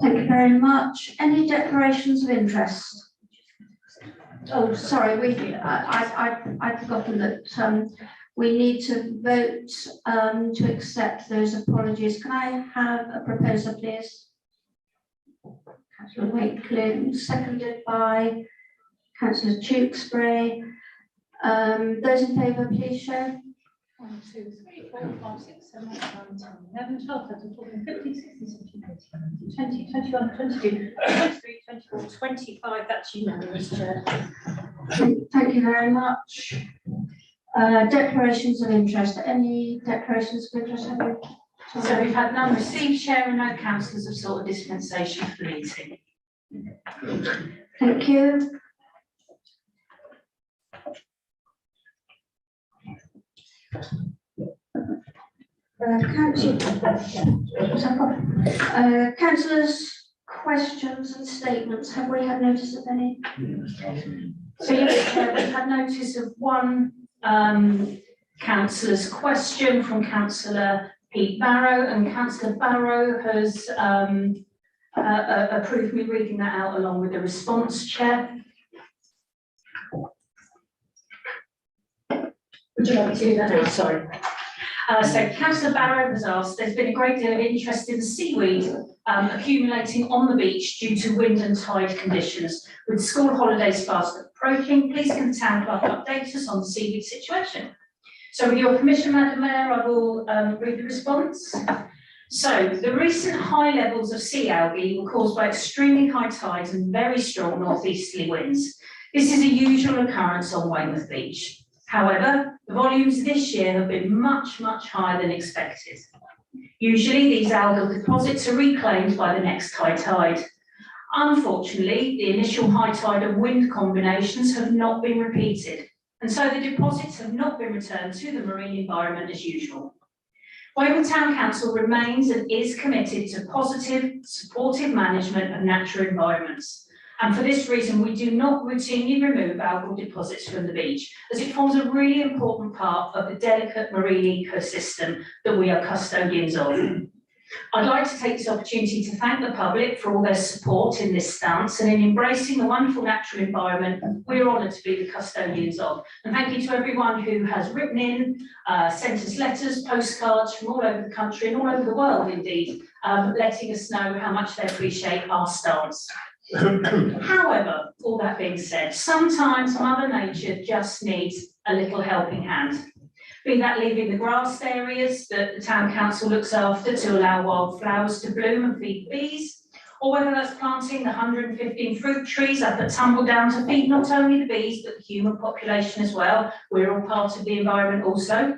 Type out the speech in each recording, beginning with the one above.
Thank you very much. Any declarations of interest? Oh, sorry, I'd forgotten that we need to vote to accept those apologies. Can I have a proposer, please? Councillor Wakeling, seconded by Councillor Tewkesbury. Those in favour, please show. 1, 2, 3, 4, 5, 6, 7, 8, 9, 10, 11, 12, 13, 14, 15, 16, 17, 18, 20, 21, 22, 23, 24, 25. That's unanimous, Chair. Thank you very much. Declarations of interest. Any declarations of interest? Have you? So we've had none received, Chair, and no councillors have sought a dispensation for the meeting. Thank you. Councillors, questions and statements. Have we had notice of any? So yes, Chair, we've had notice of one councillor's question from Councillor Pete Barrow, and Councillor Barrow has approved me reading that out along with the response, Chair. Would you like me to do that now? Sorry. So Councillor Barrow has asked, there's been a great deal of interest in the seaweed accumulating on the beach due to wind and tide conditions. With school holidays fast approaching, please can the town clerk update us on the seaweed situation? So with your permission, Madam Mayor, I will read the response. So the recent high levels of sea algae were caused by extremely high tides and very strong northeasterly winds. This is a usual occurrence on Weymouth Beach. However, the volumes this year have been much higher than expected. Usually these algal deposits are reclaimed by the next high tide. Unfortunately, the initial high tide and wind combinations have not been repeated, and so the deposits have not been returned to the marine environment as usual. Weymouth Town Council remains and is committed to positive, supportive management of natural environments. And for this reason, we do not routinely remove algal deposits from the beach, as it forms a really important part of the delicate marine ecosystem that we are custodians of. I'd like to take this opportunity to thank the public for all their support in this stance and in embracing the wonderful natural environment we're honoured to be the custodians of. And thank you to everyone who has written in, sent us letters, postcards from all over the country and all over the world indeed, letting us know how much they appreciate our stance. However, all that being said, sometimes Mother Nature just needs a little helping hand. Be that leaving the grassed areas that the Town Council looks after to allow wildflowers to bloom and feed bees, or whether that's planting the 115 fruit trees up at Tumbledown to feed not only the bees but the human population as well. We're all part of the environment also.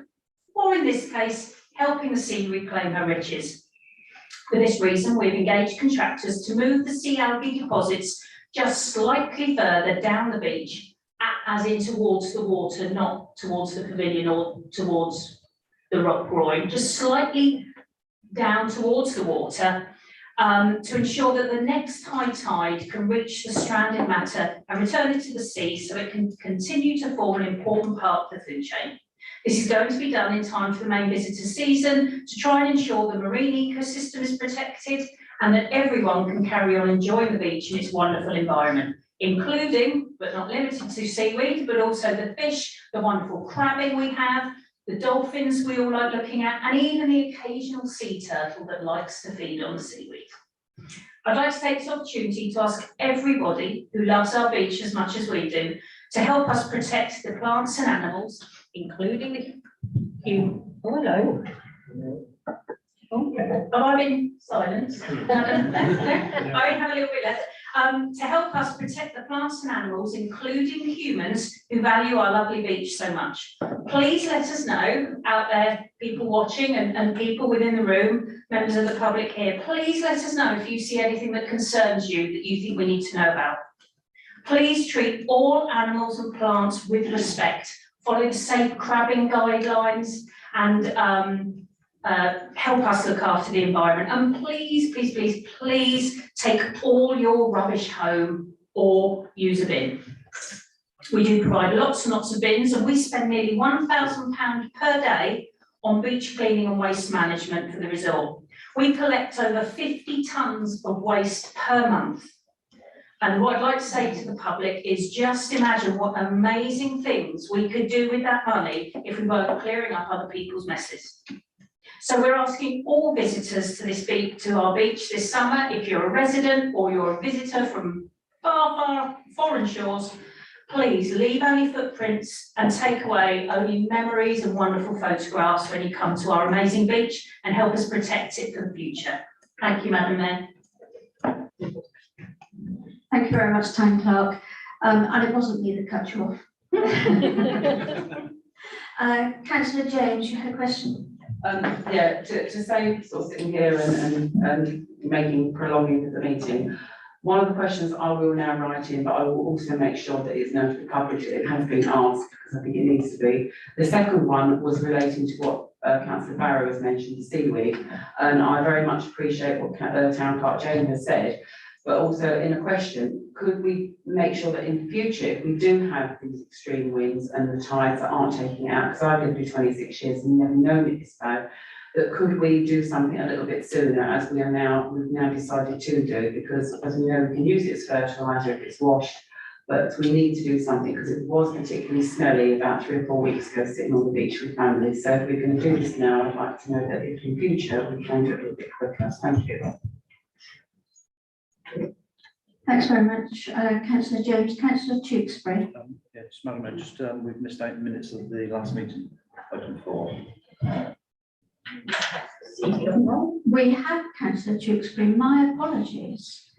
Or in this case, helping the sea reclaim her riches. For this reason, we've engaged contractors to move the sea algae deposits just slightly further down the beach, as in towards the water, not towards the pavilion or towards the rock groin, just slightly down towards the water to ensure that the next high tide can reach the stranded matter and return it to the sea so it can continue to form an important part of the food chain. This is going to be done in time for the main visitor season to try and ensure the marine ecosystem is protected and that everyone can carry on enjoying the beach and its wonderful environment, including, but not limited to, seaweed, but also the fish, the wonderful crabbing we have, the dolphins we all like looking at, and even the occasional sea turtle that likes to feed on the seaweed. I'd like to take this opportunity to ask everybody who loves our beach as much as we do to help us protect the plants and animals, including the human. Oh, hello. Oh, have I been silenced? I only have a little bit left. To help us protect the plants and animals, including the humans who value our lovely beach so much. Please let us know out there, people watching and people within the room, members of the public here, please let us know if you see anything that concerns you that you think we need to know about. Please treat all animals and plants with respect, follow the safe crabbing guidelines and help us look after the environment. And please, please, please, please take all your rubbish home or use a bin. We do provide lots and lots of bins, and we spend nearly £1,000 per day on beach cleaning and waste management for the resort. We collect over 50 tonnes of waste per month. And what I'd like to say to the public is just imagine what amazing things we could do with that money if we weren't clearing up other people's messes. So we're asking all visitors to this beach, to our beach this summer, if you're a resident or you're a visitor from far foreign shores, please leave only footprints and take away only memories and wonderful photographs when you come to our amazing beach, and help us protect it for the future. Thank you, Madam Mayor. Thank you very much, Town Clerk. And it wasn't me that cut you off. Councillor James, you had a question? Yeah, to save sort of sitting here and prolonging the meeting, one of the questions I will now write in, but I will also make sure that it's known to the public that it has been asked, because I think it needs to be. The second one was relating to what Councillor Barrow has mentioned, the seaweed, and I very much appreciate what Town Clerk Jane has said. But also in a question, could we make sure that in the future, if we do have these extreme winds and the tides that aren't taking it out, because I've lived here 26 years and never known it this bad, that could we do something a little bit sooner, as we've now decided to do, because as we know, we can use it as fertiliser if it's washed, but we need to do something because it was particularly smelly about 3 or 4 weeks ago sitting on the beach with families. So if we're going to do this now, I'd like to know that if in future we can do it a little bit quicker. Thank you. Thanks very much, Councillor James. Councillor Tewkesbury. Yes, Madam Mayor, just we've missed 8 minutes of the last meeting, item 4. We have Councillor Tewkesbury. My apologies.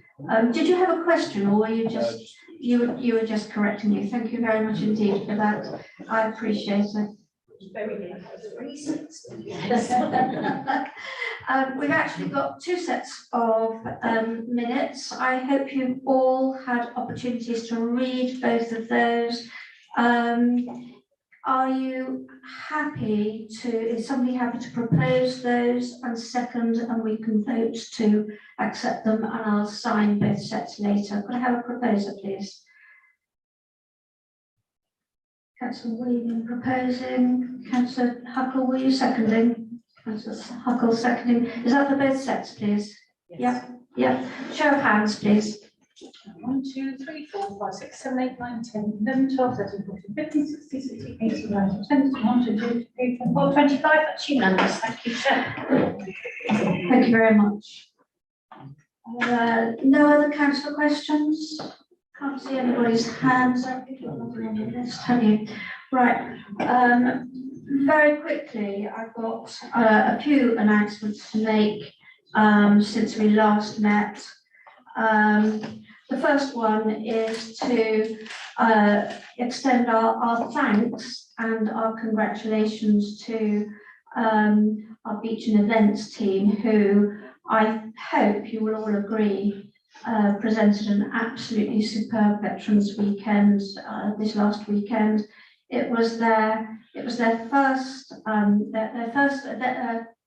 Did you have a question, or were you just you were just correcting you? Thank you very much indeed for that. I appreciate it. We've actually got 2 sets of minutes. I hope you've all had opportunities to read both of those. Are you happy to, is somebody happy to propose those and second, and we can vote to accept them, and I'll sign both sets later. Could I have a proposer, please? Councillor William proposing. Councillor Huckle, were you seconding? Councillor Huckle seconding. Is that for both sets, please? Yes. Yeah. Show of hands, please. 1, 2, 3, 4, 5, 6, 7, 8, 9, 10, 11, 12, 13, 14, 15, 16, 17, 18, 19, 20, 21, 22, 23, 24, 25. That's unanimous. Thank you, Chair. Thank you very much. No other councillor questions? Can't see anybody's hands up. You've got nothing on your list, have you? Right. Very quickly, I've got a few announcements to make since we last met. The first one is to extend our thanks and our congratulations to our beach and events team, who I hope you will all agree presented an absolutely superb Veterans Weekend this last weekend. It was their first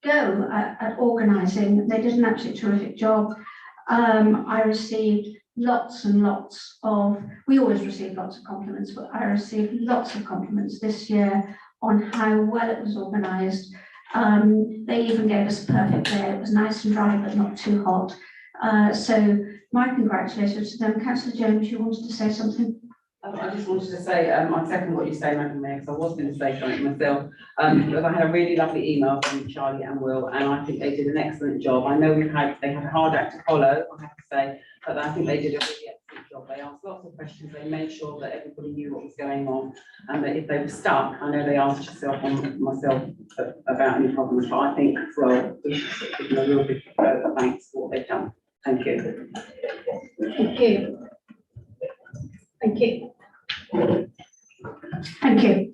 go at organising. They did an absolutely terrific job. I received lots and lots of, we always receive lots of compliments, but I received lots of compliments this year on how well it was organised. They even gave us a perfect day. It was nice and dry, but not too hot. So my congratulations to them. Councillor Jones, you wanted to say something? I just wanted to say, I second what you say, Madam Mayor, because I was going to say something myself. But I had a really lovely email from Charlie and Will, and I think they did an excellent job. I know they had a hard act to follow, I have to say, but I think they did a really excellent job. They asked lots of questions, they made sure that everybody knew what was going on, and that if they were stuck, I know they asked yourself and myself about any problems, but I think as well, we should give them a real big thanks for what they've done. Thank you. Thank you. Thank you. Thank you.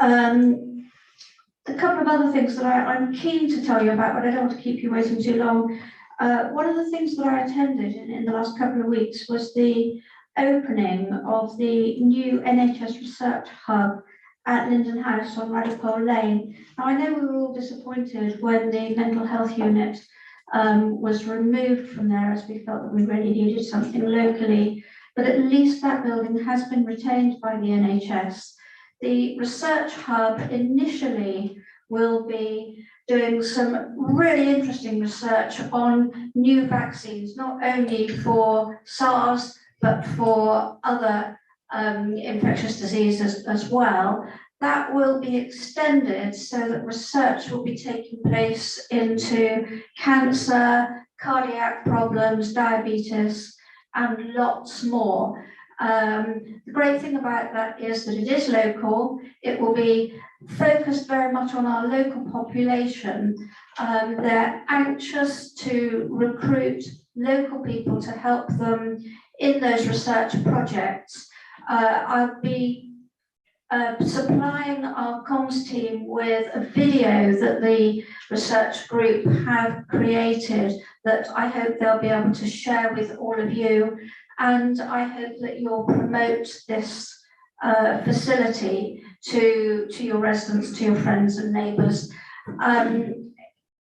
A couple of other things that I'm keen to tell you about, but I don't want to keep you waiting too long. One of the things that I attended in the last couple of weeks was the opening of the new NHS Research Hub at Linden House on Radipole Lane. Now, I know we were all disappointed when the mental health unit was removed from there, as we felt that we really needed something locally, but at least that building has been retained by the NHS. The research hub initially will be doing some really interesting research on new vaccines, not only for SARS, but for other infectious diseases as well. That will be extended so that research will be taking place into cancer, cardiac problems, diabetes, and lots more. The great thing about that is that it is local. It will be focused very much on our local population. They're anxious to recruit local people to help them in those research projects. I'll be supplying our comms team with a video that the research group have created that I hope they'll be able to share with all of you, and I hope that you'll promote this facility to your residents, to your friends and neighbours.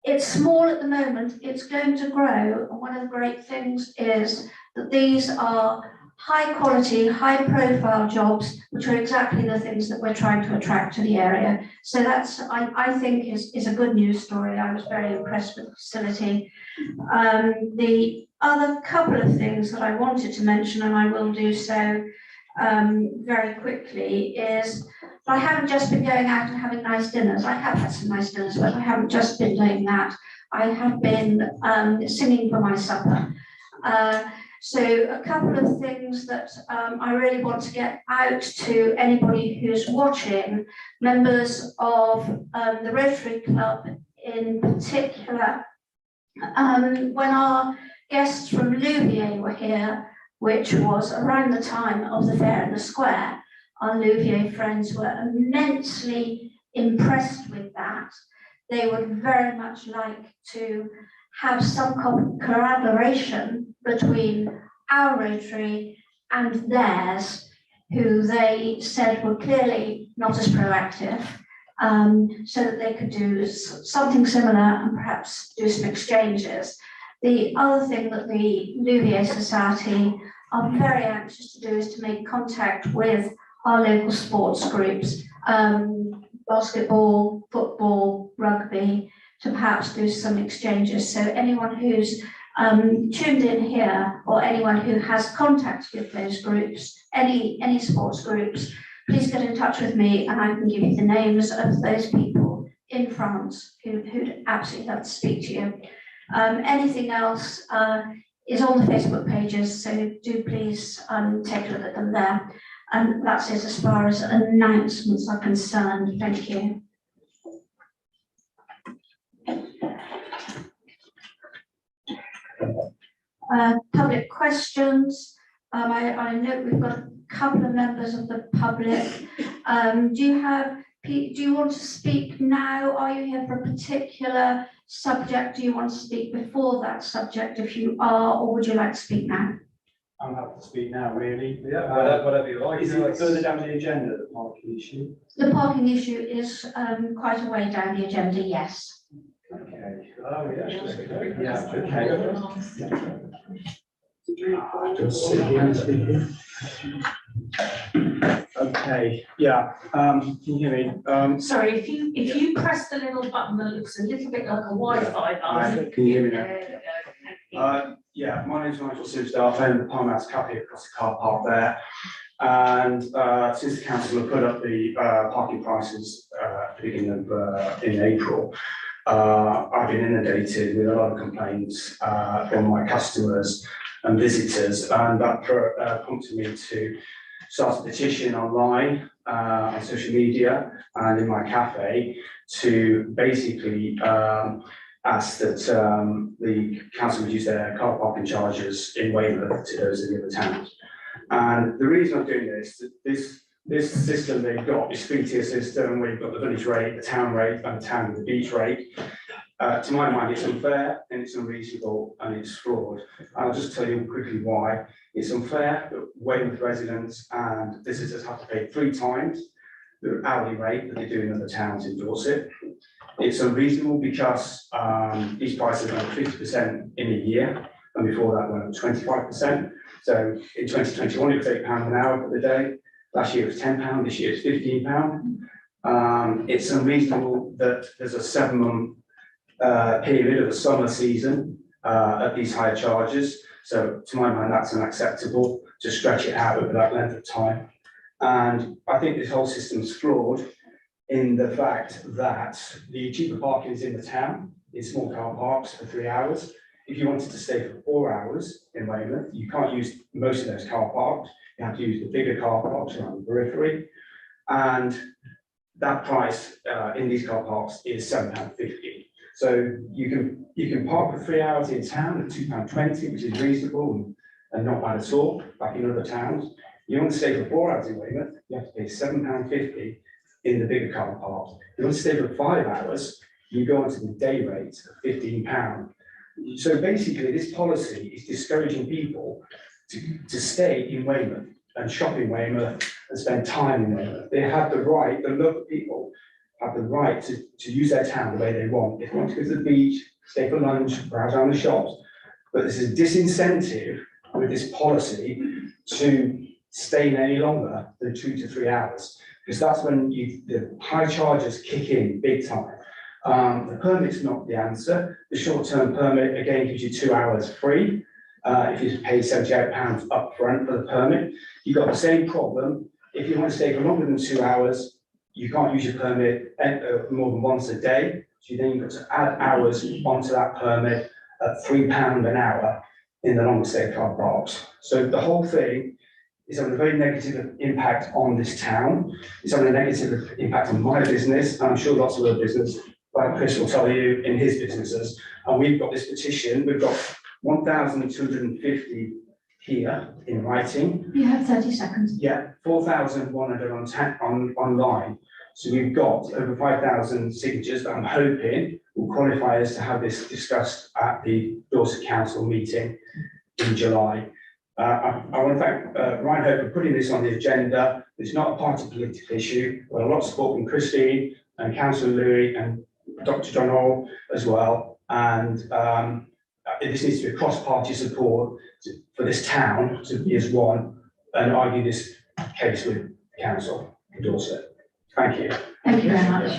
It's small at the moment, it's going to grow, and one of the great things is that these are high quality, high profile jobs, which are exactly the things that we're trying to attract to the area. So that's, I think, is a good news story. I was very impressed with the facility. The other couple of things that I wanted to mention, and I will do so very quickly, is I haven't just been going out and having nice dinners. I have had some nice dinners, but I haven't just been doing that. I have been singing for my supper. So a couple of things that I really want to get out to anybody who's watching, members of the Rotary Club in particular. When our guests from Louviers were here, which was around the time of the fair in the square, our Louviers friends were immensely impressed with that. They would very much like to have some collaboration between our Rotary and theirs, who they said were clearly not as proactive, so that they could do something similar and perhaps do some exchanges. The other thing that the Louviers Society are very anxious to do is to make contact with our local sports groups, basketball, football, rugby, to perhaps do some exchanges. So anyone who's tuned in here, or anyone who has contact with those groups, any sports groups, please get in touch with me and I can give you the names of those people in France who'd absolutely love to speak to you. Anything else is on the Facebook pages, so do please take a look at them there. And that's it as far as announcements are concerned. Thank you. Public questions. I know we've got a couple of members of the public. Do you want to speak now? Are you here for a particular subject? Do you want to speak before that subject if you are, or would you like to speak now? I'm happy to speak now, really. Yeah, whatever you like. Is it further down the agenda, the parking issue? The parking issue is quite a way down the agenda, yes. Okay. Oh, yeah. Yeah, okay. Just sit here and speak here. Okay, yeah, can you hear me? Sorry, if you press the little button that looks a little bit like a Wi-Fi button. Can you hear me now? There we go, thank you. Yeah, my name's Nigel Sustaff, I own the Palmhouse Cafe across the car park there. And since the council have put up the parking prices at the beginning of in April, I've been inundated with a lot of complaints from my customers and visitors, and that prompted me to start a petition online on social media and in my cafe to basically ask that the council reduce their car parking charges in Weymouth to those in the other towns. And the reason I'm doing this system they've got, this three-tier system where you've got the village rate, the town rate, and the town with the beach rate. To my mind, it's unfair and it's unreasonable and it's fraud. And I'll just tell you quickly why. It's unfair that Weymouth residents and visitors have to pay 3 times the hourly rate that they do in other towns in Dorset. It's unreasonable because these prices went up 50% in a year, and before that went up 25%. So in 2021, it was £8 an hour for the day. Last year it was £10, this year it's £15. It's unreasonable that there's a 7-month period of the summer season at these higher charges. So to my mind, that's unacceptable to stretch it out over that length of time. And I think this whole system is flawed in the fact that the cheaper parking is in the town, in small car parks for 3 hours. If you wanted to stay for 4 hours in Weymouth, you can't use most of those car parks. You have to use the bigger car parks around the periphery. And that price in these car parks is £7.50. So you can park for 3 hours in town at £2.20, which is reasonable and not bad at all, like in other towns. You want to stay for 4 hours in Weymouth, you have to pay £7.50 in the bigger car park. If you want to stay for 5 hours, you go onto the day rate of £15. So basically, this policy is discouraging people to stay in Weymouth and shop in Weymouth and spend time in Weymouth. They have the right, the local people have the right to use their town the way they want. If they want to go to the beach, stay for lunch, browse around the shops. But there's a disincentive with this policy to stay in any longer than 2 to 3 hours, because that's when the high charges kick in big time. The permit's not the answer. The short-term permit, again, gives you 2 hours free. If you pay £78 up front for the permit, you've got the same problem. If you want to stay for longer than 2 hours, you can't use your permit more than once a day. So then you've got to add hours onto that permit at £3 an hour in the longer stay car parks. So the whole thing is having a very negative impact on this town. It's having a negative impact on my business, and I'm sure lots of other business, like Chris will tell you, in his businesses. And we've got this petition, we've got 1,250 here in writing. You have 30 seconds. Yeah, 4,100 online. So we've got over 5,000 signatures that I'm hoping will qualify us to have this discussed at the Dorset Council meeting in July. I want to thank Ryan Hope for putting this on the agenda. It's not a party political issue. We've got a lot of support from Christine and Councillor Louis and Dr. John Hall as well. And this needs to be cross-party support for this town to be as one and argue this case with the council in Dorset. Thank you. Thank you very much.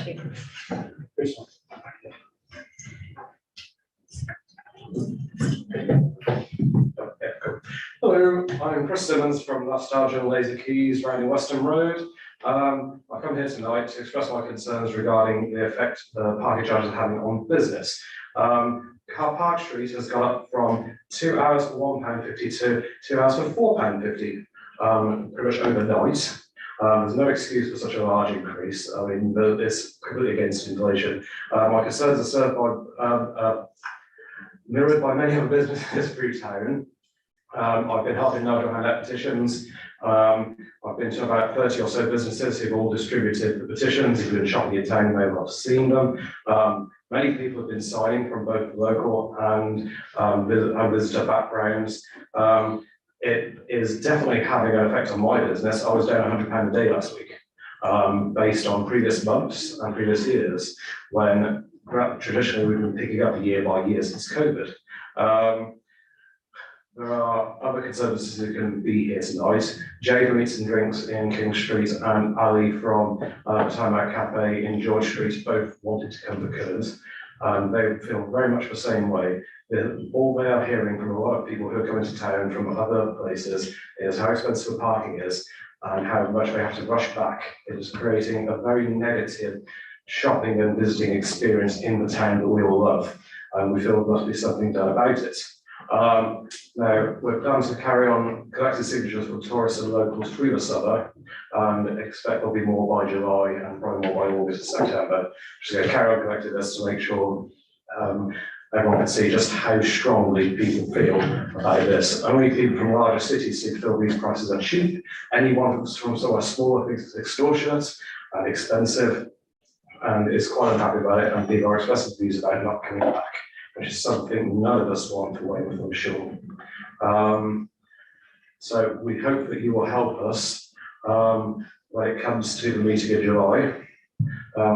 Hello, I'm Chris Simmons from Nostalgia and Laser Keys, Rounding Western Road. I come here tonight to express my concerns regarding the effect the parking charges are having on business. Car Park Street has gone up from 2 hours for £1.50 to 2 hours for £4.50, pretty much overnight. There's no excuse for such a large increase. I mean, it's completely against inflation. My concerns are served mirrored by many other businesses through town. I've been helping Nigel hand out petitions. I've been to about 30 or so businesses who've all distributed the petitions. If you've been shopping in town, you may well have seen them. Many people have been signing from both local and visitor backgrounds. It is definitely having an effect on my business. I was down £100 a day last week, based on previous months and previous years, when traditionally we've been picking up year by year since COVID. There are other Conservatives who can be here tonight. Jay from Eats and Drinks in King Street and Ali from Time Out Cafe in George Street both wanted to come because they feel very much the same way. All they are hearing from a lot of people who are coming to town from other places is how expensive the parking is and how much we have to rush back. It is creating a very negative shopping and visiting experience in the town that we all love. And we feel there must be something done about it. Now, we're going to carry on collecting signatures from tourists and locals through the summer, and expect there'll be more by July and probably more by August and September. Just going to carry on collecting this to make sure everyone can see just how strongly people feel about this. Only people from larger cities seem to feel these prices are cheap. Anyone from somewhere smaller thinks it's extortionate and expensive, and is quite unhappy about it, and people are expressing views about not coming back, which is something none of us want to wait with, I'm sure. So we hope that you will help us when it comes to the meeting in July.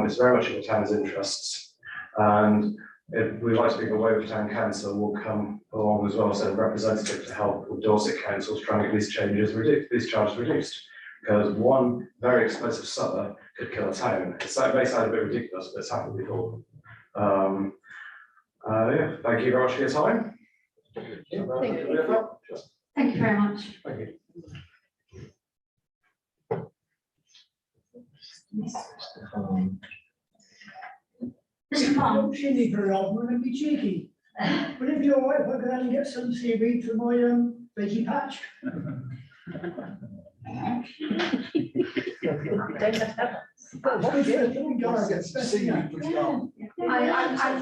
It's very much in the town's interests, and if we like to think the Weymouth Town Council will come along as well as a representative to help with Dorset Council trying to get these charges reduced. Because one very expensive summer could kill a town. It may sound a bit ridiculous, but it's happened before. Yeah, thank you very much for your time. Thank you very much. Thank you. Mr. Farm. She need very often and be cheeky. Would it be all right if I go down and get some seaweed for my veggie patch? I'm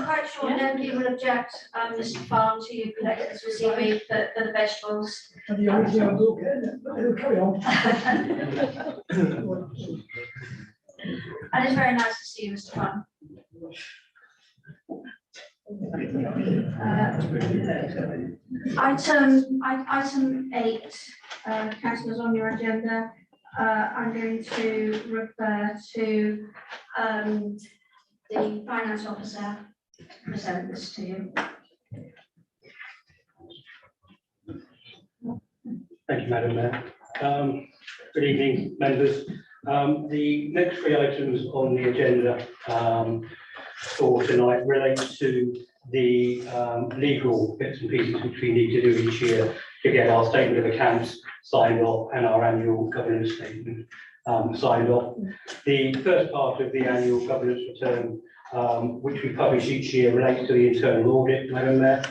quite sure nobody will object, Mr. Farm, to you collecting this seaweed for the vegetables. And the only thing I'll do, but it'll carry on. And it's very nice to see you, Mr. Farm. Item 8, councillors, on your agenda. I'm going to refer to the finance officer to present this to you. Thank you, Madam Mayor. Good evening, members. The next 3 items on the agenda for tonight relate to the legal bits and pieces which we need to do each year to get our statement of accounts signed off and our annual governance statement signed off. The first part of the annual governance return, which we publish each year, relates to the internal audit, Madam Mayor.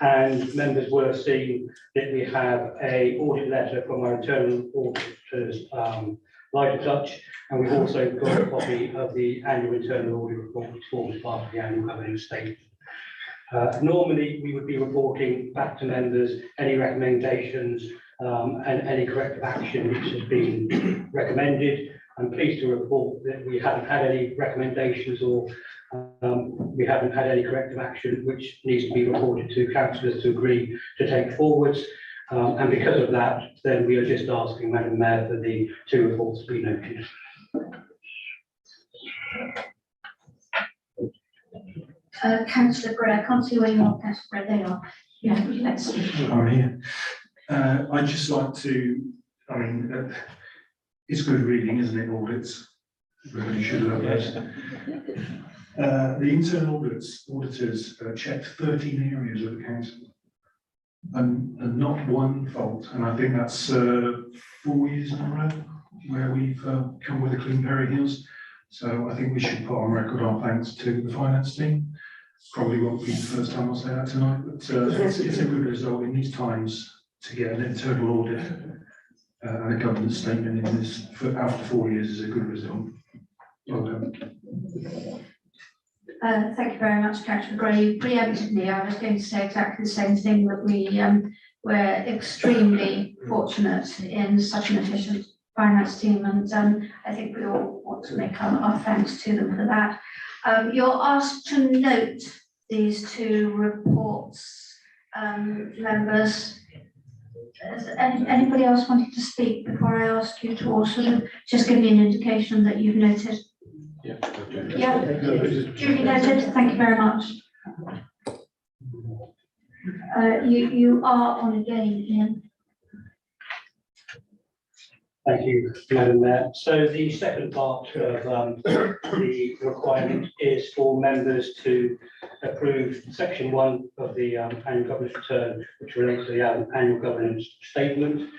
And members will have seen that we have an audit letter from our internal auditors, Light Touch, and we've also got a copy of the annual internal audit report, which forms part of the annual governance statement. Normally, we would be reporting back to members any recommendations and any corrective action which has been recommended. I'm pleased to report that we haven't had any recommendations or we haven't had any corrective action which needs to be reported to councillors to agree to take forwards. And because of that, then we are just asking Madam Mayor for the 2 reports to be noted. Councillor Gray, I can't see where you are, Councillor Gray, there you are. Yeah, would you like to speak? I'm here. I'd just like to, it's good reading, isn't it, audits? Everybody should love those. The internal auditors checked 13 areas of the council and not one fault. And I think that's 4 years in a row where we've come with a clean pair of heels. So I think we should put on record our thanks to the finance team. Probably won't be the first time I'll say that tonight, but it's a good result in these times to get an internal audit and a governance statement in this after 4 years is a good result. Well done. Thank you very much, Councillor Gray. You preempted me. I was going to say exactly the same thing, that we're extremely fortunate in such an efficient finance team, and I think we all want to make our thanks to them for that. You're asked to note these 2 reports, members. Is anybody else wanting to speak before I ask you to also just give me an indication that you've noted? Yeah, duly noted. Thank you very much. You are on again, Ian. Thank you, Madam Mayor. So the second part of the requirement is for members to approve section 1 of the annual governance return, which relates to the annual governance statement.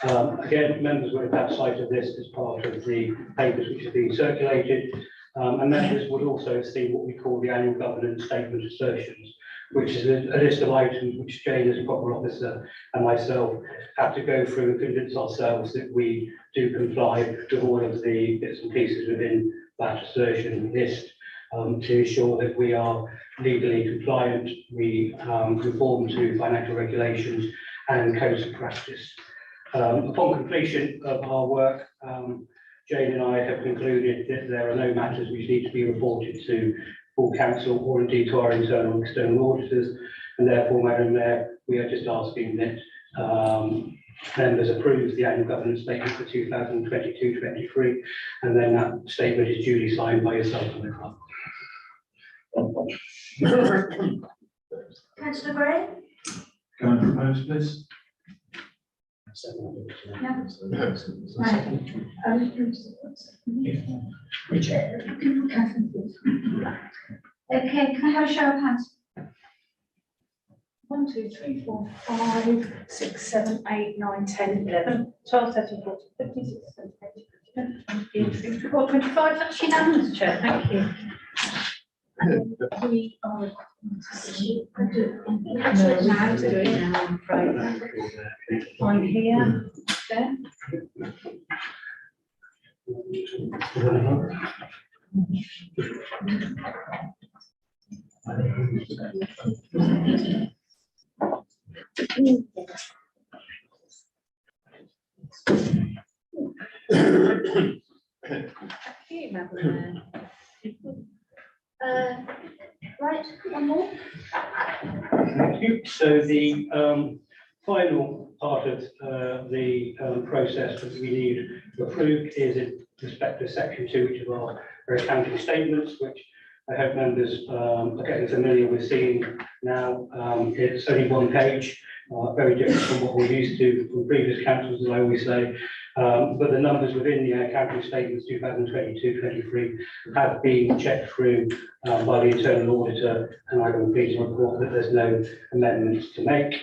Again, members would have had sight of this as part of the papers which have been circulated, and members would also have seen what we call the annual governance statement assertions, which is a list of items which Jane as a proper officer and myself have to go through and convince ourselves that we do comply with all of the bits and pieces within that assertion list, to ensure that we are legally compliant, we conform to financial regulations and codes of practice. Upon completion of our work, Jane and I have concluded that there are no matters which need to be reported to full council or indeed to our internal and external auditors, and therefore, Madam Mayor, we are just asking that members approve the annual governance statement for 2022-23, and then that statement is duly signed by yourself and the clerk. Councillor Gray? Can I propose, please? Yeah. Right. Okay, can I have a show of hands? 1, 2, 3, 4, 5, 6, 7, 8, 9, 10, 11, 12, 13, 14, 15, 16, 17, 18, 19, 20, 21, 22, 23, 24, 25. That's unanimous, Chair. Thank you. We are. No, we have to do it now, I'm afraid. I'm here, there. Right, one more. Thank you. So the final part of the process that we need approved is in respect to section 2, which is our accounting statements, which I hope members are getting familiar with seeing now. It's only one page, very different from what we're used to from previous councils, as I always say. But the numbers within the accounting statements 2022-23 have been checked through by the internal auditor, and I can please report that there's no amendments to make.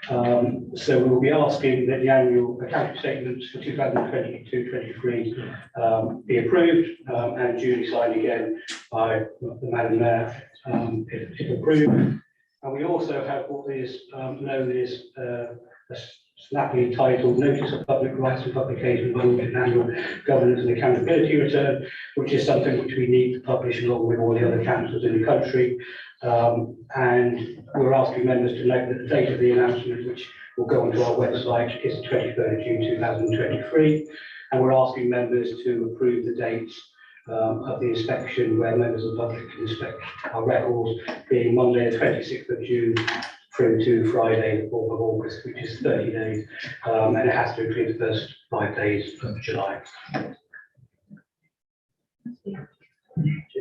So we will be asking that the annual accounting statements for 2022-23 be approved and duly signed again by the Madam Mayor if approved. And we also have what is known as a snappily titled Notice of Public Rights and Publication of Audit and Annual Governance and Accountability Return, which is something which we need to publish along with all the other councils in the country. And we're asking members to note that the date of the announcement, which will go onto our website, is the 23rd of June 2023. And we're asking members to approve the dates of the inspection where members of the public can inspect our records, being Monday the 26th of June through to Friday the 4th of August, which is 30 days, and it has to include the first 5 days of July.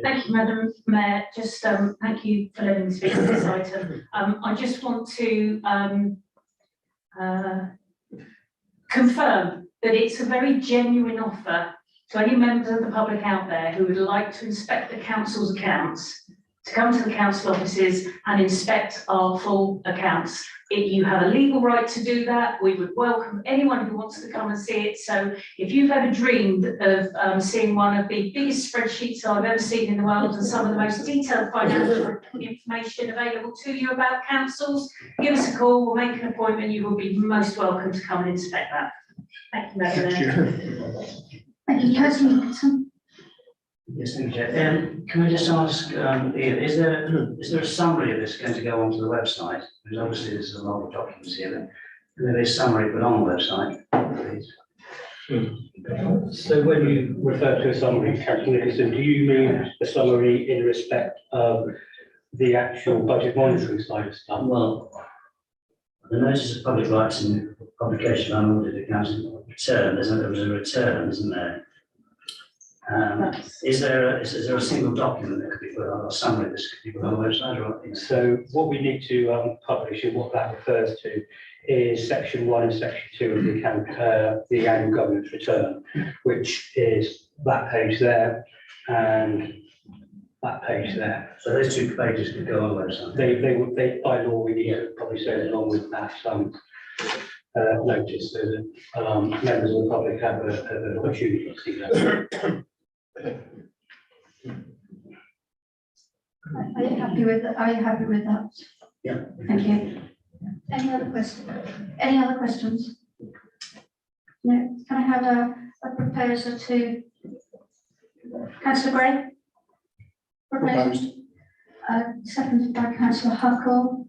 Thank you, Madam Mayor. Just thank you for letting me speak on this item. I just want to confirm that it's a very genuine offer to any members of the public out there who would like to inspect the council's accounts, to come to the council offices and inspect our full accounts. If you have a legal right to do that, we would welcome anyone who wants to come and see it. So if you've ever dreamed of seeing one of the biggest spreadsheets I've ever seen in the world and some of the most detailed financial information available to you about councils, give us a call, we'll make an appointment, you will be most welcome to come and inspect that. Thank you, Madam Mayor. Thank you, Councillor Nicholson. Yes, thank you, Chair. Can I just ask, Ian, is there a summary of this going to go onto the website? Because obviously there's a lot of documents here, but can there be a summary put on the website, please? So when you refer to a summary, Councillor Nicholson, do you mean a summary in respect of the actual budget monitoring side of stuff? Well, the notice of public rights and publication of unaudited accounts return, there was a return, isn't there? Is there a single document that could be put on, or summary that could be put on the website? Or so what we need to publish, and what that refers to, is section 1 and section 2 of the annual governance return, which is that page there and that page there. So those 2 pages could go on the website. They by law we need to probably say along with that notice so that members of the public have an opportunity to see that. Are you happy with that? Are you happy with that? Yeah. Thank you. Any other questions? Any other questions? No. Can I have a proposer to Councillor Gray? Proposed. Seconded by Councillor Huckle.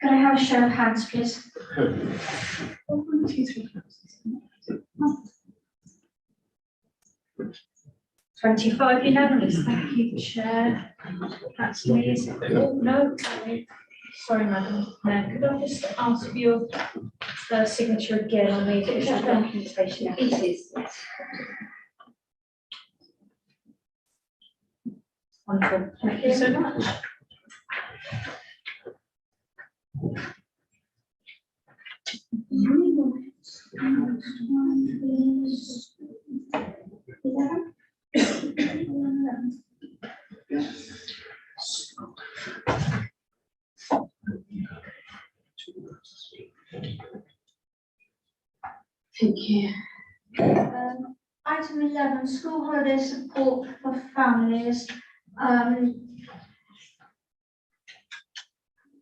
Could I have a show of hands, please? 1, 2, 3, 4. 25 unanimous, thank you, Chair. That's me. Oh, no, sorry, Madam Mayor, could I just ask for your signature again on the official documentation? It is. Wonderful, thank you so much. Thank you. Item 11, school holiday support for families.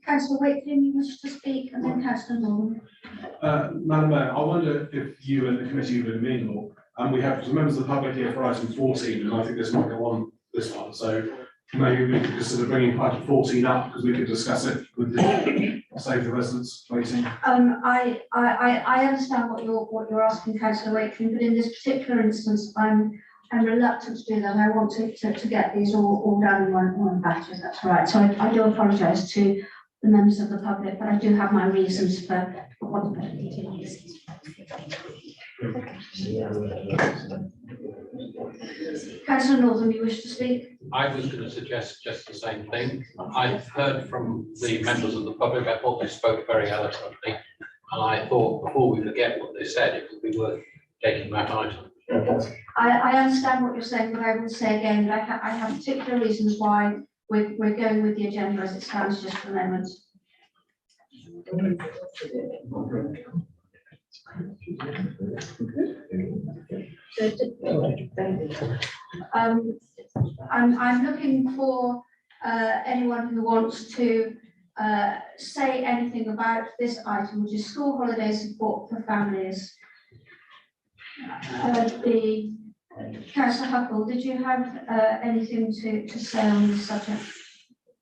Councillor Wakeling, you wish to speak, and then Councillor Norman. Madam Mayor, I wonder if you and the committee would amenable, and we have some members of the public here for item 14, and I think this might go on this one, so maybe we could consider bringing item 14 up, because we could discuss it with the, save the residents waiting. I understand what you're asking, Councillor Wakeling, but in this particular instance, I'm reluctant to do that. I want to get these all done in one batch, if that's right. So I do apologise to the members of the public, but I do have my reasons for what. Councillor Northam, you wish to speak? I was going to suggest just the same thing. I've heard from the members of the public. I thought they spoke very eloquently, and I thought before we forget what they said, it would be worth taking that item. I understand what you're saying, but I will say again that I have particular reasons why we're going with the agenda as it stands just for the moment. I'm looking for anyone who wants to say anything about this item, which is school holiday support for families. The Councillor Huckle, did you have anything to say on this subject?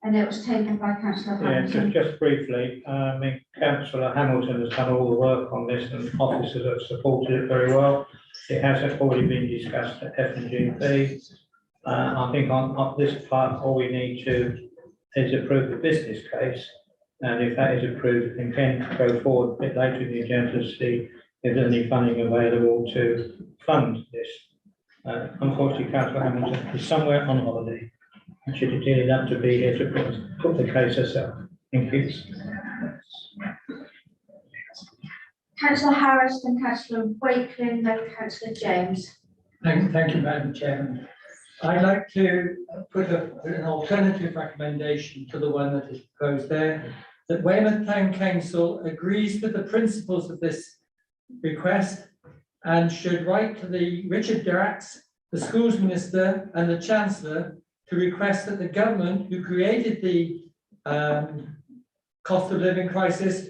And it was taken by Councillor Hamilton. Yeah, just briefly, I mean, Councillor Hamilton has done all the work on this, and officers have supported it very well. It has already been discussed at F&GP. I think on this part, all we need to is approve the business case, and if that is approved, we can go forward a bit later in the agenda to see if there's any funding available to fund this. Unfortunately, Councillor Hamilton is somewhere on holiday. And should have needed that to be here to put the case herself. Thank you. Councillor Harris, then Councillor Wakeling, then Councillor James. Thank you, Madam Chairman. I'd like to put an alternative recommendation to the one that is proposed there, that Weymouth Town Council agrees with the principles of this request and should write to the Richard Drax, the schools minister, and the Chancellor to request that the government, who created the cost of living crisis,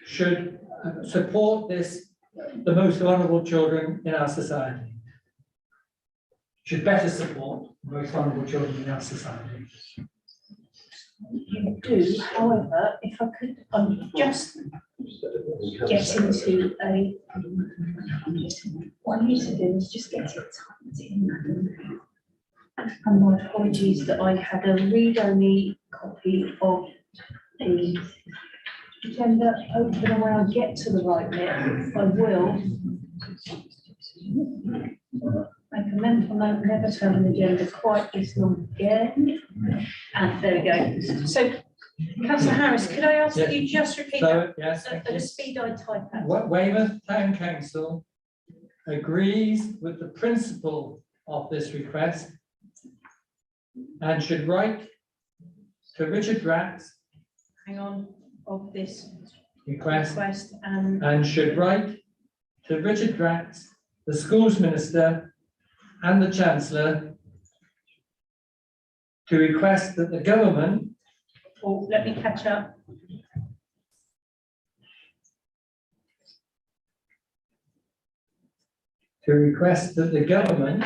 should support the most vulnerable children in our society. Should better support the most vulnerable children in our society. You do, however, if I could just get into a, what I need to do is just get it typed in, Madam. And my apologies that I had a read-only copy of the agenda open, and when I get to the right bit, I will make a mental note, never turn an agenda quite this long again. And there we go. So, Councillor Harris, could I ask that you just repeat that Yes, at the speed I type out? Weymouth Town Council agrees with the principle of this request and should write to Richard Drax. Hang on, of this request and should write to Richard Drax, the schools minister and the chancellor to request that the government. Oh, let me catch up. To request that the government,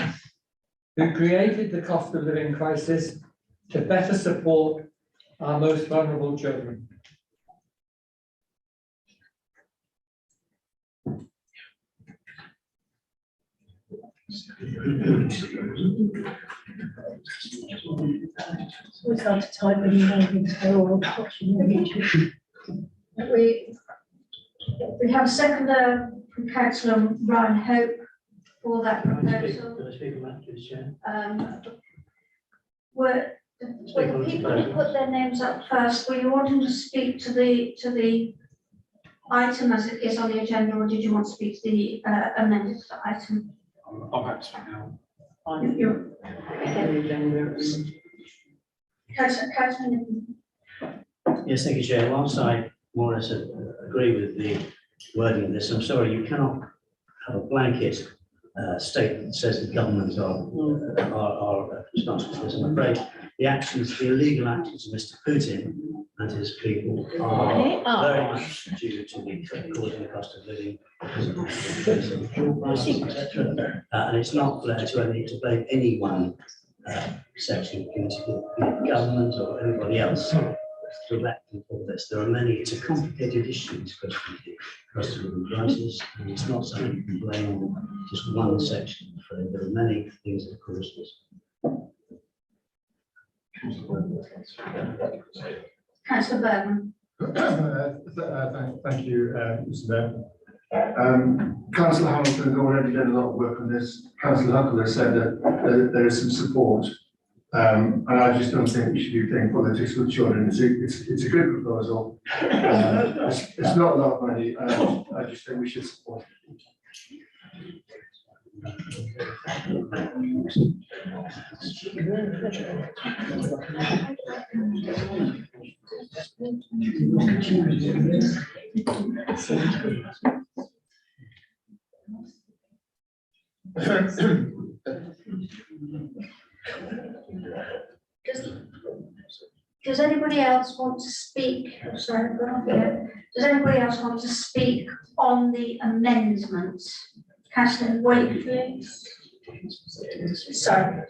who created the cost of living crisis, to better support our most vulnerable children. It's hard to type when you're having to go or watching. We have a seconder from Councillor Ryan Hope for that proposal. Can I speak on that, please, Chair? Were the people who put their names up first, were you wanting to speak to the item as it is on the agenda, or did you want to speak to the amended item? I'm happy to speak now. You're- Councillor Yes, thank you, Chair. Whilst I more or less agree with the wording of this, I'm sorry, you cannot have a blanket statement that says the government are responsible for this. I'm afraid the illegal actions of Mr. Putin and his people are very much due to the causing the cost of living, because of fuel prices, etc. And it's not to blame any one section of the government or anybody else directly for this. There are many, it's a complicated issue, this question of the cost of living crisis, and it's not something you can blame on just one section. I'm afraid there are many things that cause this. Councillor Bergman. Thank you, Mr. Mayor. Councillor Hamilton has already done a lot of work on this. Councillor Huckle has said that there is some support. And I just don't think we should be playing politics with children. It's a good proposal. It's not a lot of money. I just think we should support it. Does anybody else want to speak? Oh, sorry, I've gone off here. Does anybody else want to speak on the amendments? Councillor Wakefield.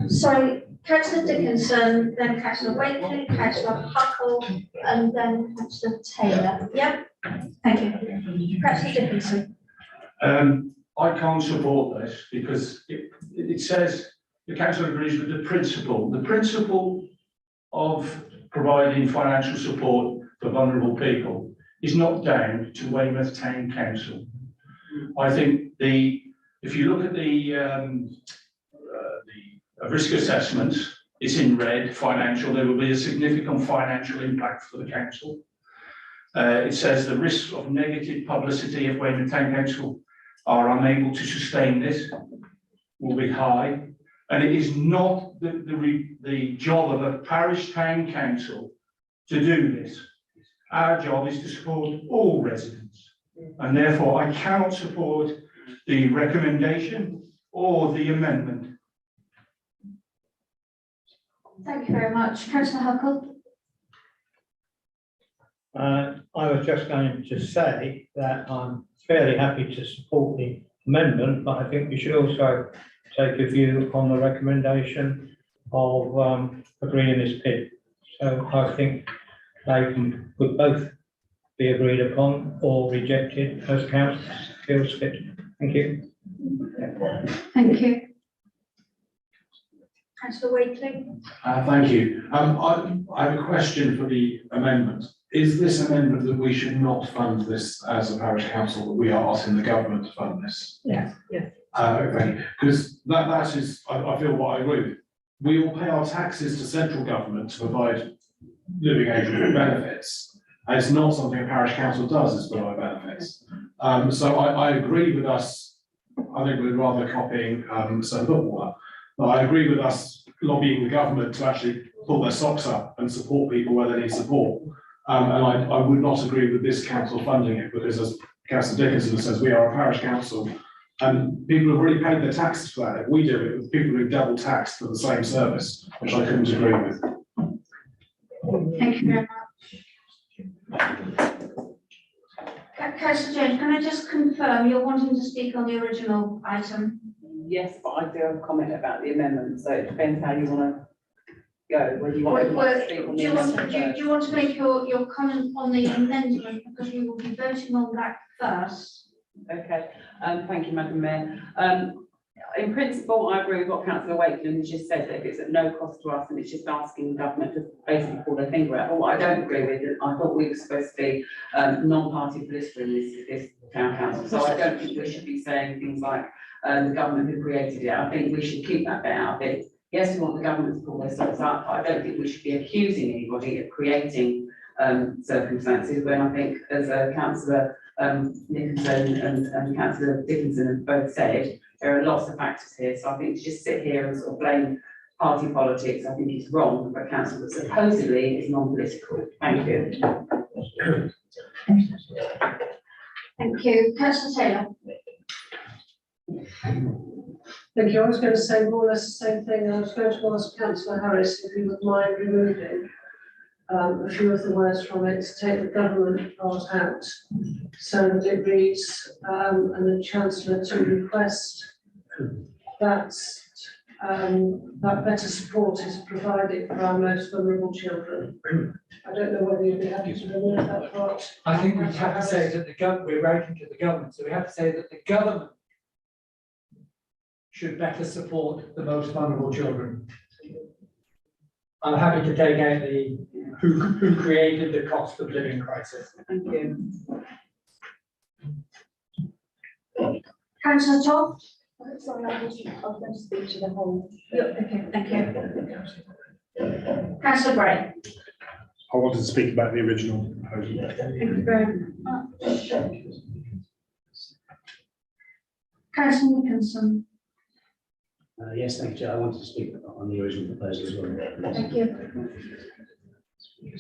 Sorry, Councillor Dickinson, then Councillor Wakefield, Councillor Huckle, and then Councillor Taylor. Yep. Thank you. Councillor Dickinson. I can't support this because it says the council agrees with the principle. The principle of providing financial support for vulnerable people is not down to Weymouth Town Council. I think if you look at the risk assessments, it's in red, financial. There will be a significant financial impact for the council. It says the risk of negative publicity if Weymouth Town Council are unable to sustain this will be high. And it is not the job of a parish town council to do this. Our job is to support all residents. And therefore I cannot support the recommendation or the amendment. Thank you very much. Councillor Huckle. I was just going to say that I'm fairly happy to support the amendment, but I think we should also take a view on the recommendation of agreeing this PIP. So I think they could both be agreed upon or rejected as council feels fit. Thank you. Thank you. Councillor Wakefield. Thank you. I have a question for the amendment. Is this amendment that we should not fund this as a parish council, that we are asking the government to fund this? Yes. Yes. Okay, because that is, I feel what I agree with. We all pay our taxes to central government to provide living age benefits. And it's not something a parish council does, is provide benefits. So I agree with us. I think we're rather copying Sir Footballer. But I agree with us lobbying the government to actually pull their socks up and support people where they need support. And I would not agree with this council funding it, because as Councillor Dickinson says, we are a parish council. And people have already paid their taxes for that. If we do it, people who double taxed for the same service, which I couldn't agree with. Thank you very much. Councillor James, can I just confirm you're wanting to speak on the original item? Yes, but I do have a comment about the amendment, so it depends how you want to go, whether you want to speak on Do the you want, amendment do first. you want to make your comment on the amendment, because we will be voting on that first? Okay, thank you, Madam Mayor. In principle, I agree with what Councillor Wakeland just said, that if it's at no cost to us and it's just asking the government to basically pull their finger out. But what I don't agree with is I thought we were supposed to be non-party political in this town council. So I don't think we should be saying things like the government who created it. I think we should keep that bit out of it. Yes, we want the government to pull their socks up, but I don't think we should be accusing anybody of creating circumstances when I think, as Councillor Nicholson and Councillor Dickinson have both said, there are lots of factors here. So I think to just sit here and sort of blame party politics, I think is wrong for a council that supposedly is non-political. Thank you. Thank you. Councillor Taylor. Thank you. I was going to say more or less the same thing. I was going to ask Councillor Harris if he would mind removing a few of the words from it to take the government part out, so that it reads, and the Chancellor to request that that better support is provided for our most vulnerable children. I don't know whether you'd be happy to remove that part. I think we have to say that the government, we're writing to the government, so we have to say that the government should better support the most vulnerable children. I'm happy to take out the who created the cost of living crisis. Thank you. Councillor Todd. Sorry, I was going to speak to the whole. Okay, thank you. Councillor Bray. I wanted to speak about the original proposal. Thank you very much. Councillor Nicholson. Yes, thank you, Chair. I wanted to speak on the original proposal as well. Thank you.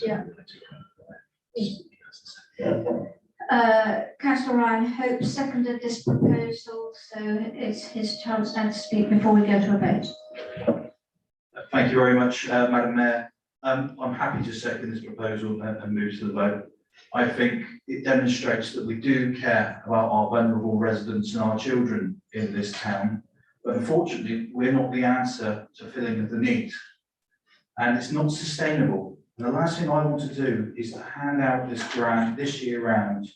Yeah. Councillor Ryan Hope seconded this proposal, so it's his chance now to speak before we go to a vote. Thank you very much, Madam Mayor. I'm happy to second this proposal and move to the vote. I think it demonstrates that we do care about our vulnerable residents and our children in this town. But unfortunately, we're not the answer to filling the need. And it's not sustainable. And the last thing I want to do is to hand out this grant this year round,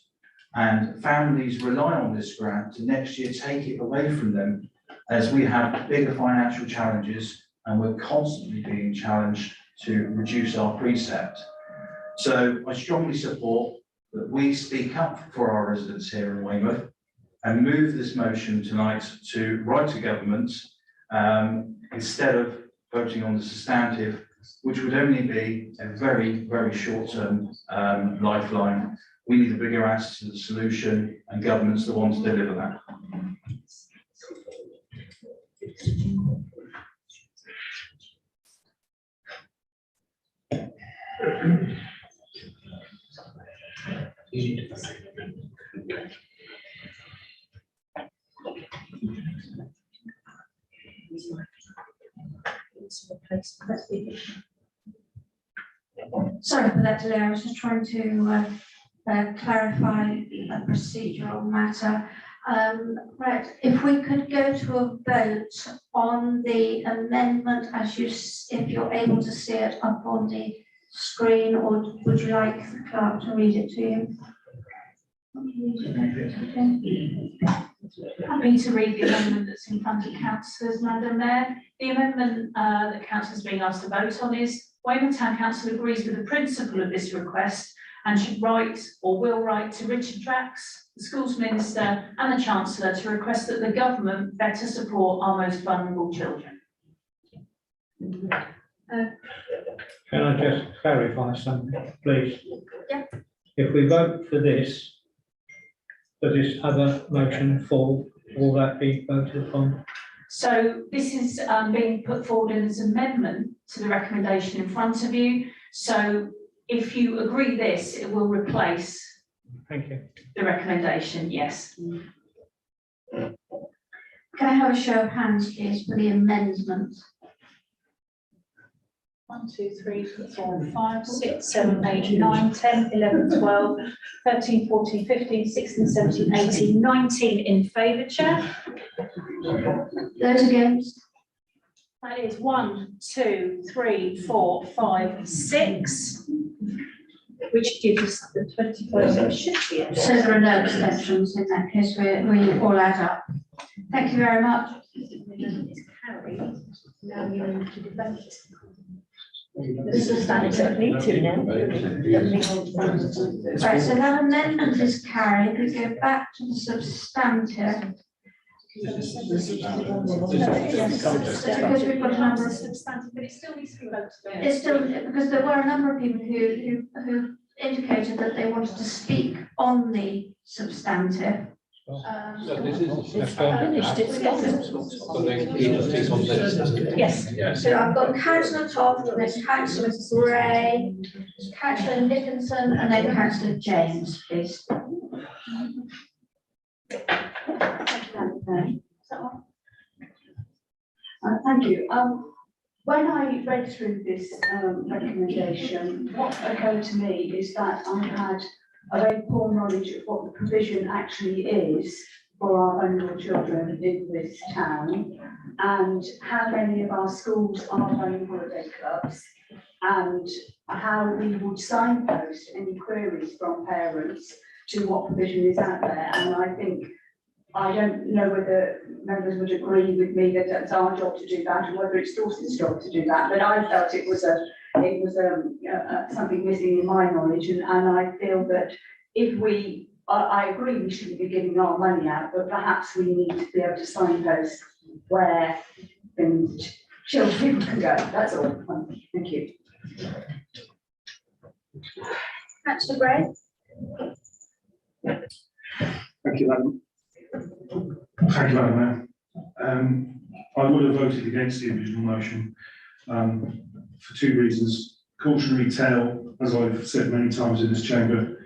and families rely on this grant to next year take it away from them, as we have bigger financial challenges and we're constantly being challenged to reduce our precept. So I strongly support that we speak up for our residents here in Weymouth and move this motion tonight to write to government instead of voting on the substantive, which would only be a very, very short-term lifeline. We need a bigger answer to the solution, and government's the one to deliver that. Sorry for that delay. I was just trying to clarify a procedural matter. Right, if we could go to a vote on the amendment as if you're able to see it up on the screen, or would you like the clerk to read it to you? Happy to read the amendment that's in front of councillors, Madam Mayor. The amendment that council is being asked to vote on is Weymouth Town Council agrees with the principle of this request and should write or will write to Richard Drax, the schools minister and the Chancellor to request that the government better support our most vulnerable children. Can I just clarify something, please? Yeah. If we vote for this, does this other motion fall? Will that be voted upon? So this is being put forward as an amendment to the recommendation in front of you. So if you agree this, it will replace Thank you. the recommendation, yes. Can I have a show of hands, please, for the amendment? 1, 2, 3, 4, 5, 6, 7, 8, 9, 10, 11, 12, 13, 14, 15, 16, 17, 18, 19 in favour, Chair. Those against? That is 1, 2, 3, 4, 5, 6. Which gives us the 21st, so it should be it. So there are no abstentions in that case, we all add up. Thank you very much. It's carried. Now you need to debate. This is standard, need to now. Right, so that amendment is carried, we go back to the substantive. Because we've got a number of substantive, but it still needs to be voted. It's still, because there were a number of people who indicated that they wanted to speak on the substantive. So this is. It's finished, it's gone. So they need to on this. Yes. Yes. So I've got Councillor Toft, there's Councillor Gray, Councillor Nicholson, and then Councillor James, please. Thank you. When I read through this recommendation, what occurred to me is that I had a very poor knowledge of what the provision actually is for our vulnerable children in this town, and how many of our schools are running holiday clubs, and how we would signpost any queries from parents to what provision is out there. And I think, I don't know whether members would agree with me that it's our job to do that, and whether it's Dorset's job to do that, but I felt it was something missing in my knowledge, and I feel that if we, I agree we shouldn't be giving our money out, but perhaps we need to be able to signpost where children people can go, that's all. Thank you. Councillor Gray. Thank you, Madam. Thank you, Madam Mayor. I would have voted against the original motion for two reasons. Cautionary tale, as I've said many times in this chamber,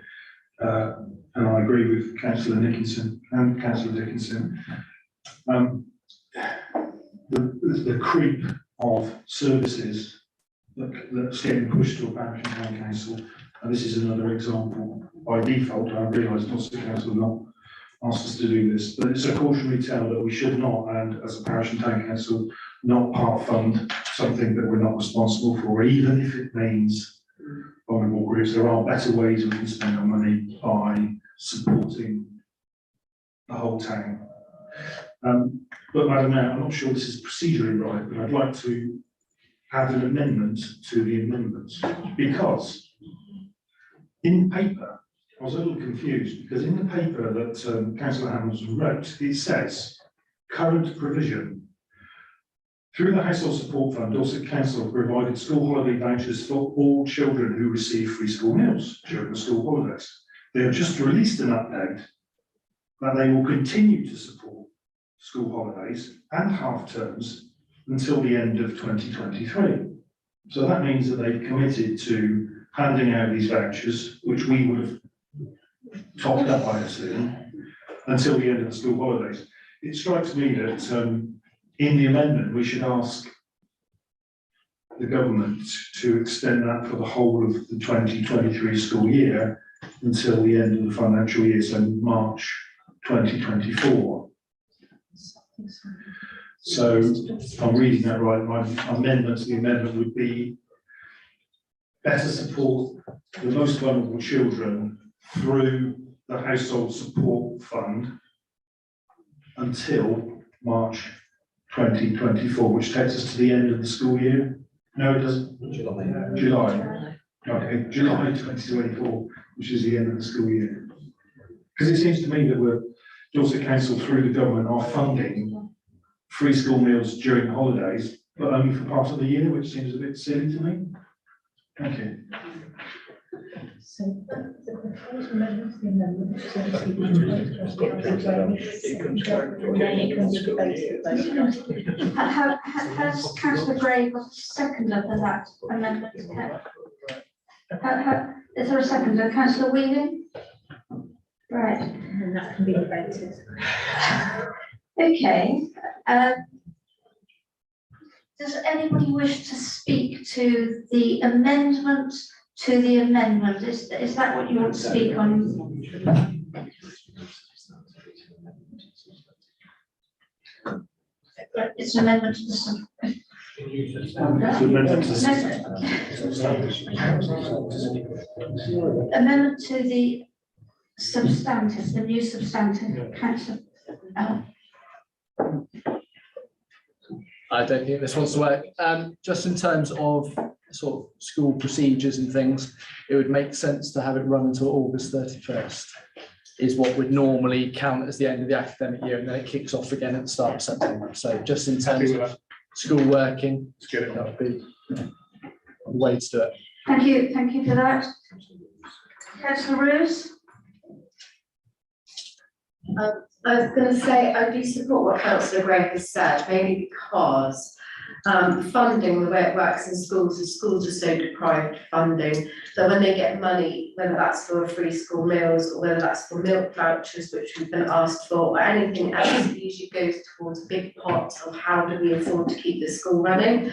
and I agree with Councillor Nicholson and Councillor Dickinson. The creep of services that's getting pushed to a parish and town council, and this is another example. By default, I realise Dorset Council not asked us to do this, but it's a cautionary tale that we should not, and as a parish and town council, not part fund something that we're not responsible for, even if it means vulnerable groups. There are better ways we can spend our money by supporting the whole town. But Madam Mayor, I'm not sure this is procedurally right, but I'd like to have an amendment to the amendments, because in paper, I was a little confused, because in the paper that Councillor Hamilton wrote, it says, current provision. Through the Household Support Fund, Dorset Council provided school holiday vouchers for all children who receive free school meals during the school holidays. They have just released an update that they will continue to support school holidays and half terms until the end of 2023. So that means that they've committed to handing out these vouchers, which we would have topped up, I assume, until the end of the school holidays. It strikes me that in the amendment, we should ask the government to extend that for the whole of the 2023 school year until the end of the financial year, so March 2024. So if I'm reading that right, my amendment to the amendment would be better support the most vulnerable children through the Household Support Fund until March 2024, which takes us to the end of the school year. No, it doesn't. July. Okay, July 2024, which is the end of the school year. Because it seems to me that we're, Dorset Council through the government are funding free school meals during holidays, but only for part of the year, which seems a bit silly to me. Thank you. So the proposed amendment to the amendment Has Councillor Gray got a seconder for that amendment? Is there a second? Councillor Wheeling? Right. And that can be debated. Okay. Does anybody wish to speak to the amendment to the amendment? Is that what you want to speak on? It's an amendment to the. Amendment to the substantive, the new substantive. Councillor. I don't think this wants to work. Just in terms of sort of school procedures and things, it would make sense to have it run until August 31st, is what would normally count as the end of the academic year, and then it kicks off again at the start of September. So just in terms of school working, that would be the way to do it. Thank you for that. Councillor Rose? I was going to say, I do support what Councillor Gray has said, mainly because funding, the way it works in schools, is schools are so deprived of funding that when they get money, whether that's for free school meals or whether that's for milk vouchers, which we've been asked for, or anything else, it usually goes towards a big pot of how do we afford to keep the school running.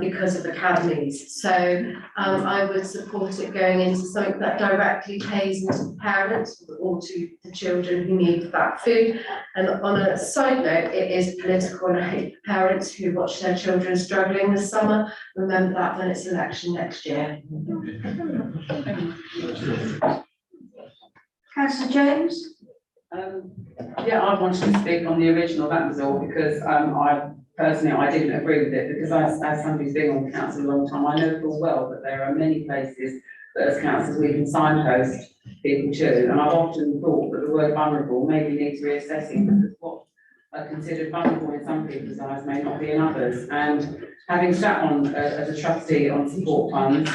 Because of academies. So I would support it going into something that directly pays into the parents or to the children who need that food. And on a side note, it is political, and I hate parents who watch their children struggling this summer. Remember that when it's election next year. Councillor James? Yeah, I wanted to speak on the original, that was all, because personally, I didn't agree with it, because as somebody who's been on council a long time, I know full well that there are many places that as councillors we can signpost people to, and I've often thought that the word vulnerable maybe needs reassessing, because what are considered vulnerable in some people's eyes may not be in others. And having sat on as a trustee on support funds,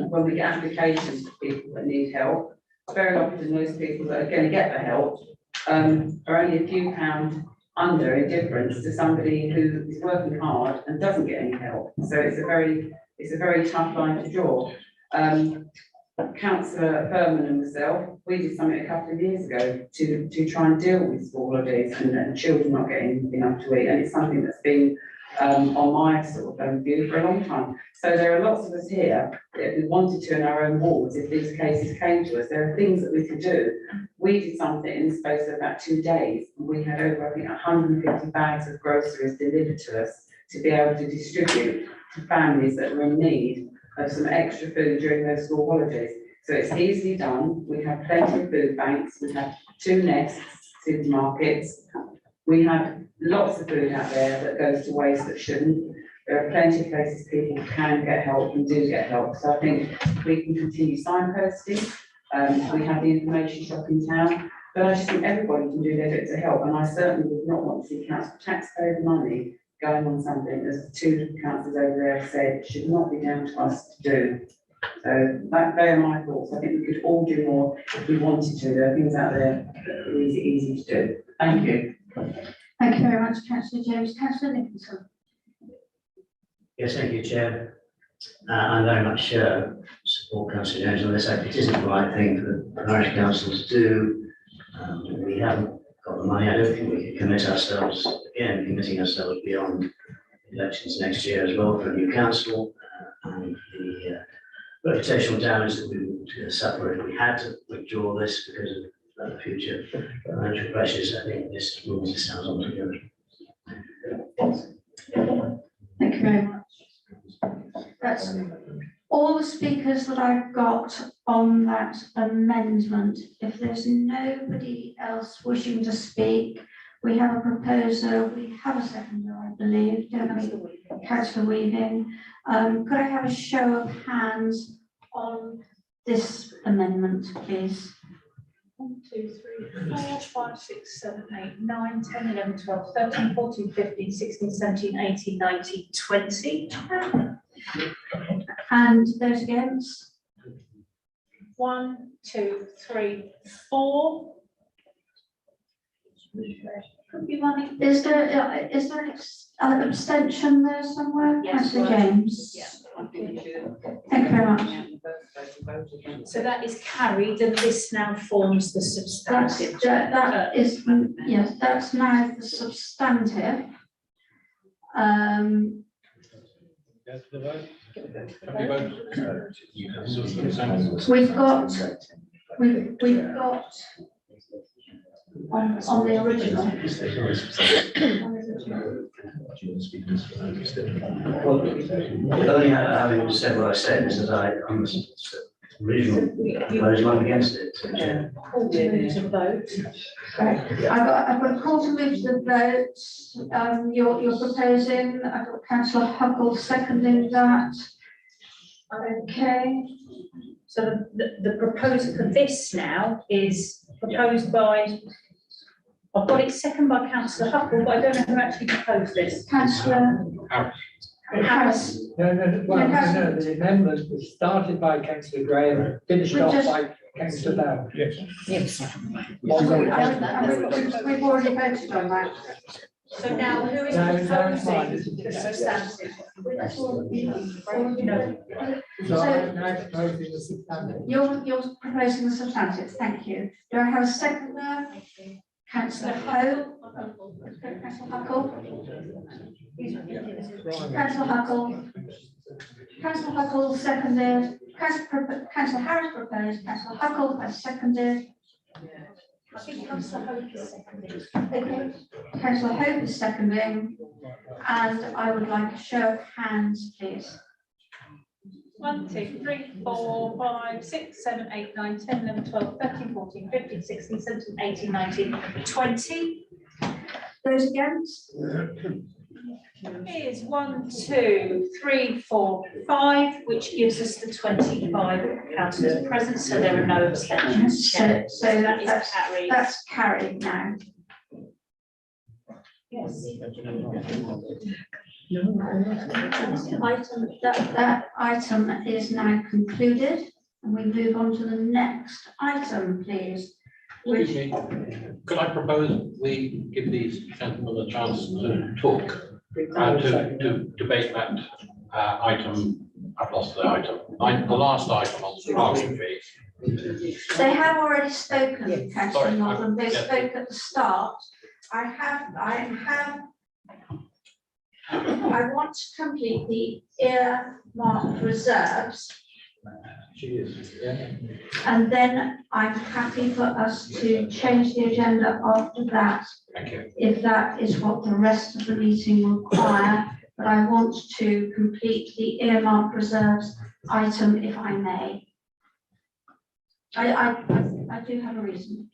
when we get applications for people that need help, very often those people that are going to get the help are only a few pounds under in difference to somebody who is working hard and doesn't get any help. So it's a very tough line to draw. Councillor Furman and myself, we did something a couple of years ago to try and deal with school holidays and children not getting enough to eat, and it's something that's been on my sort of view for a long time. So there are lots of us here that if we wanted to in our own wards, if these cases came to us, there are things that we could do. We did something in the space of about 2 days, and we had over, I think, 150 bags of groceries delivered to us to be able to distribute to families that were in need of some extra food during those school holidays. So it's easily done. We have plenty of food banks. We have 2 nests, supermarkets. We have lots of food out there that goes to waste that shouldn't. There are plenty of places people can get help and do get help. So I think we can continue signposting. We have the information shop in town, but I just think everybody can do their bit to help. And I certainly would not want to see council taxpayer money going on something, as the 2 councillors over there have said, should not be down to us to do. So they are my thoughts. I think we could all do more if we wanted to. There are things out there that are easy to do. Thank you. Thank you very much, Councillor James. Councillor Nicholson. Yes, thank you, Chair. I very much support Councillor James on this. It isn't the right thing for the parish council to do. We haven't got the money. I don't think we can commit ourselves, again, committing ourselves beyond elections next year as well for a new council. And the reputational damage that we would suffer if we had to withdraw this because of future financial pressures, I think this rules this house on together. Thank you very much. That's all the speakers that I've got on that amendment. If there's nobody else wishing to speak, we have a proposer, we have a seconder, I believe, don't we? Councillor Weaving. Could I have a show of hands on this amendment, please? 1, 2, 3, 4, 5, 6, 7, 8, 9, 10, 11, 12, 13, 14, 15, 16, 17, 18, 19, 20. And those against? 1, 2, 3, 4. Could be running. Is there an abstention there somewhere? Yes, Councillor right. James? Yeah. Thank you very much. So that is carried and this now forms the That's, substantive. that is, yes, that's now the substantive. Go to the vote. Have you voted? We've got on the original. Well, only having said what I said, is that I'm original proposal, I'm against it. Call to move to vote. Right. I've got a call to move to the vote. You're proposing, I've got Councillor Huckle seconding that. Okay. So the proposal for this now is proposed by, I've got it second by Councillor Huckle, but I don't know who actually proposed this. Councillor Harris. No, the amendment was started by councillor Graham, finished off by councillor Bell. Yes. Yes. We've already voted on that. So now who is No, proposing the substantive? No. So I'm now proposing the substantive. You're proposing the substantive, thank you. Do I have a seconder? Councillor Ho? Councillor Huckle? Councillor Huckle? Councillor Huckle seconded. Councillor Harris proposed. Councillor Huckle has seconded. I think Councillor Hope is seconding. Okay. Councillor Hope is seconding. And I would like a show of hands, please. 1, 2, 3, 4, 5, 6, 7, 8, 9, 10, 11, 12, 13, 14, 15, 16, 17, 18, 19, 20. Those against? Here's 1, 2, 3, 4, 5, which gives us the 25 councillors present, so there are no abstentions. So that is carried. that's carried now. Yes. That item is now concluded, and we move on to the next item, please. Excuse me, could I propose we give these gentlemen a chance to talk, to debate that item, I've lost the item, the last item on the parking fees. They have already spoken, Councillor Sorry, Northern, they yeah. spoke at the start. I want to complete the earmarked reserves, and then I'm happy for us to change the agenda after that, if that is what the rest of the meeting require. But I want to complete the earmarked reserves item, if I may. I do have a reason.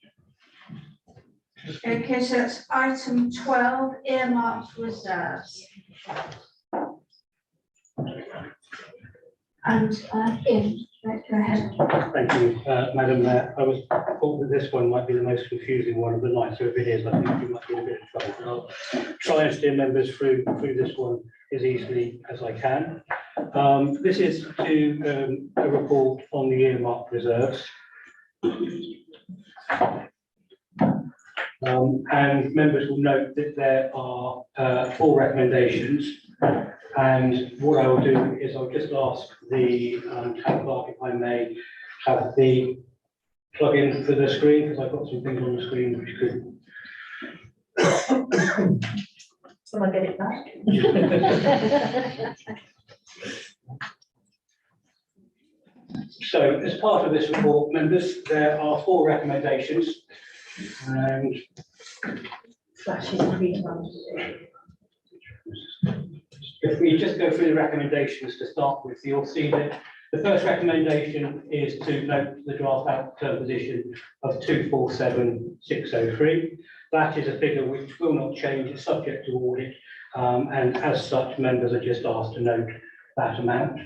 Okay, so it's item 12, earmarked reserves. And Ian, go ahead. Thank you, Madam Mayor. I was thought that this one might be the most confusing one of the night, so if it is, I think we might be in a bit of trouble. I'll try and steer members through this one as easily as I can. This is to a report on the earmarked reserves. And members will note that there are 4 recommendations. And what I will do is I'll just ask the town clerk, if I may, have the plug-in for the screen, because I've got some things on the screen which could. Shall I get it back? So, as part of this report, members, there are 4 recommendations, and if we just go through the recommendations to start with, you'll see that the first recommendation is to note the draft outturn position of 247,603. That is a figure which will not change, it's subject to audit, and as such, members are just asked to note that amount.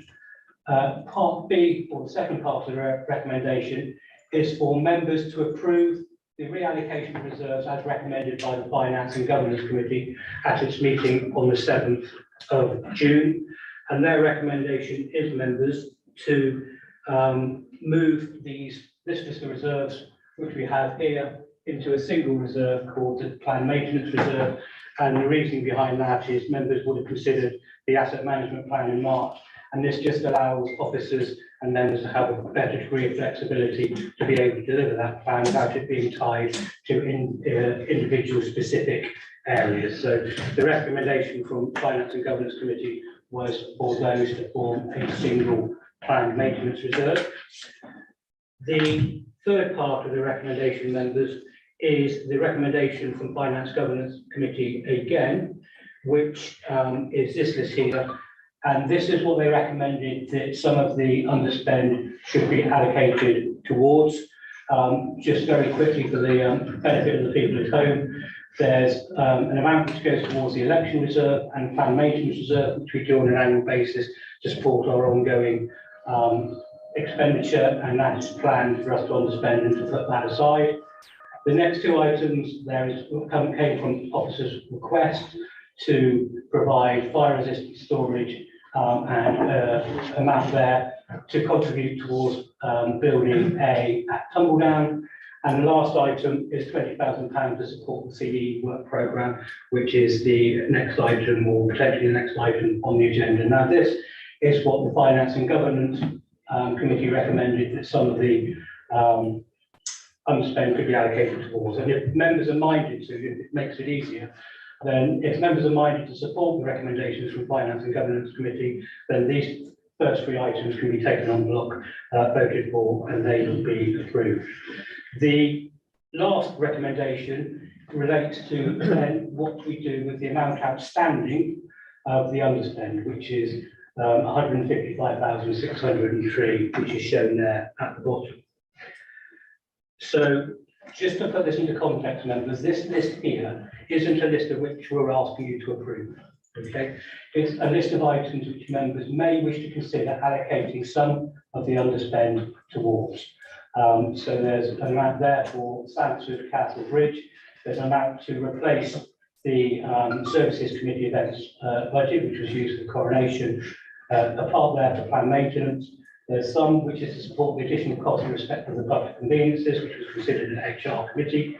Part B, or the second part of the recommendation, is for members to approve the reallocation of reserves as recommended by the Finance and Governance Committee at its meeting on the 7th of June. And their recommendation is, members, to move this fiscal reserves, which we have here, into a single reserve called the Planned Maintenance Reserve. And the reasoning behind that is members would have considered the asset management plan in March. And this just allows officers and members to have a better degree of flexibility to be able to deliver that plan without it being tied to individual specific areas. So the recommendation from Finance and Governance Committee was for those to form a single planned maintenance reserve. The third part of the recommendation, members, is the recommendation from Finance Governance Committee again, which is this list here. And this is what they recommended, that some of the underspend should be allocated towards. Just very quickly for the benefit of the people at home, there's an amount which goes towards the election reserve and planned maintenance reserve, which we do on an annual basis to support our ongoing expenditure, and that is planned for us to underspend and to put that aside. The next two items came from officers' request to provide fire resistant storage and amount there to contribute towards building a tumble down. And the last item is £20,000 to support the CE work programme, which is the next item, or potentially the next item on the agenda. Now, this is what the Finance and Governance Committee recommended, that some of the underspend could be allocated towards. And if members are minded to, if it makes it easier, then if members are minded to support the recommendations from Finance and Governance Committee, then these first three items can be taken on block, voted for, and they will be approved. The last recommendation relates to then what we do with the amount outstanding of the underspend, which is 155,603, which is shown there at the bottom. So just to put this into context, members, this list here isn't a list of which we're asking you to approve. Okay, it's a list of items which members may wish to consider allocating some of the underspend towards. So there's an amount there for Sanford Castle Bridge. There's an amount to replace the Services Committee events budget, which was used for the coronation. A part there for planned maintenance. There's some which is to support the additional cost in respect of the public conveniences, which was considered in the HR committee.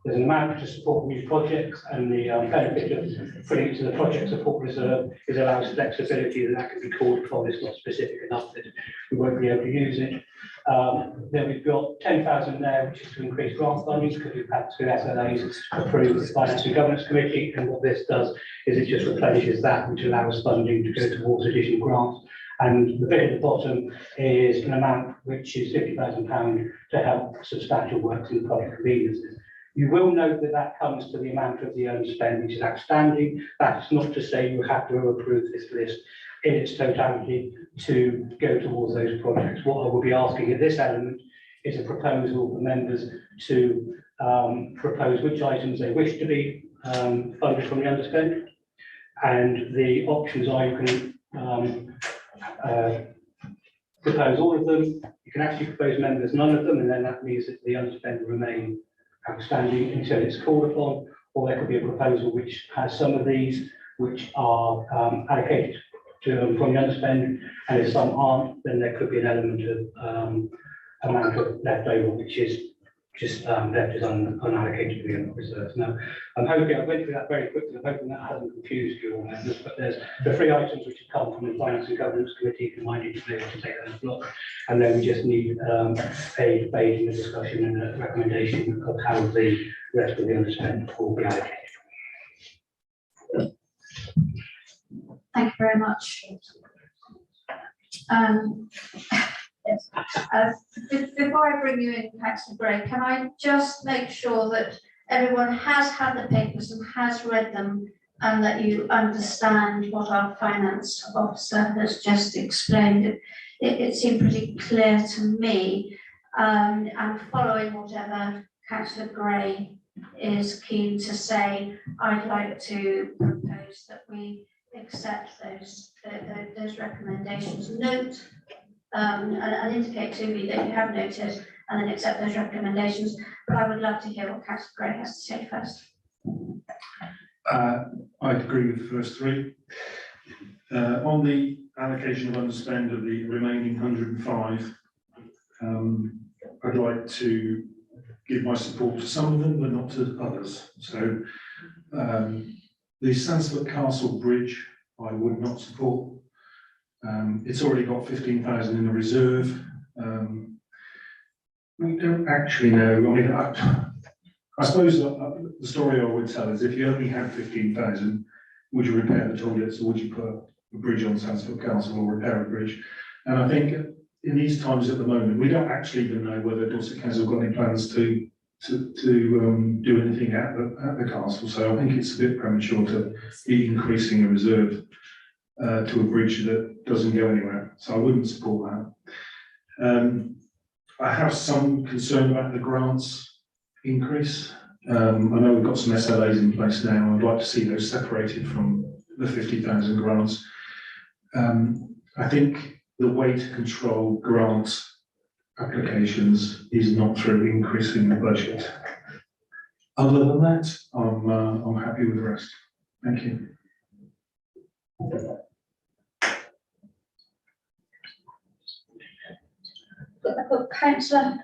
There's an amount to support new projects, and the benefit of putting it to the project support reserve is allows flexibility that can be called upon. It's not specific enough that we won't be able to use it. Then we've got 10,000 there, which is to increase grant funding, because we've had two SLAs approved with the Finance and Governance Committee, and what this does is it just replenishes that, which allows funding to go towards additional grants. And the bit at the bottom is an amount which is £50,000 to help substantial works in the public conveniences. You will note that that comes to the amount of the underspend which is outstanding. That's not to say you have to approve this list in its totality to go towards those projects. What I will be asking at this element is a proposal for members to propose which items they wish to be funded from the underspend. And the options are you can propose all of them. You can actually propose members none of them, and then that means that the underspend will remain outstanding until it's called upon. Or there could be a proposal which has some of these which are allocated to from the underspend, and if some aren't, then there could be an element of amount of left over, which is just left as unallocated for the reserves. Now, I'm hoping I went through that very quickly. I'm hoping that hasn't confused you all members, but there's the three items which have come from the Finance and Governance Committee, if you're minded to be able to take that as a block. And then we just need a debate and a discussion and a recommendation of how the rest of the underspend will be allocated. Thank you very much. Yes. Before I bring you in, Councillor Gray, can I just make sure that everyone has had the papers and has read them, and that you understand what our finance officer has just explained? It seemed pretty clear to me, and following whatever Councillor Gray is keen to say, I'd like to propose that we accept those recommendations. Note and indicate to me that you have noted, and then accept those recommendations. But I would love to hear what Councillor Gray has to say first. I'd agree with the first three. On the allocation of underspend of the remaining 105, I'd like to give my support to some of them, but not to others. So the Sandsford Castle Bridge, I would not support. It's already got 15,000 in the reserve. We don't actually know. I mean, I suppose the story I would tell is if you only had 15,000, would you repair the toilets or would you put a bridge on Sandsford Castle or repair a bridge? And I think in these times at the moment, we don't actually even know whether Dorset Council have got any plans to do anything at the castle. So I think it's a bit premature to be increasing a reserve to a bridge that doesn't go anywhere. So I wouldn't support that. I have some concern about the grants increase. I know we've got some SLAs in place now. I'd like to see those separated from the 50,000 grants. I think the way to control grant applications is not through increasing the budget. Other than that, I'm happy with the rest. Thank you. I've got Councillor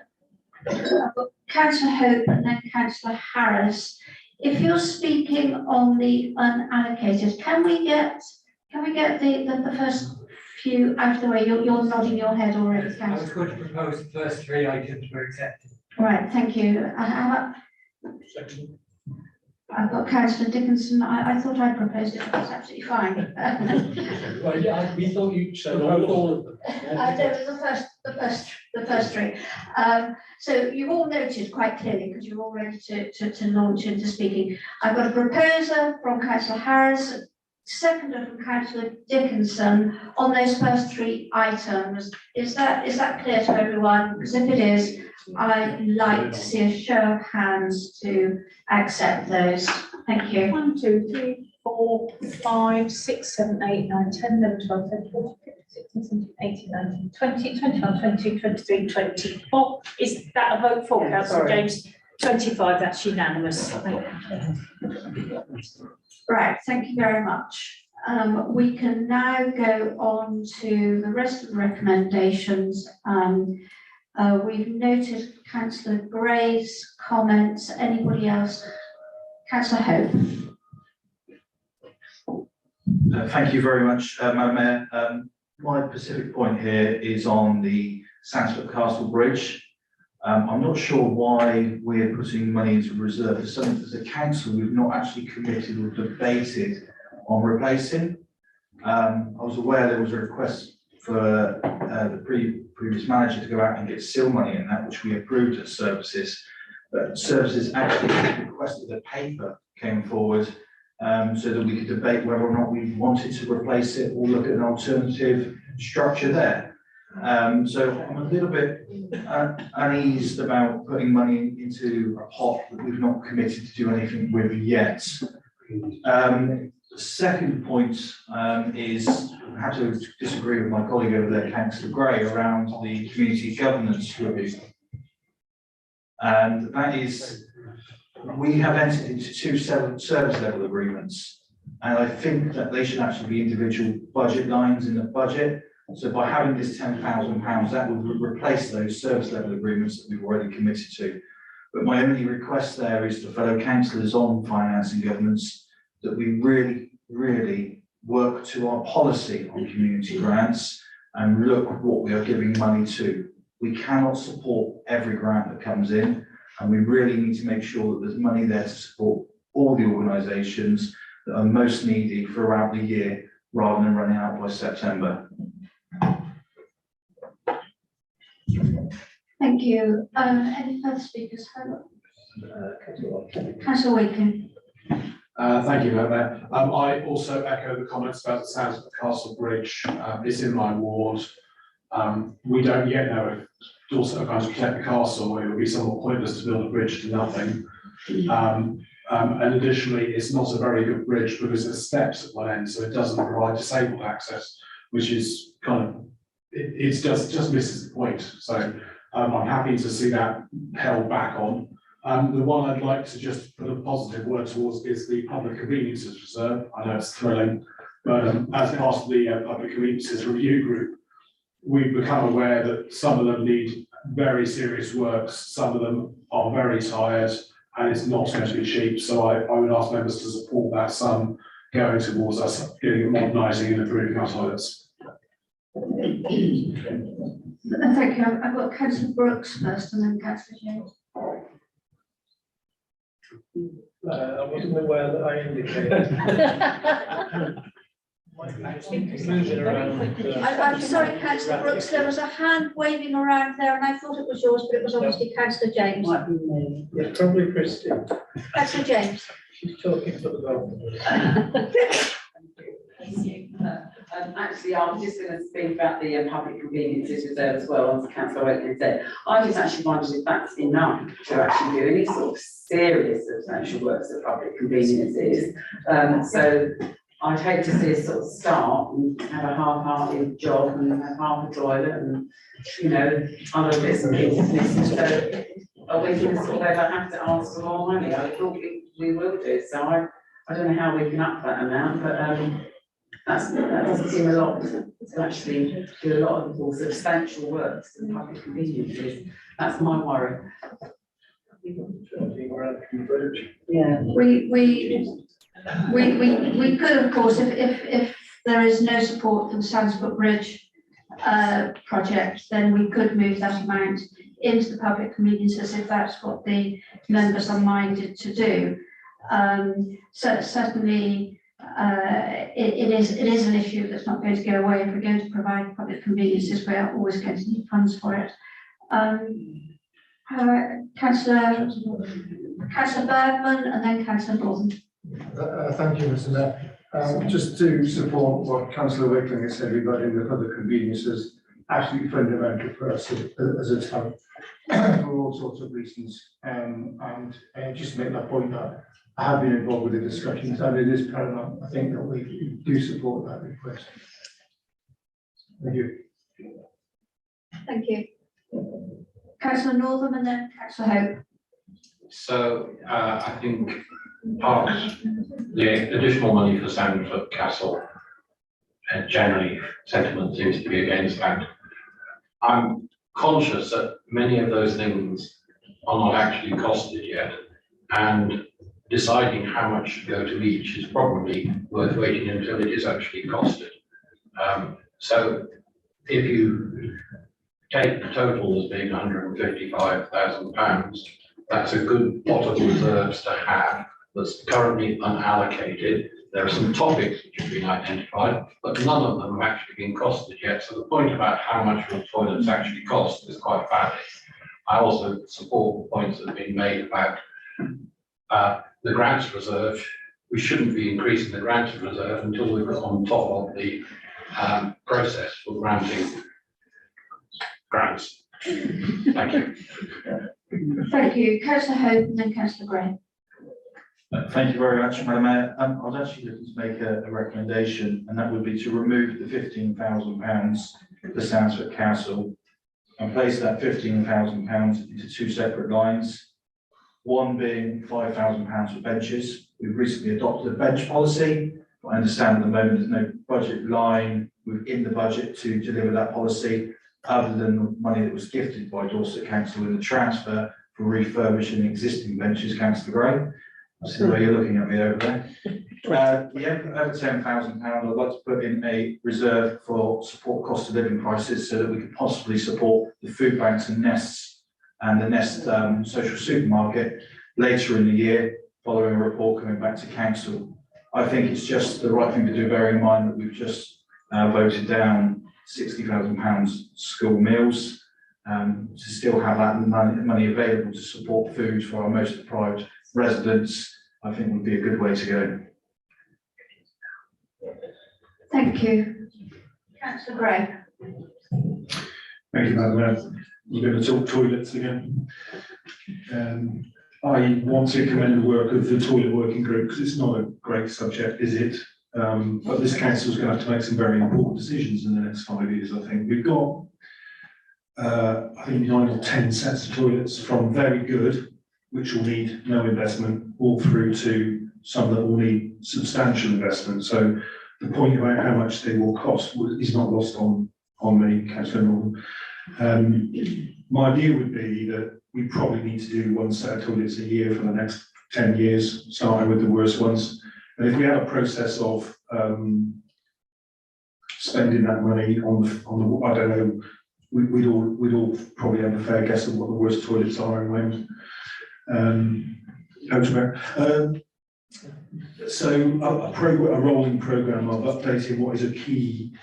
Hope and then Councillor Harris. If you're speaking on the unallocated, can we get the first few out of the way? You're nodding your head already, I was Councillor. going to propose the first 3 items were accepted. Right, thank you. I've got Councillor Dickinson. I thought I proposed it, but that's absolutely fine. Well, yeah, we thought you proposed all of them. The first 3. So you've all noted quite clearly, because you're all ready to launch into speaking. I've got a proposer from Councillor Harris, seconder from Councillor Dickinson on those first 3 items. Is that clear to everyone? Because if it is, I'd like to see a show of hands to accept those. Thank you. 1, 2, 3, 4, 5, 6, 7, 8, 9, 10, 11, 12, 13, 14, 15, 16, 17, 18, 19, 20, 21, 22, 23, 24. Is that a vote for, Councillor James? 25, that's unanimous. Right, thank you very much. We can now go on to the rest of the recommendations. We've noted Councillor Gray's comments. Anybody else? Councillor Hope. Thank you very much, Madam Mayor. My specific point here is on the Sandsford Castle Bridge. I'm not sure why we're putting money into reserve for something as a council we've not actually committed or debated on replacing. I was aware there was a request for the previous manager to go out and get seal money in that, which we approved at Services. But Services actually requested a paper came forward so that we could debate whether or not we wanted to replace it or look at an alternative structure there. So I'm a little bit uneased about putting money into a pot that we've not committed to do anything with yet. The second point is I have to disagree with my colleague over there, Councillor Gray, around the community governance review. And that is, we have entered into 2 service level agreements, and I think that they should actually be individual budget lines in the budget. So by having this £10,000, that would replace those service level agreements that we've already committed to. But my only request there is to fellow councillors on finance and governance that we really work to our policy on community grants and look what we are giving money to. We cannot support every grant that comes in, and we really need to make sure that there's money there to support all the organisations that are most needy throughout the year rather than running out by September. Thank you. Any further speakers? Councillor Wakeling. Thank you, Madam Mayor. I also echo the comments about the Sandsford Castle Bridge. It's in my ward. We don't yet know if Dorset are going to protect the castle. It would be somewhat pointless to build a bridge to nothing. And additionally, it's not a very good bridge because there's steps at one end, so it doesn't provide disabled access, which is kind of, it's just misses the point. So I'm happy to see that held back on. The one I'd like to just put a positive word towards is the Public Conveniences Reserve. I know it's thrilling, but as part of the Public Conveniences Review Group, we've become aware that some of them need very serious works. Some of them are very tired and it's not going to be cheap. So I would ask members to support that sum going towards us getting modernising and improving our toilets. Thank you. I've got Councillor Brooks first and then Councillor James. I wasn't aware that I indicated. I'm sorry, Councillor Brooks, there was a hand waving around there and I thought it was yours, but it was obviously Councillor James. Might be me. It's probably Christy. Councillor James. She's talking for the government. Actually, I was just going to speak about the public conveniences reserve as well, as Councillor Oakley said. I just actually wondered if that's enough to actually do any sort of serious substantial works of public conveniences. So I'd hate to see us sort of start and have a half-hearted job and have half a toilet and, you know, other bits and pieces. So are we going to sort of ever have to ask for more money? I thought we will do. So I don't know how we can up that amount, but that doesn't seem a lot to actually do a lot of more substantial works and public conveniences. That's my worry. Yeah. We could, of course, if there is no support for the Sandsfoot Bridge project, then we could move that amount into the public conveniences if that's what the members are minded to do. So certainly, it is an issue that's not going to go away. If we're going to provide public conveniences, we are always going to need funds for it. Councillor Bergman and then Councillor Gordon. Thank you, Mr. Mayor. Just to support what Councillor Wakeling has said regarding the public conveniences, absolutely fundamental for us as a town for all sorts of reasons. And just to make that point that I have been involved with the discussions and it is paramount. I think that we do support that request. Thank you. Thank you. Councillor Northam and then Councillor Hope. So I think parks, the additional money for Sandford Castle, generally sentiment seems to be against that. I'm conscious that many of those things are not actually costed yet, and deciding how much should go to each is probably worth waiting until it is actually costed. So if you take the total as being £155,000, that's a good pot of reserves to have that's currently unallocated. There are some topics which have been identified, but none of them have actually been costed yet. So the point about how much your toilets actually cost is quite valid. I also support the points that have been made about the grants reserve. We shouldn't be increasing the grants reserve until we've got on top of the process for granting grants. Thank you. Thank you. Councillor Hope and then Councillor Gray. Thank you very much, Madam Mayor. I was actually looking to make a recommendation, and that would be to remove the £15,000 for Sandsfoot Castle and place that £15,000 into two separate lines. One being £5,000 for benches. We've recently adopted a bench policy. I understand at the moment there's no budget line within the budget to deliver that policy, other than the money that was gifted by Dorset Council in the transfer for refurbishing existing benches. Councillor Gray, I see where you're looking at me over there. Over £10,000, I'd like to put in a reserve for support cost of living prices so that we could possibly support the food banks and nests and the Nest social supermarket later in the year, following a report coming back to council. I think it's just the right thing to do, bearing in mind that we've just voted down £60,000 school meals, to still have that money available to support food for our most deprived residents, I think would be a good way to go. Thank you. Councillor Gray. Thank you, Madam Mayor. We're going to talk toilets again. I want to commend the work of the toilet working group, because it's not a great subject, is it? But this council is going to have to make some very important decisions in the next 5 years, I think. We've got, I think 9 or 10 sets of toilets, from very good, which will need no investment, all through to some that will need substantial investment. So the point about how much they will cost is not lost on on me, Councillor Norton. My view would be that we probably need to do one set of toilets a year for the next 10 years, starting with the worst ones. And if we had a process of spending that money on the I don't know, we'd all probably have a fair guess of what the worst toilets are in Wales. So a rolling programme of updating what is a key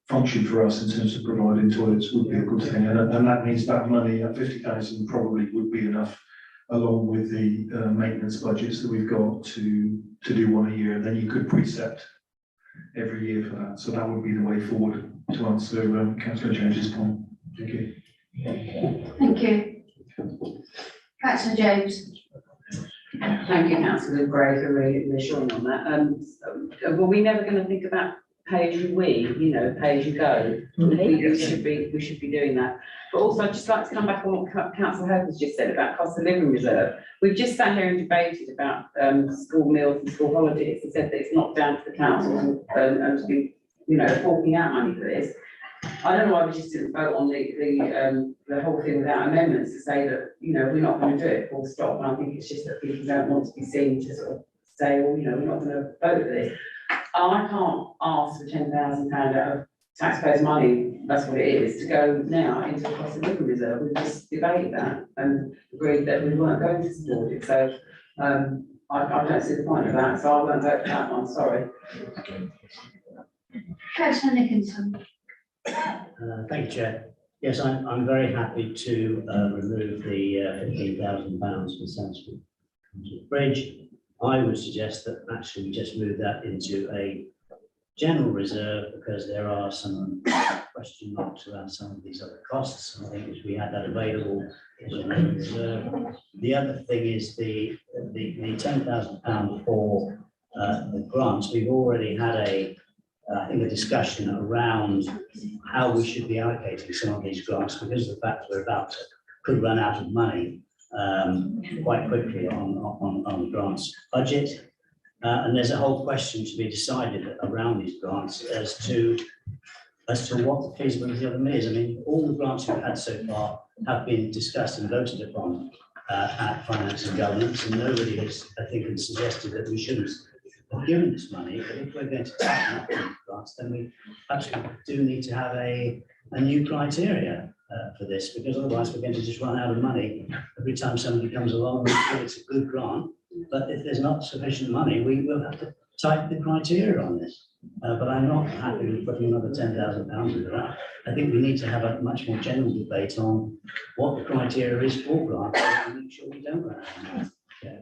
function for us in terms of providing toilets would be a good thing, and that means that money, that 50,000 probably would be enough, along with the maintenance budgets that we've got to do one a year, and then you could precept every year for that. So that would be the way forward to answer Councillor James's point. Thank you. Thank you. Councillor James. Thank you, Councillor Gray, for reassuring on that. Were we never going to think about pay as you pay as you go? We should be doing that. But also, I'd just like to come back on what Councillor Hope has just said about cost of living reserve. We've just sat here and debated about school meals and school holidays and said that it's not down to the council and to be, forking out money for this. I don't know why we just didn't vote on the whole thing without amendments to say that, we're not going to do it full stop. And I think it's just that people don't want to be seen to sort of say, well, we're not going to vote for this. I can't ask for £10,000 out of taxpayers' money, that's what it is, to go now into a cost of living reserve. We just debated that and agreed that we weren't going to support it. So I don't see the point of that, so I won't vote for that one, sorry. Councillor Nicholson. Thank you, Chair. Yes, I'm very happy to remove the £15,000 for Sainsbury Bridge. I would suggest that actually we just move that into a general reserve, because there are some question marks around some of these other costs. I think if we had that available as a general reserve. The other thing is the £10,000 for the grants. We've already had I think a discussion around how we should be allocating some of these grants, because of the fact we're could run out of money quite quickly on the grants budget. And there's a whole question to be decided around these grants as to what the feasibility of them is. I mean, all the grants we've had so far have been discussed and voted upon at Finance and Governance, and nobody has, I think, has suggested that we shouldn't have given this money. But if we're going to tighten up these grants, then we absolutely do need to have a new criteria for this, because otherwise we're going to just run out of money every time somebody comes along and says it's a good grant. But if there's not sufficient money, we will have to tighten the criteria on this. But I'm not happy with putting another £10,000 into that. I think we need to have a much more general debate on what the criteria is for grants and make sure we don't run out of money. Yeah.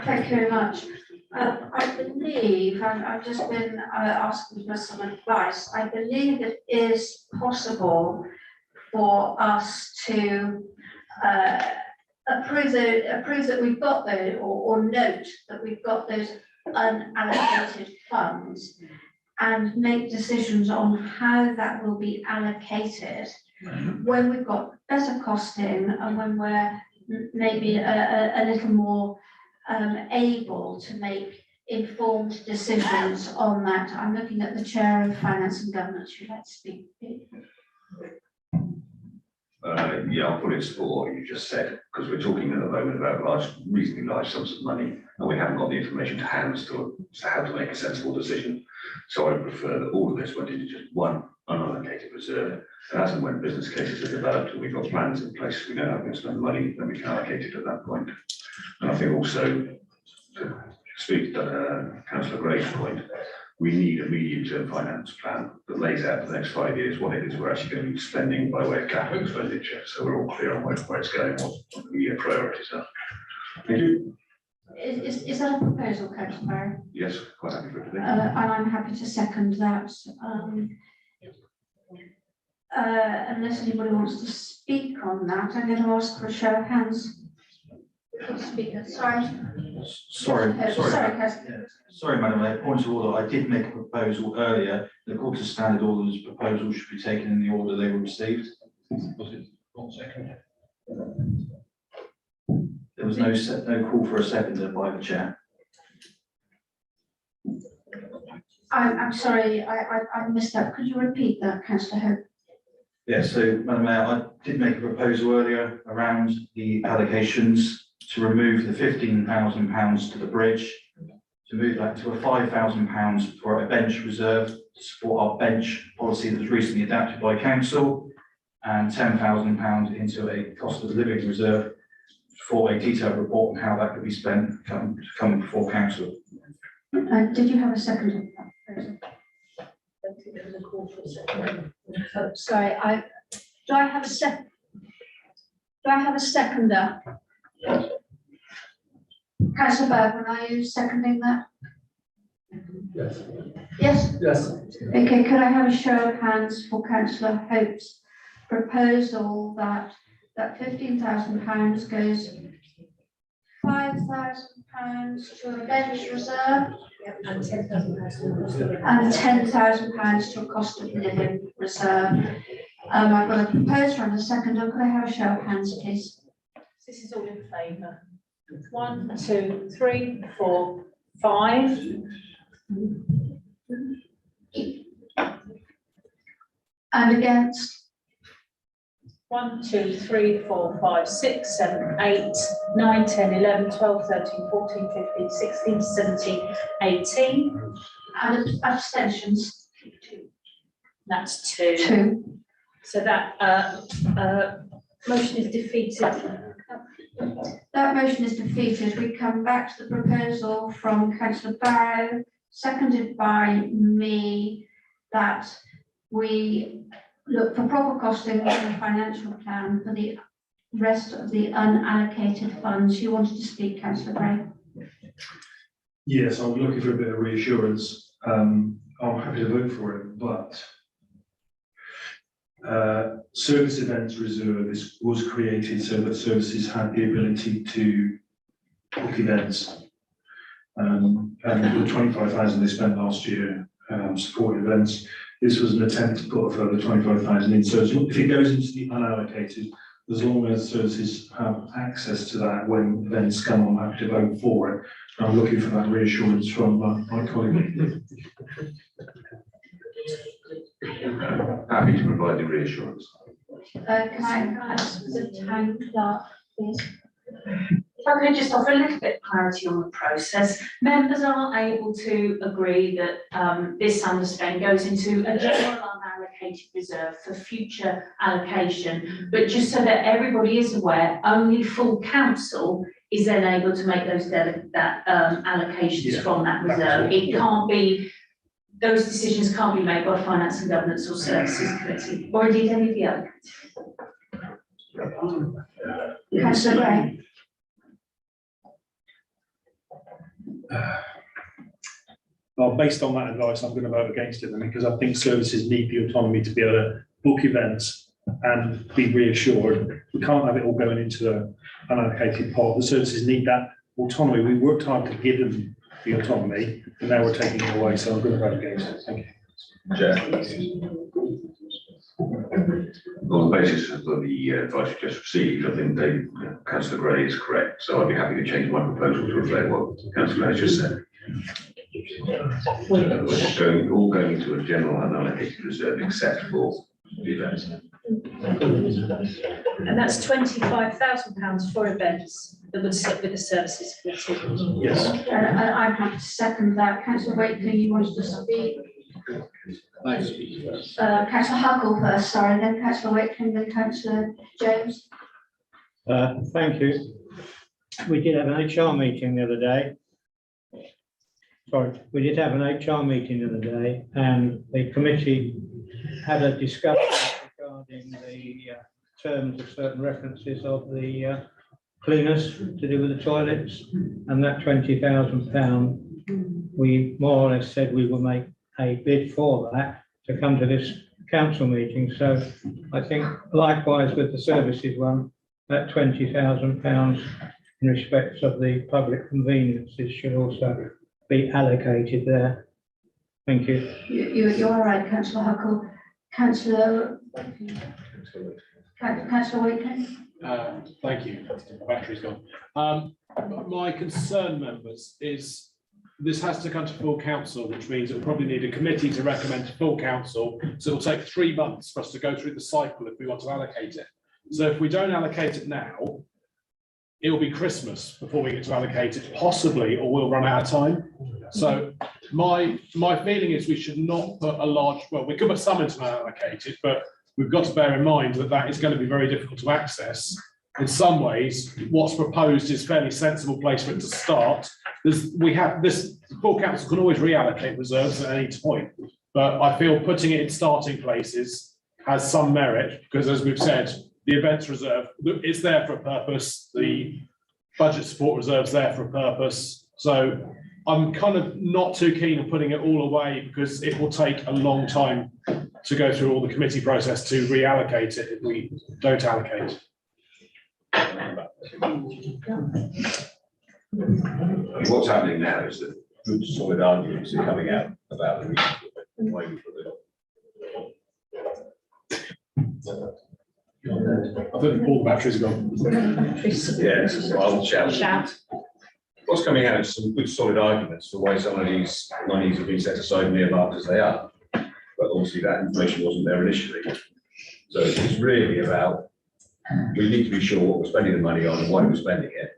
Thank you very much. I believe, I've just been asking for some advice. I believe it is possible for us to approve that we've got those, or note that we've got those unallocated funds, and make decisions on how that will be allocated when we've got better costing and when we're maybe a little more able to make informed decisions on that. I'm looking at the Chair of Finance and Governance, who'd like to speak. Yeah, I'll fully support what you just said, because we're talking at the moment about reasonably large sums of money, and we haven't got the information to hand as to how to make a sensible decision. So I would prefer that all of this went into just one unallocated reserve, and as and when business cases are developed and we've got plans in place, we know how we're going to spend the money, then we can allocate it at that point. And I think also, to speak to Councillor Gray's point, we need a medium-term finance plan that lays out for the next 5 years what it is we're actually going to be spending by way of capital expenditure, so we're all clear on where it's going, what the immediate priorities are. Thank you. Is that a proposal, Councillor Barrow? Yes, quite happy for it. And I'm happy to second that. Unless anybody wants to speak on that, I'm going to ask for a show of hands. Speaker, sorry. Sorry, Councillor. Sorry, Madam Mayor, point of order. I did make a proposal earlier. The Court of Standard Orders proposals should be taken in the order they were received. Was it 1 second? There was no call for a seconder by the Chair. I'm sorry, I missed that. Could you repeat that, councillor Hope? Yeah, so Madam Mayor, I did make a proposal earlier around the allocations to remove the £15,000 to the bridge, to move that to a £5,000 for a bench reserve to support our bench policy that was recently adapted by council, and £10,000 into a cost of living reserve for a detailed report on how that could be spent come before council. Did you have a second? Oh, sorry, do I have a seconder? Councillor Bergman, are you seconding that? Yes. Yes? Yes. Okay, could I have a show of hands for councillor Hope's proposal that £15,000 goes £5,000 to a bench reserve And £10,000. and £10,000 to a cost of living reserve. I've got a proposer and a seconder. Could I have a show of hands, please? This is all in favour. 1, 2, 3, 4, 5. And against? 1, 2, 3, 4, 5, 6, 7, 8, 9, 10, 11, 12, 13, 14, 15, 16, 17, 18. And abstentions? That's 2. 2. So that motion is defeated. That motion is defeated. We come back to the proposal from councillor Barrow, seconded by me, that we look for proper costing in the financial plan for the rest of the unallocated funds. You wanted to speak, councillor Gray? Yes, I'm looking for a bit of reassurance. I'm happy to vote for it, but service events reserve was created so that services had the ability to book events. And the 25,000 they spent last year supporting events, this was an attempt to put a further 25,000 in. So if it goes into the unallocated, as long as services have access to that when events come, I'm happy to vote for it. I'm looking for that reassurance from my colleague. Happy to provide the reassurance. Can I ask the town clerk, please? If I could just offer a little bit of clarity on the process. Members are able to agree that this underspend goes into a general unallocated reserve for future allocation. But just so that everybody is aware, only full council is then able to make those allocations from that reserve. It can't be, those decisions can't be made by Finance and Governance or Services Committee, or indeed any of the other committees. Councillor Gray? Well, based on that advice, I'm going to vote against it, because I think services need the autonomy to be able to book events and be reassured. We can't have it all going into the unallocated pot. The services need that autonomy. We worked hard to give them the autonomy, and now we're taking it away, so I'm going to vote against it. Thank you. Chair. On the basis of the advice you just received, I think Councillor Gray is correct, so I'd be happy to change my proposal to reflect what Councillor has just said. We're all going into a general unallocated reserve except for the events. And that's £25,000 for events that would sit with the services committee. Yes. I'm happy to second that. Councillor Wakeling, you wanted to speak? Thanks. Councillor Huckle first, sorry, then Councillor Wakeling, then Councillor James. Thank you. We did have an HR meeting the other day. Sorry, we did have an HR meeting the other day, and the committee had a discussion regarding the terms of certain references of the cleaners to do with the toilets, and that £20,000, we more or less said we will make a bid for that to come to this council meeting. So I think likewise with the services one, that £20,000 in respect of the public conveniences should also be allocated there. Thank you. You're all right, Councillor Huckle. Councillor Wakeling. Thank you. The battery's gone. My concern, members, is this has to come to full council, which means it'll probably need a committee to recommend to full council. So it'll take 3 months for us to go through the cycle if we want to allocate it. So if we don't allocate it now, it'll be Christmas before we get to allocate it, possibly, or we'll run out of time. So my feeling is we should not put a large, well, we could put some into unallocated, but we've got to bear in mind that that is going to be very difficult to access. In some ways, what's proposed is fairly sensible place for it to start. We have this, full council can always reallocate reserves at any point, but I feel putting it in starting places has some merit because, as we've said, the events reserve, it's there for a purpose. The budget support reserve's there for a purpose. So I'm kind of not too keen on putting it all away because it will take a long time to go through all the committee process to reallocate it if we don't allocate. What's happening now is that good solid arguments are coming out about the reason why we put it on. I think all the batteries are gone. Yes, I'll shout. What's coming out is some good solid arguments for why some of these monies have been set aside and earmarked as they are. But obviously that information wasn't there initially. So it's really about, we need to be sure what we're spending the money on and why we're spending it.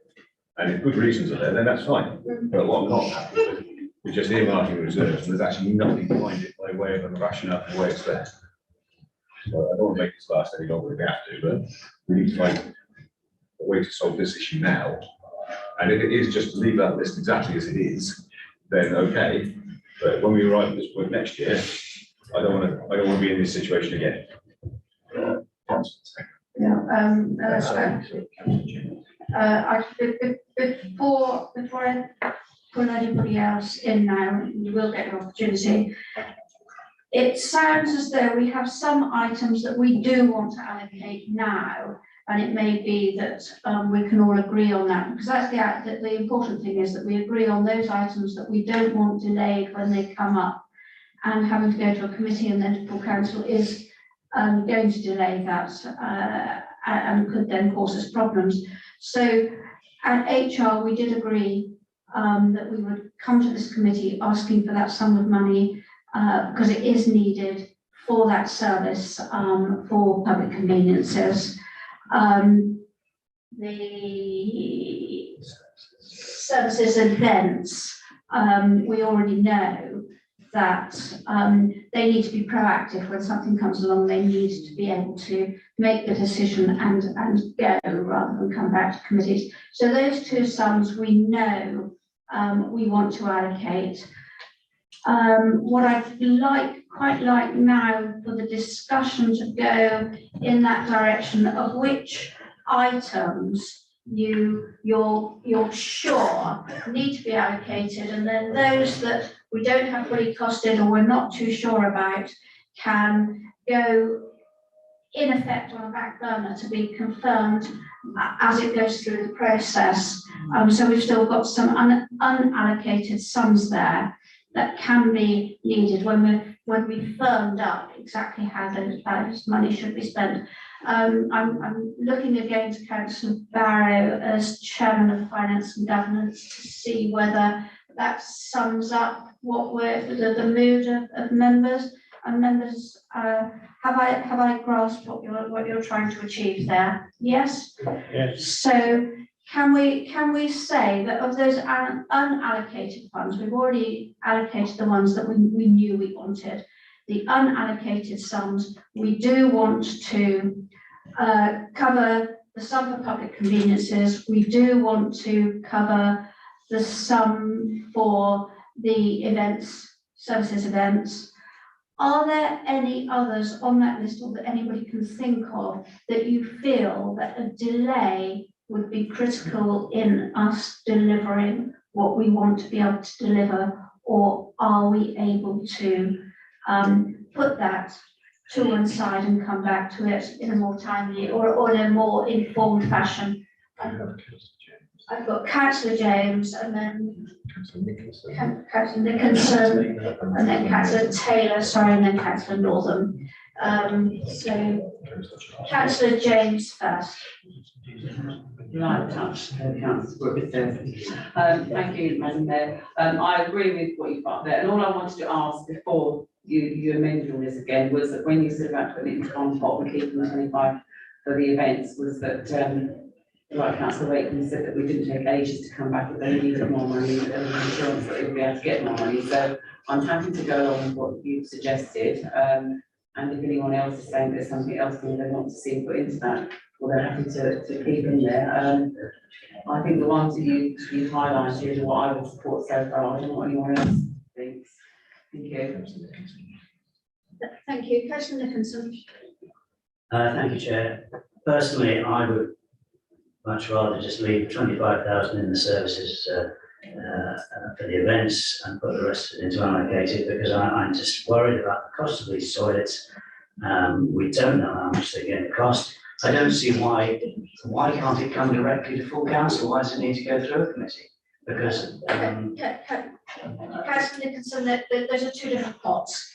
And if good reasons are there, then that's fine. But what I'm not happy with is just earmarking reserves, and there's actually nothing behind it by way of a rationale for why it's there. So I don't want to make this last any longer than we have to, but we need to find a way to solve this issue now. And if it is just to leave that list exactly as it is, then okay. But when we arrive at this point next year, I don't want to be in this situation again. Before I put anybody else in now, you will get an opportunity. It sounds as though we have some items that we do want to allocate now, and it may be that we can all agree on that, because that's the important thing is that we agree on those items that we don't want delayed when they come up, and having to go to a committee and then to full council is going to delay that and could then cause us problems. So at HR, we did agree that we would come to this committee asking for that sum of money because it is needed for that service for public conveniences. The services events, we already know that they need to be proactive when something comes along. They need to be able to make the decision and go rather than come back to committees. So those two sums we know we want to allocate. What I'd quite like now for the discussion to go in that direction of which items you're sure need to be allocated, and then those that we don't have fully costed or we're not too sure about can go in effect on a back burner to be confirmed as it goes through the process. So we've still got some unallocated sums there that can be needed when we firmed up exactly how those money should be spent. I'm looking again to Councillor Barrow as Chairman of Finance and Governance to see whether that sums up what we're the mood of members. And members, have I grasped what you're trying to achieve there? Yes. Yes. So can we say that of those unallocated funds, we've already allocated the ones that we knew we wanted. The unallocated sums, we do want to cover the sum for public conveniences. We do want to cover the sum for the events, services events. Are there any others on that list or that anybody can think of that you feel that a delay would be critical in us delivering what we want to be able to deliver, or are we able to put that to one side and come back to it in a more timely or in a more informed fashion? I've got Councillor James and then Councillor Nicholson and then Councillor Taylor, sorry, and then Councillor Northam. So Councillor James first. Light touch, councillor thank you, Madam Mayor. I agree with what you've got there, and all I wanted to ask before you amended all this again was that when you said about putting it into one pot and keeping the 25 for the events, was that, like Councillor Wakeman said, that we didn't take ages to come back, but they needed more money, and there was insurance that they would be able to get more money. So I'm happy to go along with what you've suggested, and if anyone else is saying there's something else that they want to see put into that, well, they're happy to keep in there. I think the ones that you've highlighted are what I would support so far. I don't know what anyone else thinks. Thank you. Thank you. Councillor Nicholson. Thank you, Chair. Personally, I would much rather just leave 25,000 in the services for the events and put the rest into unallocated, because I'm just worried about the cost of these toilets. We don't know how much they're going to cost. I don't see why can't it come directly to full council? Why does it need to go through a committee? Because Councillor Nicholson, those are two different pots.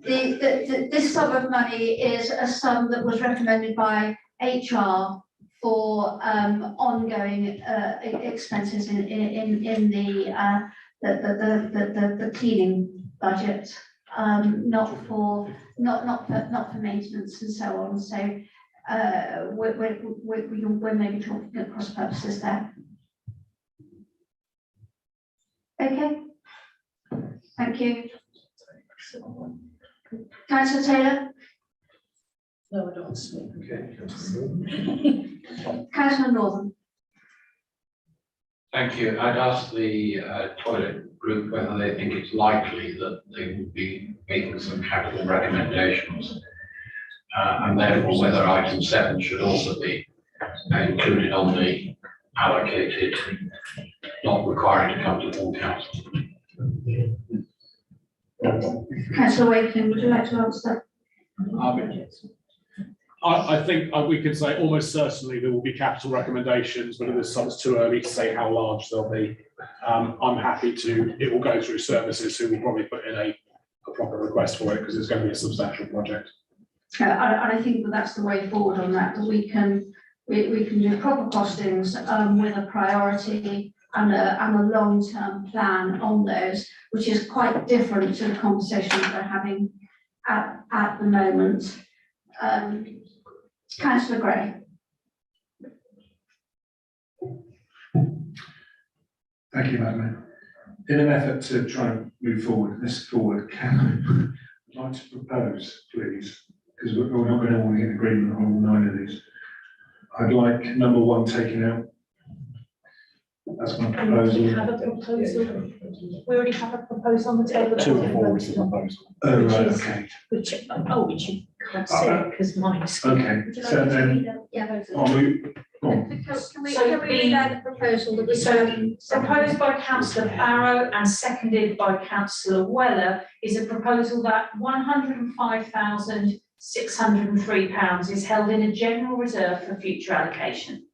This sum of money is a sum that was recommended by HR for ongoing expenses in the cleaning budget, not for maintenance and so on. So we're maybe talking at cross purposes there. Okay, thank you. Councillor Taylor? No, I don't want to speak. Okay. Councillor Northern? Thank you. I'd ask the toilet group whether they think it's likely that they will be making some capital recommendations. And therefore whether item 7 should also be included on the allocated, not requiring to come to full council. Councillor Wakeling, would you like to answer? I think we could say almost certainly there will be capital recommendations, but it's too early to say how large they'll be. I'm happy it will go through services who will probably put in a proper request for it, because it's going to be a substantial project. I think that's the way forward on that we can do proper costings with a priority and a long-term plan on those, which is quite different to the conversations we're having at the moment. Councillor Gray. Thank you, Madam Mayor. In an effort to try and move forward, can I like to propose, please, because we're not going to all get agreement on all 9 of these. I'd like number 1 taken out. That's my proposal. We have a proposal. We already have a proposal on the table. 2 and 4 is the proposal. Oh, right, okay. Which you can't see because mine's. Okay, so then, I'll move on. Can we read out the proposal that was proposed by Councillor Barrow and seconded by Councillor Weller is a proposal that £105,603 is held in a general reserve for future allocation.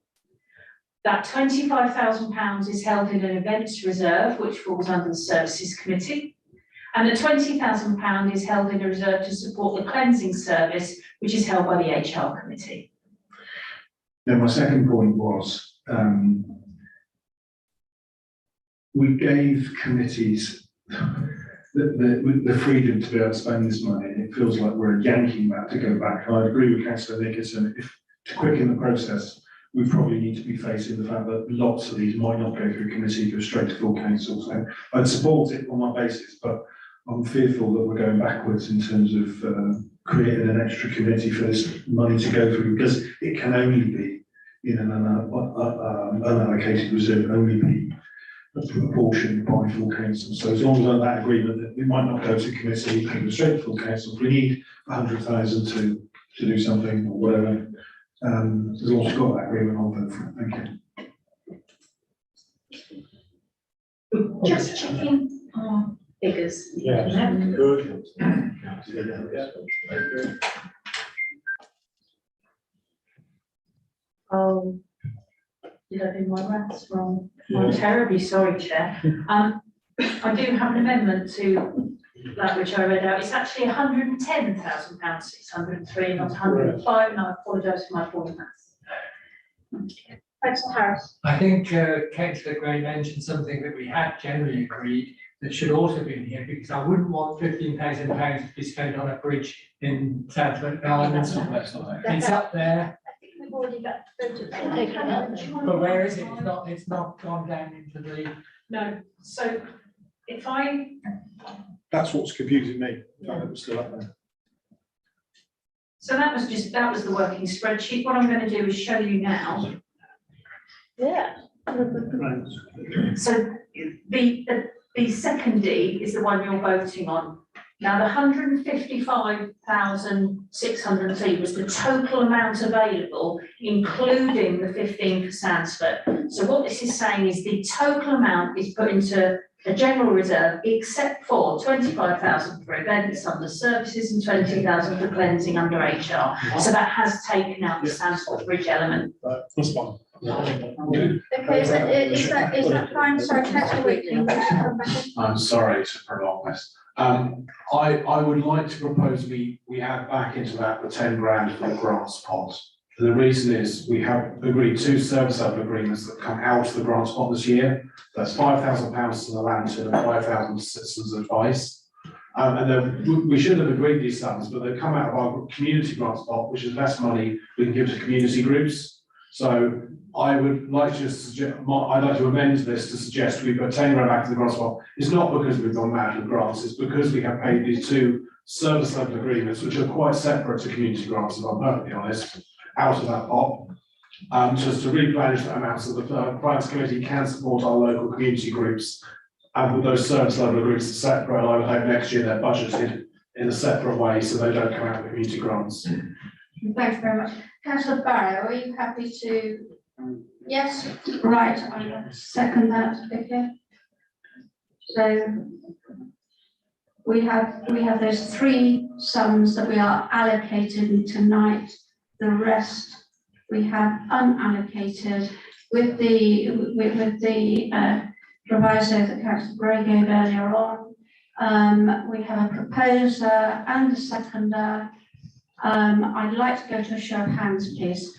That £25,000 is held in an events reserve, which falls under the Services Committee, and the £20,000 is held in a reserve to support the cleansing service, which is held by the HR Committee. Now, my second point was, we gave committees the freedom to be able to spend this money, and it feels like we're yanking that to go back. And I agree with Councillor Nicholson, if to quicken the process, we probably need to be facing the fact that lots of these might not go through committee, go straight to full council. So I'd support it on that basis, but I'm fearful that we're going backwards in terms of creating an extra committee for this money to go through, because it can only be in an unallocated reserve, only be apportioned by full council. So as long as I'm that agreement that it might not go to committee, it can go straight to full council. If we need 100,000 to do something or whatever, as long as you've got that agreement, I'll vote for it. Thank you. Just checking our figures. Yeah, good. Oh, did I do my maths wrong? I'm terribly sorry, Chair. I do have an amendment to that which I read out, it's actually £110,603, not 105, and I apologise for my poor maths. Councillor Harris. I think Councillor Gray mentioned something that we had generally agreed that should also be in here, because I wouldn't want £15,000 to be spent on a bridge in Southwark Gardens. It's up there, We've already got voted. but where is it? It's not gone down into the. No, so if I, That's what's confusing me. The fact that it was still up there. so that was the working spreadsheet. What I'm going to do is show you now. Yeah. So the second D is the one you're voting on. Now, the 155,603 was the total amount available, including the 15 for Sandsford. So what this is saying is the total amount is put into a general reserve, except for 25,000 for events under services and 20,000 for cleansing under HR. So that has taken out the Sandsford Bridge element. That's fine. Okay, is that fine? Sorry, Councillor Wheatley. I'm sorry to prolong this. I would like to propose we add back into that the 10 grand for the grants pot. And the reason is we have agreed 2 service level agreements that come out of the grants pot this year. That's £5,000 to the lantern and 5,000 to citizens' advice. And then we should have agreed these sums, but they come out of our community grants pot, which is less money we can give to community groups. So I would like to suggest, I'd like to amend this to suggest we put 10 grand back to the grants pot. It's not because we've gone mad with grants, it's because we have paid these 2 service level agreements, which are quite separate to community grants, if I'm perfectly honest, out of that pot. Just to replenish that amount so the finance committee can support our local community groups. And with those service level agreements are separate, I would hope next year they're budgeted in a separate way so they don't come out of the community grants. Thank you very much. Councillor Barrow, are you happy to? Yes, right, I second that, okay. So we have those 3 sums that we are allocated tonight. The rest we have unallocated with the proviso that Councillor Gray gave earlier on. We have a proposer and a seconder. I'd like to go to a show of hands, please.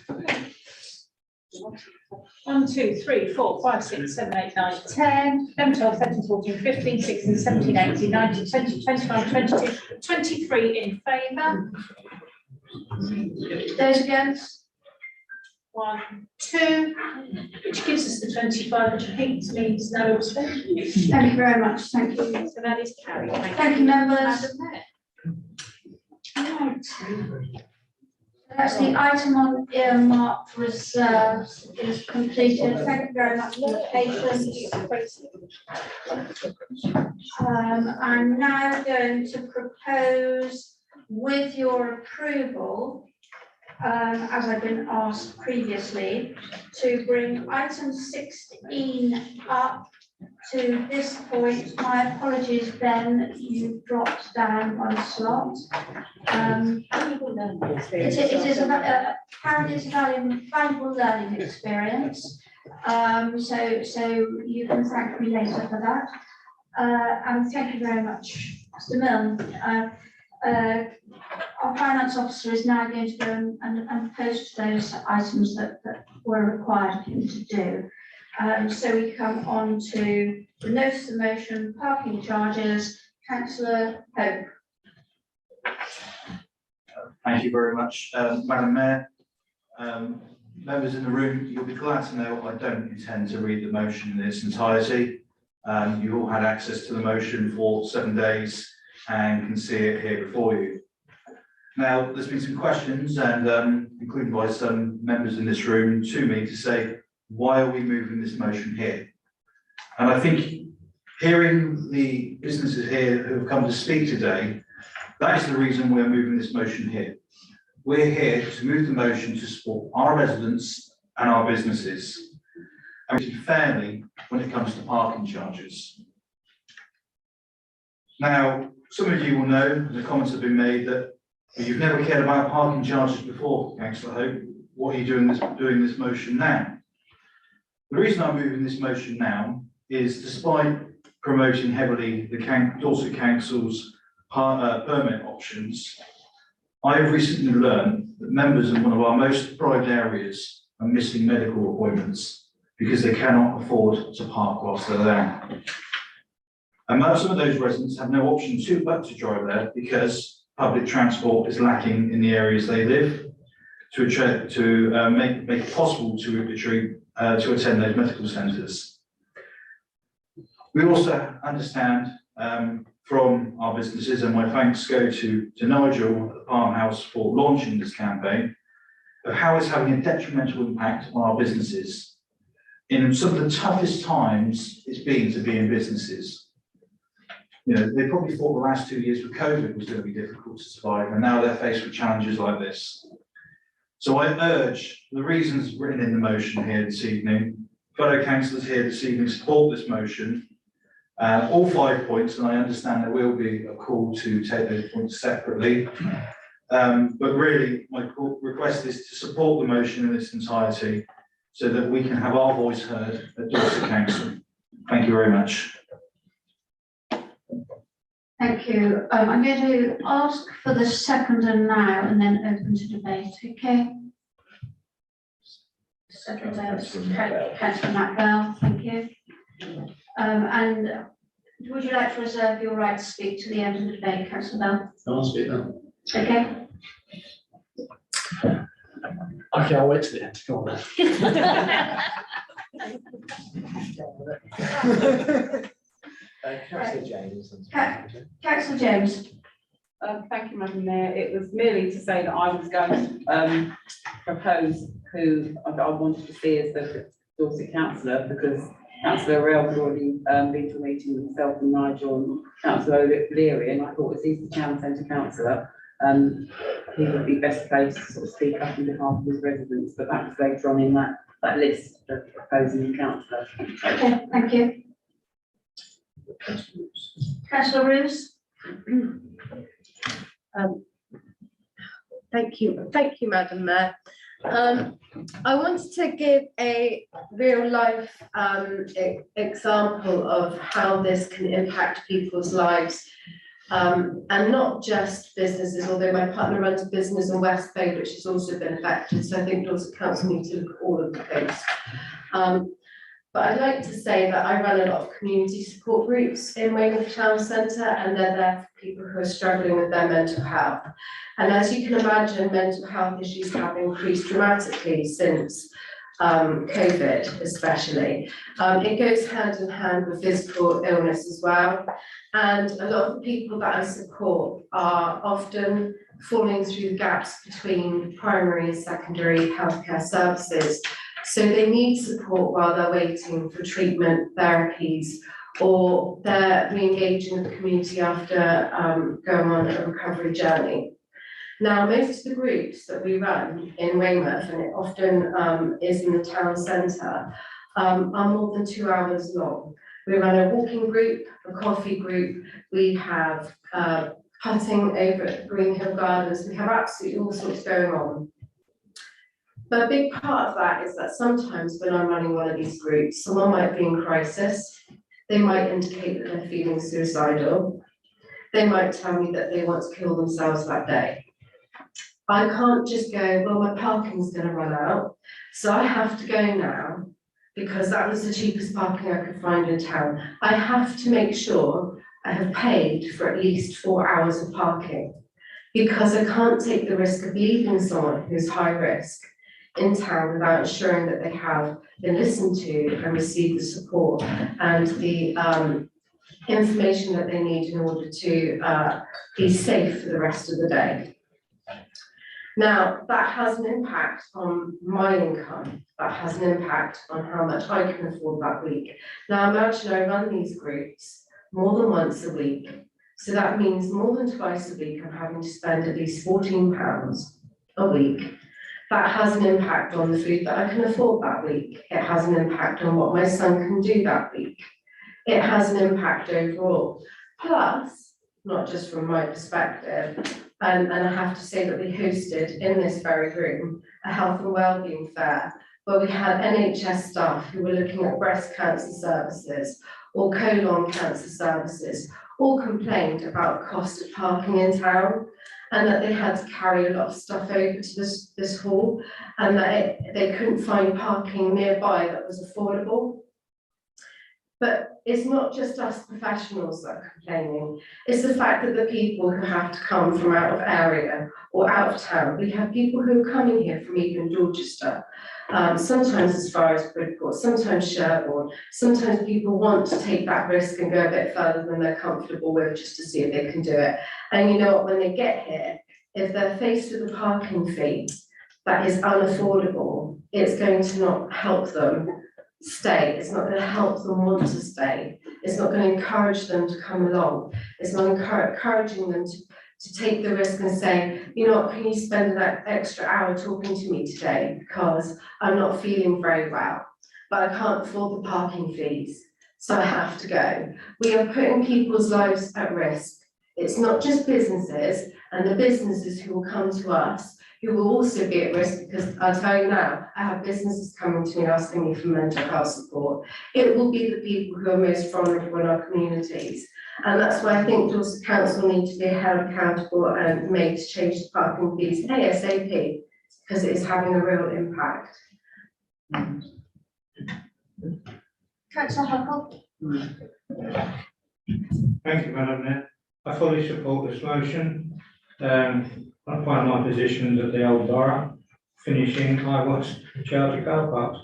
1, 2, 3, 4, 5, 6, 7, 8, 9, 10, 11, 12, 13, 14, 15, 16, 17, 18, 19, 20, 21, 22, 23 in favour. Those against? 1, 2, which gives us the 25, which I think means no abstention. Thank you very much, thank you. So that is carried. Thank you, members. Right. That's the item on earmarked reserves is completed. Thank you very much for your patience. I'm now going to propose, with your approval, as I've been asked previously, to bring item 16 up to this point. My apologies, Ben, you dropped down one slot. It is apparently it's a valuable learning experience. So you can thank me later for that. And thank you very much, Mr. Milne. Our finance officer is now going to go and post those items that were required of him to do. So we come on to the notice of motion, parking charges. Councillor Hope. Thank you very much, Madam Mayor. Members in the room, you'll be glad to know I don't intend to read the motion in its entirety. You all had access to the motion for 7 days and can see it here before you. Now, there's been some questions, and including by some members in this room, to me to say, why are we moving this motion here? And I think hearing the businesses here who have come to speak today, that is the reason we're moving this motion here. We're here to move the motion to support our residents and our businesses, and to fairly when it comes to parking charges. Now, some of you will know, the comments have been made, that you've never cared about parking charges before, Councillor Hope. What are you doing this motion now? The reason I'm moving this motion now is, despite promoting heavily the Dorset Council's permit options, I have recently learned that members in one of our most prized areas are missing medical appointments because they cannot afford to park whilst they're there. And some of those residents have no option but to drive there because public transport is lacking in the areas they live to make it possible to attend those medical centres. We also understand from our businesses, and my thanks go to Nigel at the Palm House for launching this campaign, of how it's having a detrimental impact on our businesses in some of the toughest times it's been to be in businesses. You know, they probably thought the last 2 years with COVID was going to be difficult to survive, and now they're faced with challenges like this. So I urge, the reasons written in the motion here this evening, fellow councillors here this evening support this motion, all 5 points, and I understand there will be a call to take those points separately. But really, my request is to support the motion in its entirety so that we can have our voice heard at Dorset Council. Thank you very much. Thank you. I'm going to ask for the seconder now and then open to debate, okay? Second, Councillor Matt, thank you. And would you like to reserve your right to speak to the end of the debate, Councillor Bell? I'll speak now. Okay. Okay, I'll wait till the end. Go on then. Councillor James. Councillor James. Thank you, Madam Mayor. It was merely to say that I was going to propose who I wanted to see as the Dorset councillor, because Councillor Rail had already been to a meeting with myself and Nigel and Councillor Leary, and I thought as he's the town centre councillor, he would be best placed to sort of speak up on behalf of his residents, but that was later on in that list of proposing councillors. Okay, thank you. Councillor Roos. Thank you, Madam Mayor. I wanted to give a real life example of how this can impact people's lives, and not just businesses, although my partner runs a business in West Bay which has also been affected, so I think Dorset Council need to look at all of the things. But I'd like to say that I run a lot of community support groups in Weymouth Town Centre, and they're there for people who are struggling with their mental health. And as you can imagine, mental health issues have increased dramatically since COVID especially. It goes hand in hand with physical illness as well. And a lot of the people that I support are often falling through the gaps between primary and secondary healthcare services. So they need support while they're waiting for treatment, therapies, or they're re-engaging with the community after going on a recovery journey. Now, most of the groups that we run in Weymouth, and it often is in the town centre, are more than 2 hours long. We run a walking group, a coffee group, we have putting over at Greenhill Gardens, we have absolutely all sorts going on. But a big part of that is that sometimes when I'm running one of these groups, someone might be in crisis, they might indicate that they're feeling suicidal, they might tell me that they want to kill themselves that day. I can't just go, well, my parking's going to run out, so I have to go now because that was the cheapest parking I could find in town. I have to make sure I have paid for at least 4 hours of parking because I can't take the risk of leaving someone who's high risk in town without ensuring that they have been listened to and received the support and the information that they need in order to be safe for the rest of the day. Now, that has an impact on my income. That has an impact on how much I can afford that week. Now, imagine I run these groups more than once a week. So that means more than twice a week I'm having to spend at least £14 a week. That has an impact on the food that I can afford that week. It has an impact on what my son can do that week. It has an impact overall. Plus, not just from my perspective, and I have to say that we hosted in this very room a health and wellbeing fair where we had NHS staff who were looking at breast cancer services, or Cancer Services all complained about cost of parking in town, and that they had to carry a lot of stuff over to this hall, and that they couldn't find parking nearby that was affordable. But it's not just us professionals that are complaining. It's the fact that the people who have to come from out of area or out of town, we have people who are coming here from even Dorchester, sometimes as far as Bridport, sometimes Sherborne. Sometimes people want to take that risk and go a bit further than they're comfortable with just to see if they can do it. And you know what, when they get here, if they're faced with a parking fee that is unaffordable, it's going to not help them stay. It's not going to help them want to stay. It's not going to encourage them to come along. It's not encouraging them to take the risk and say, you know what, can you spend that extra hour talking to me today because I'm not feeling very well, but I can't afford the parking fees, so I have to go. We are putting people's lives at risk. It's not just businesses and the businesses who will come to us who will also be at risk, because I'll tell you now, I have businesses coming to me asking me for mental health support. It will be the people who are most vulnerable in our communities. And that's why I think Dorset Council need to be held accountable and made to change the parking fees ASAP, because it is having a real impact. Councillor Huckle. Thank you, Madam Mayor. I fully support this motion. One of my positions at the old borough, finishing, I was in charge of car parks.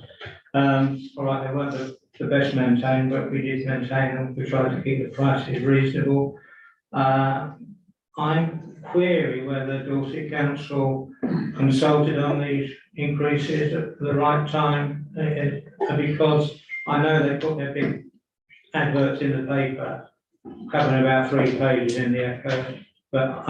All right, they weren't the best maintained, but we did maintain them. We tried to keep the prices reasonable. I'm query whether Dorset Council consulted on these increases at the right time, because I know they put their big adverts in the paper, covering about 3 pages in the Echo, but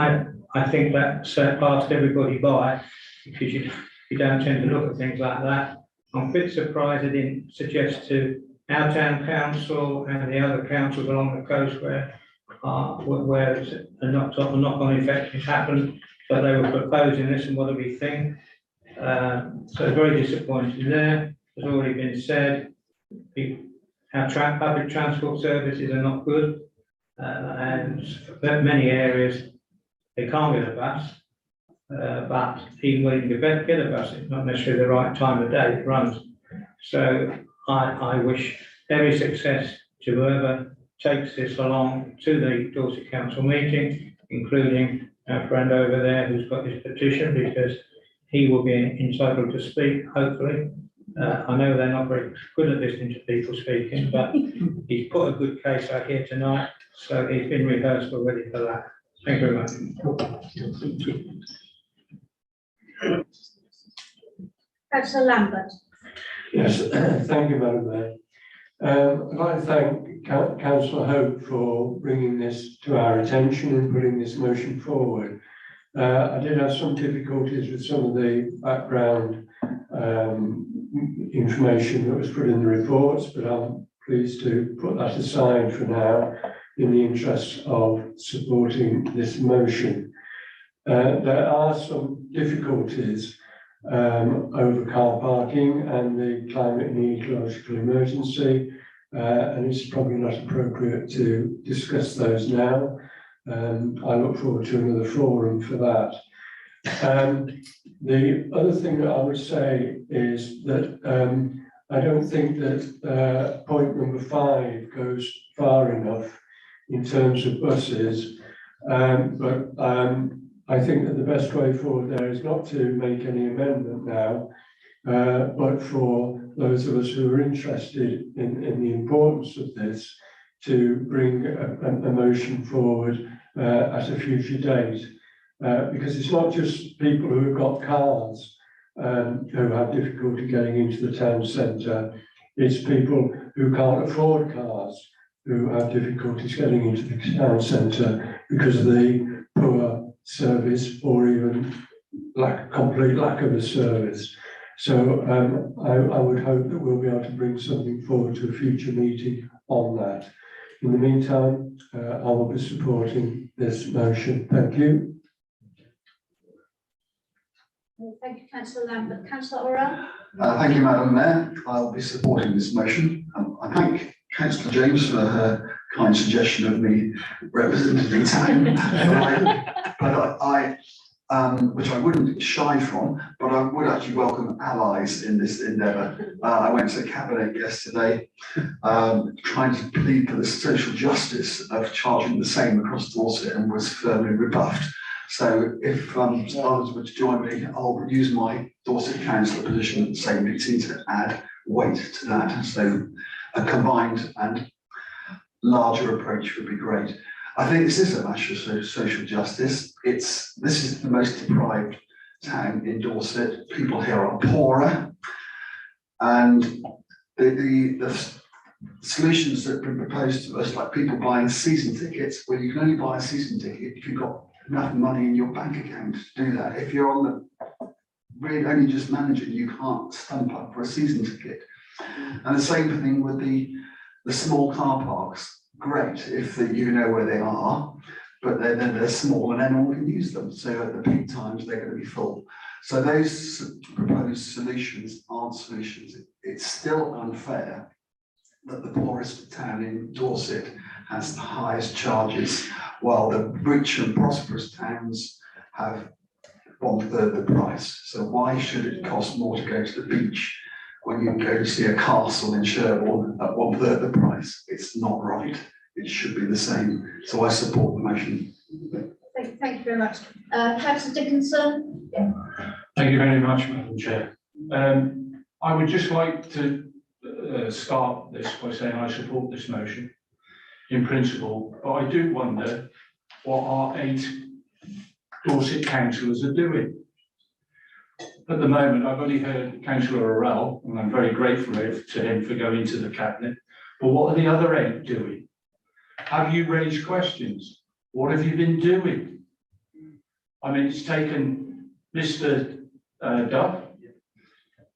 I think that passed everybody by, because you don't tend to look at things like that. I'm a bit surprised they didn't suggest to our town council and the other councils along the coast where a knock-on effect has happened, but they were proposing this and what do we think? So very disappointed there. As already been said, our public transport services are not good, and many areas they can't get a bus, but even when you get a bus, it's not necessarily the right time of day it runs. So I wish every success to whoever takes this along to the Dorset Council meeting, including our friend over there who's got this petition, because he will be entitled to speak, hopefully. I know they're not very good at listening to people speaking, but he's put a good case out here tonight, so he's been rehearsed already for that. Thank you very much. Councillor Lambert. Yes, thank you, Madam Mayor. I'd like to thank Councillor Hope for bringing this to our attention and putting this motion forward. I did have some difficulties with some of the background information that was put in the reports, but I'm pleased to put that aside for now in the interest of supporting this motion. There are some difficulties over car parking and the climate and ecological emergency, and it's probably not appropriate to discuss those now. I look forward to another forum for that. The other thing that I would say is that I don't think that point number 5 goes far enough in terms of buses, but I think that the best way forward there is not to make any amendment now, but for those of us who are interested in the importance of this to bring a motion forward at a future date, because it's not just people who have got cars who have difficulty getting into the town centre, it's people who can't afford cars who have difficulties getting into the town centre because of the poor service or even complete lack of a service. So I would hope that we'll be able to bring something forward to a future meeting on that. In the meantime, I will be supporting this motion. Thank you. Thank you, Councillor Lambert. Councillor Orrell. Thank you, Madam Mayor. I'll be supporting this motion. I thank Councillor James for her kind suggestion of me representing the town. Which I wouldn't shy from, but I would actually welcome allies in this endeavour. I went to Cabinet yesterday, trying to plead for the social justice of charging the same across Dorset, and was firmly rebuffed. So if others were to join me, I'll use my Dorset councillor position at the same meeting to add weight to that. So a combined and larger approach would be great. I think this is a matter of social justice. This is the most deprived town in Dorset. People here are poorer, and the solutions that have been proposed to us, like people buying season tickets, well, you can only buy a season ticket if you've got enough money in your bank account to do that. If you're on the really only just managing, you can't stump up for a season ticket. And the same thing with the small car parks. Great if you know where they are, but they're small and anyone can use them. So at the peak times, they're going to be full. So those proposed solutions aren't solutions. It's still unfair that the poorest town in Dorset has the highest charges, while the rich and prosperous towns have 1/3 the price. So why should it cost more to go to the beach when you can go to see a castle in Sherborne at 1/3 the price? It's not right. It should be the same. So I support the motion. Thank you very much. Councillor Dickinson. Thank you very much, Madam Chair. I would just like to start this by saying I support this motion in principle, but I do wonder what our 8 Dorset councillors are doing. At the moment, I've only heard Councillor Orell, and I'm very grateful to him for going to the Cabinet, but what are the other 8 doing? Have you raised questions? What have you been doing? I mean, it's taken Mr. Duff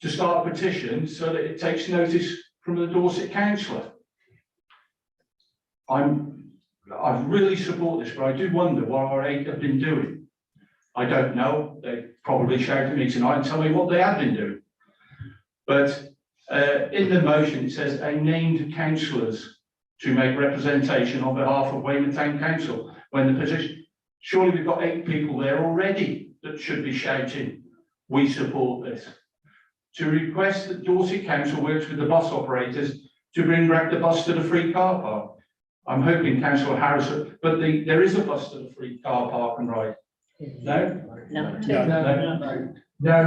to start a petition so that it takes notice from the Dorset councillor. I really support this, but I do wonder what our 8 have been doing. I don't know. They probably shout at me tonight and tell me what they have been doing. But in the motion, it says a named councillors to make representation on behalf of Weymouth Town Council. When the petition, surely we've got 8 people there already that should be shouting, we support this. To request that Dorset Council works with the bus operators to bring back the bus to the free car park. I'm hoping Councillor Harris, but there is a bus to the free car park and ride. No? No,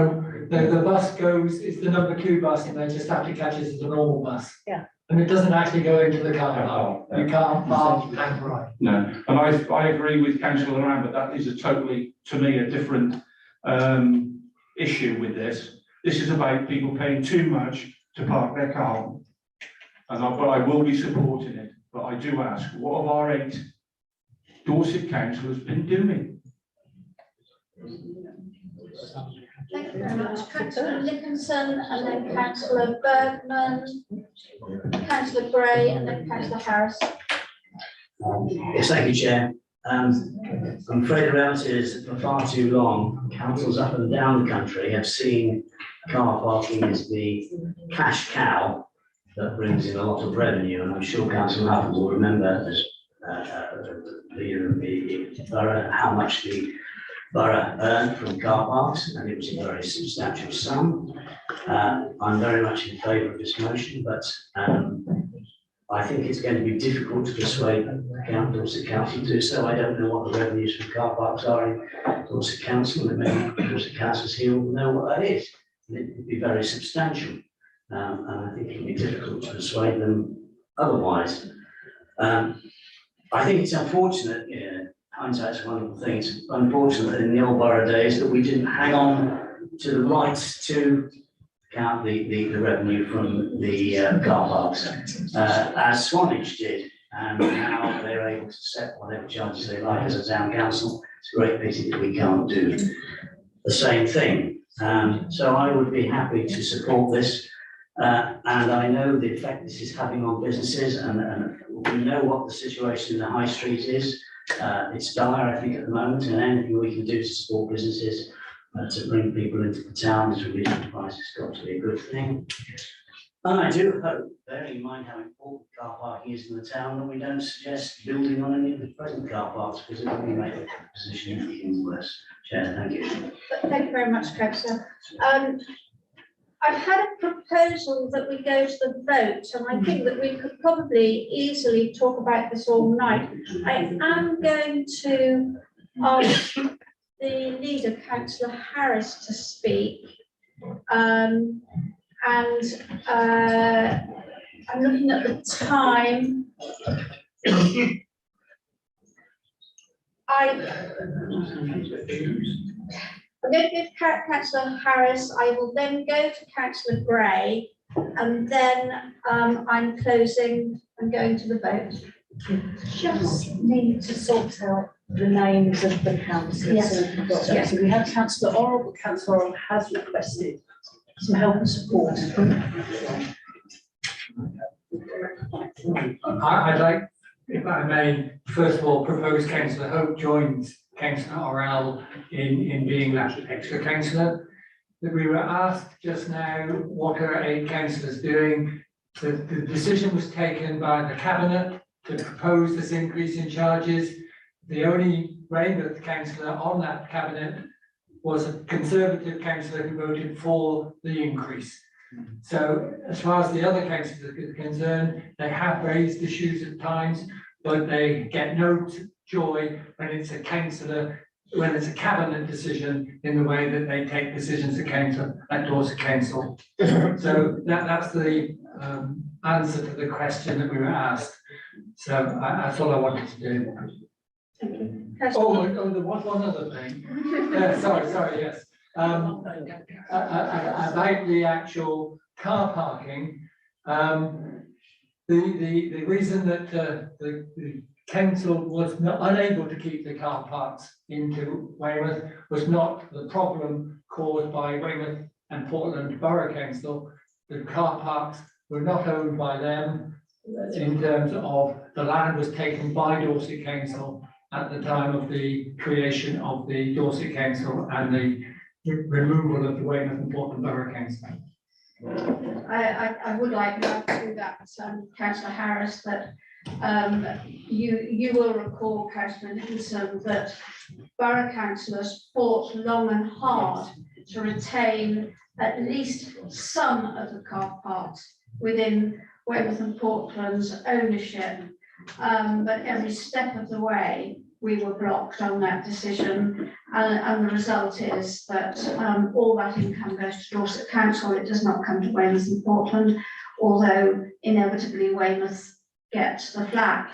the bus goes, it's the number 2 bus, and they just have to catch it as a normal bus. Yeah. And it doesn't actually go into the car park. You can't park and ride. No, and I agree with Councillor Lamb, but that is a totally, to me, a different issue with this. This is about people paying too much to park their car. But I will be supporting it. But I do ask, what have our 8 Dorset councillors been doing? Thank you very much. Councillor Dickinson, and then Councillor Bergman, Councillor Gray, and then Councillor Harris. Yes, thank you, Chair. I'm afraid the reality is that for far too long, councils up and down the country have seen car parking as the cash cow that brings in a lot of revenue, and I'm sure Councillor Hufford will remember as leader of the borough how much the borough earned from car parks, and it was a very substantial sum. I'm very much in favour of this motion, but I think it's going to be difficult to persuade Dorset Council to do so. I don't know what the revenues from car parks are in Dorset Council, and maybe Dorset councillors here will know what that is. And it would be very substantial, and I think it would be difficult to persuade them otherwise. I think it's unfortunate, hindsight's one of the things, unfortunate in the old borough days that we didn't hang on to the rights to count the revenue from the car parks, as Swanage did, and now they're able to set whatever charges they like as a town council. It's a great pity that we can't do the same thing. So I would be happy to support this, and I know the effect this is having on businesses, and we know what the situation in the high street is. It's dire, I think, at the moment, and anything we can do to support businesses to bring people into the town to reduce the price has got to be a good thing. And I do hope, bearing in mind how important car parking is in the town, that we don't suggest building on any of the present car parks, because it will make the position even worse. Chair, thank you. Thank you very much, Councillor. I've had a proposal that we go to the vote, and I think that we could probably easily talk about this all night. I am going to ask the leader, Councillor Harris, to speak. I'm looking at the time. I'm going to give Councillor Harris, I will then go to Councillor Gray, and then I'm closing and going to the vote. Just need to sort out the names of the councillors. Yes. Yes. So we have Councillor Oral, but Councillor Oral has requested some help and support. I'd like, if I may, first of all, propose Councillor Hope joins Councillor Orell in being that extra councillor. That we were asked just now, what are 8 councillors doing? The decision was taken by the Cabinet to propose this increase in charges. The only Weymouth councillor on that Cabinet was a Conservative councillor who voted for the increase. So as far as the other councillors are concerned, they have raised issues at times, but they get no joy when it's a councillor, when it's a Cabinet decision in the way that they take decisions at Dorset Council. So that's the answer to the question that we were asked. So that's all I wanted to do. Thank you. Oh, there was one other thing. Sorry, yes. About the actual car parking, the reason that the council was unable to keep the car parks into Weymouth was not the problem caused by Weymouth and Portland Borough Council. The car parks were not owned by them in terms of the land was taken by Dorset Council at the time of the creation of the Dorset Council and the removal of the Weymouth and Portland Borough Council. I would like now to do that, Councillor Harris, that you will recall, Councillor Nicholson, that borough councillors fought long and hard to retain at least some of the car parks within Weymouth and Portland's ownership. But every step of the way, we were blocked on that decision, and the result is that all that income goes to Dorset Council. It does not come to Weymouth and Portland, although inevitably Weymouth gets the flak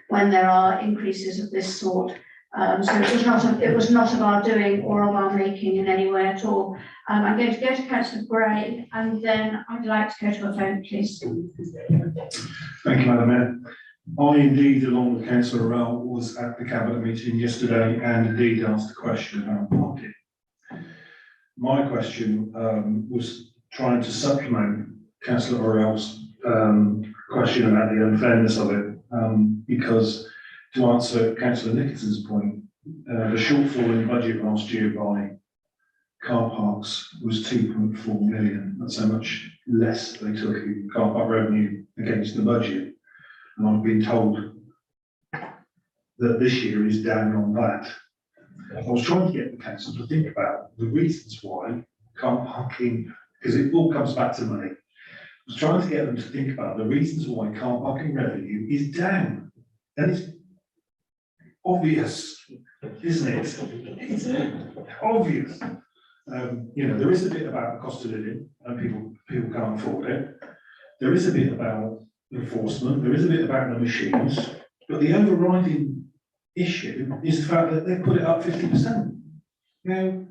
when there are increases of this sort. So it was not of our doing or of our making in any way at all. I'm going to go to Councillor Gray, and then I'd like to go to a vote, please. Thank you, Madam Mayor. I indeed, along with Councillor Orell, was at the Cabinet meeting yesterday and indeed asked a question about parking. My question was trying to supplement Councillor Orell's question about the unfairness of it, because to answer Councillor Nicholson's point, the shortfall in budget last year by car parks was 2.4 million. That's how much less they took in car park revenue against the budget. And I've been told that this year is down on that. I was trying to get the council to think about the reasons why car parking, because it all comes back to money. I was trying to get them to think about the reasons why car parking revenue is down. And it's obvious, isn't it? It's obvious. You know, there is a bit about the cost of living and people can't afford it. There is a bit about enforcement, there is a bit about the machines, but the overriding issue is the fact that they put it up 50%. Now,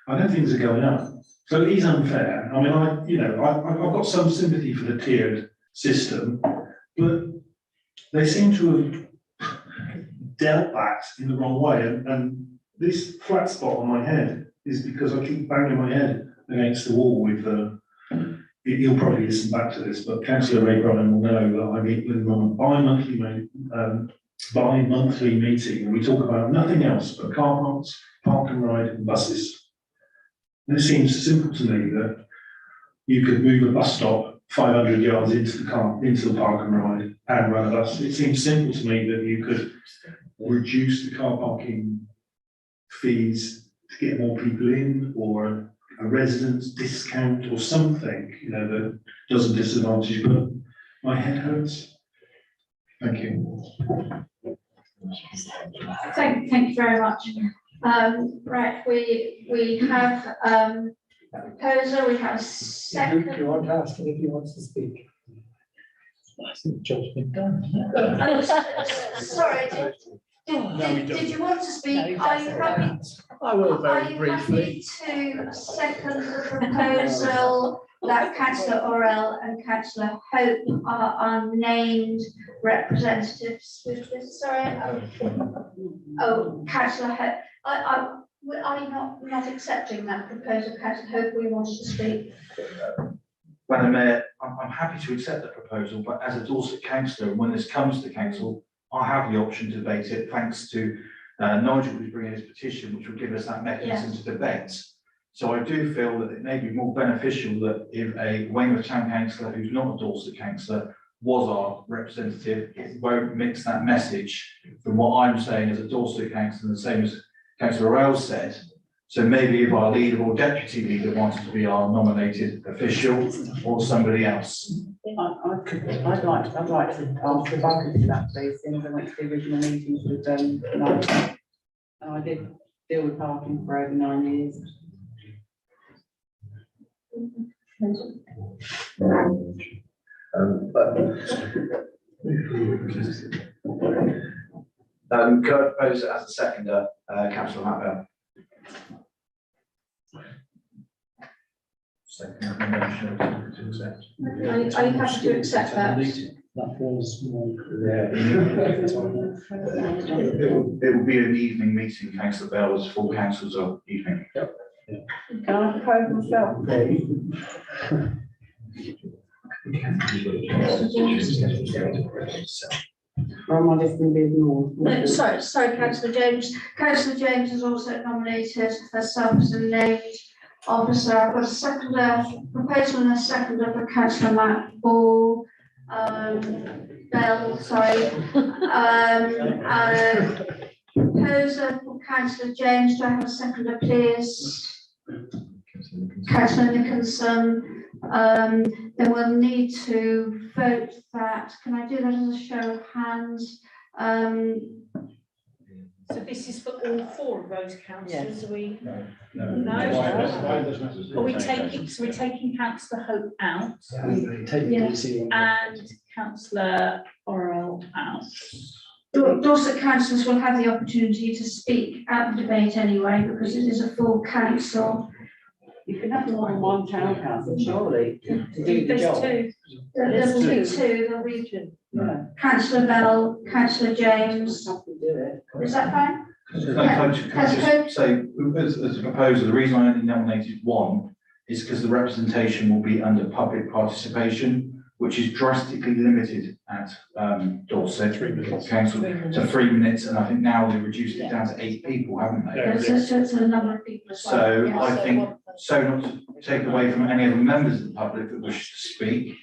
I know things are going up, so it is unfair. I mean, I've got some sympathy for the tiered system, but they seem to have dealt that in the wrong way, and this flat spot on my head is because I keep banging my head against the wall with the. You'll probably listen back to this, but Councillor Ray Brunham will know that I meet with him on a bi-monthly meeting, and we talk about nothing else but car parks, park and ride, and buses. And it seems simple to me that you could move a bus stop 500 yards into the park and ride and run a bus. It seems simple to me that you could reduce the car parking fees to get more people in, or a residence discount or something, you know, that doesn't disadvantage, but my head hurts. Thank you. Thank you very much. Right, we have a proposal, we have a second. You want to ask him if he wants to speak? Sorry, did you want to speak? Are you happy? I will Are very you briefly. happy to second the proposal that Councillor Orell and Councillor Hope are named representatives with this? Sorry. Oh, Councillor Hope, are you not accepting that proposal, Councillor Hope? We wanted to speak. Madam Mayor, I'm happy to accept the proposal, but as a Dorset councillor, when this comes to council, I have the option to debate it, thanks to Nigel who's bringing his petition, which will give us that mechanism to debate. So I do feel that it may be more beneficial that if a Weymouth Town councillor who's not a Dorset councillor was our representative, it won't mix that message from what I'm saying as a Dorset councillor, the same as Councillor Orell said. So maybe if our leader or deputy leader wanted to be our nominated official or somebody else. I'd like to ask if I could do that, please, since I went to the original meetings with Nigel. And I did deal with parking for over 9 years. Could I propose it as a seconder, Councillor Matbell? Are you happy to accept that? It will be an evening meeting, Councillor Bell, as full councils are evening. Can I propose myself, please? Or am I just going to be ignored? No, sorry, Councillor James. Councillor James has also nominated herself as a named officer. I've got a seconder, proposal and a seconder for Councillor Matt Ball, Bell, sorry. Proposer for Councillor James, do I have a seconder, please? Councillor Nicholson. Then we'll need to vote that. Can I do that as a show of hands? So this is for all 4 of those councillors, are we? No. Are we taking, so we're taking Councillor Hope out? Yes. And Councillor Orell out. Dorset councillors will have the opportunity to speak at the debate anyway, because it is a full council. You can have more than one town council, surely, to do the job. There will be 2, there'll be Councillor Bell, Councillor James. Is that fine? Can I just say, as a proposer, the reason I only nominated 1 is because the representation will be under public participation, which is drastically limited at Dorset Council to 3 minutes, and I think now they've reduced it down to 8 people, haven't they? So it's a number of people as well. So Yes. I think, so not to take away from any other members of the public that wish to speak,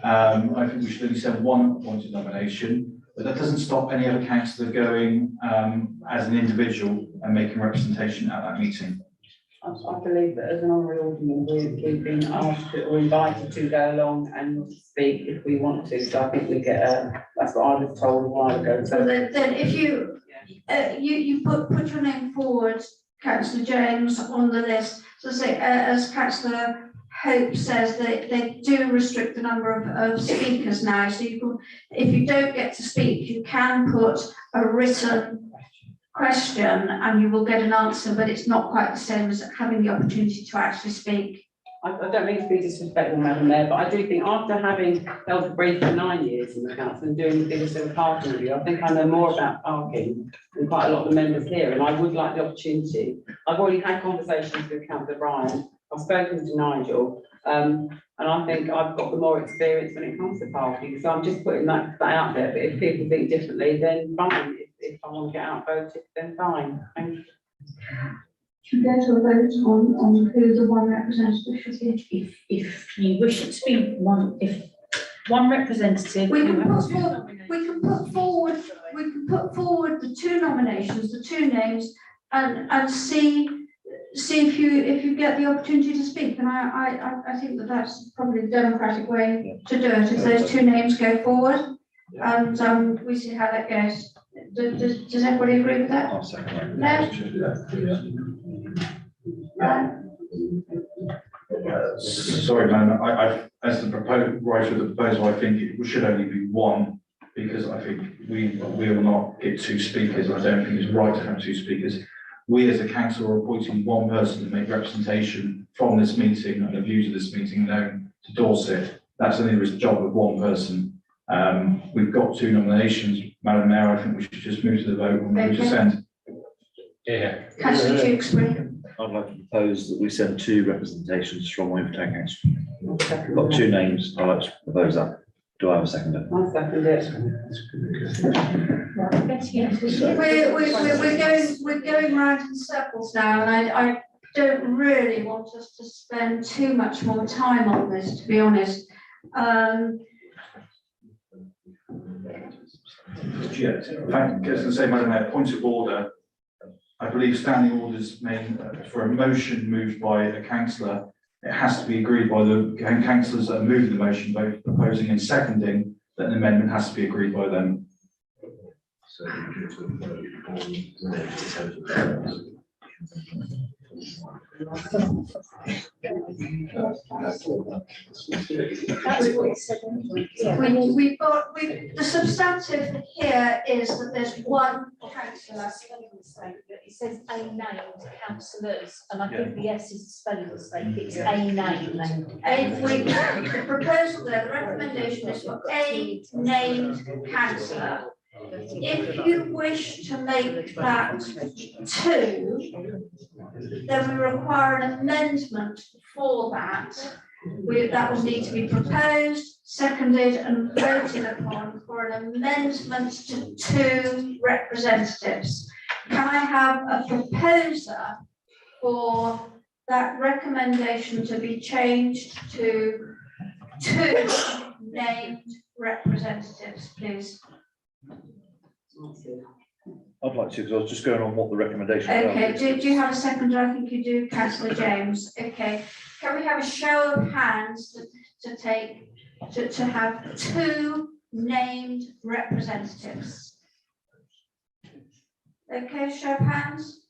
I think we should only send 1 appointed nomination, but that doesn't stop any other councillor going as an individual and making representation at that meeting. I believe that as an honorary alderman, we've been asked or invited to go along and speak if we want to. So I think we get that's what I was told a while ago. So then if you you put your name forward, Councillor James, on the list. So say as Councillor Hope says, they do restrict the number of speakers now. So you can, if you don't get to speak, you can put a written question and you will get an answer, but it's not quite the same as having the opportunity to actually speak. I don't mean to be disrespectful, Madam Mayor, but I do think after having held a brief for 9 years in the council and doing the biggest ever parking review, I think I know more about parking than quite a lot of the members here, and I would like the opportunity. I've already had conversations with Councillor Bryan, I've spoken to Nigel, and I think I've got the more experience when it comes to parking, so I'm just putting that out there. But if people think differently, then fine. If I want to get outvoted, then fine. Thank you. Should we go to a vote on who the one representative should be? If you wish it to be one, if one representative. We can put forward the two nominations, the two names, and see if you get the opportunity to speak. And I think that's probably the democratic way to do it. If those two names go forward, and we see how that goes. Does everybody agree with that? No? Sorry, Madam, as the writer of the proposal, I think it should only be one, because I think we will not get two speakers. I don't think it's right to have two speakers. We as a council are appointing one person to make representation from this meeting and the views of this meeting known to Dorset. That's only the job of one person. We've got two nominations, Madam Mayor. I think we should just move to the vote and move to send. Yeah. Councillor Tewkesbury. I'd like to propose that we send two representations from Weymouth Town Council. We've got two names. I'd like to propose that. Do I have a seconder? I second it. We're going round in circles now, and I don't really want us to spend too much more time on this, to be honest. Yeah, in fact, as I say, Madam Mayor, point of order. I believe standing orders made for a motion moved by a councillor. It has to be agreed by the councillors that are moving the motion, both proposing and seconding, that an amendment has to be agreed by them. The substantive here is that there's one councillor. It says a named councillors, and I think the S is a spelling mistake. It's a named. The proposal there, the recommendation is for a named councillor. If you wish to make that two, then we require an amendment for that. That will need to be proposed, seconded and voted upon for an amendment to two representatives. Can I have a proposer for that recommendation to be changed to two named representatives, please? I'd like to, because I was just going on what the recommendation. Okay, do you have a seconder? I think you do, Councillor James. Okay, can we have a show of hands to have two named representatives? Okay, show of hands.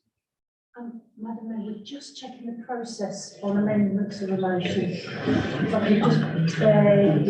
Madam Mayor, we're just checking the process on amendments to the motion. If I could just bear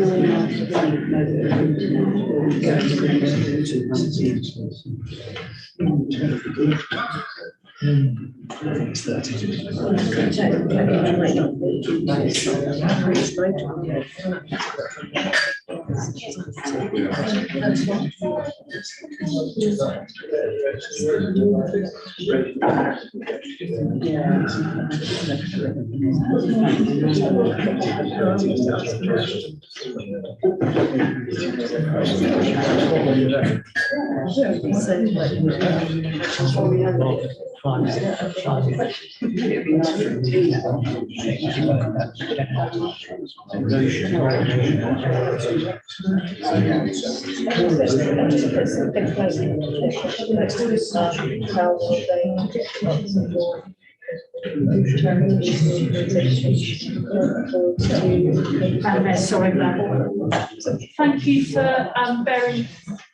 sorry,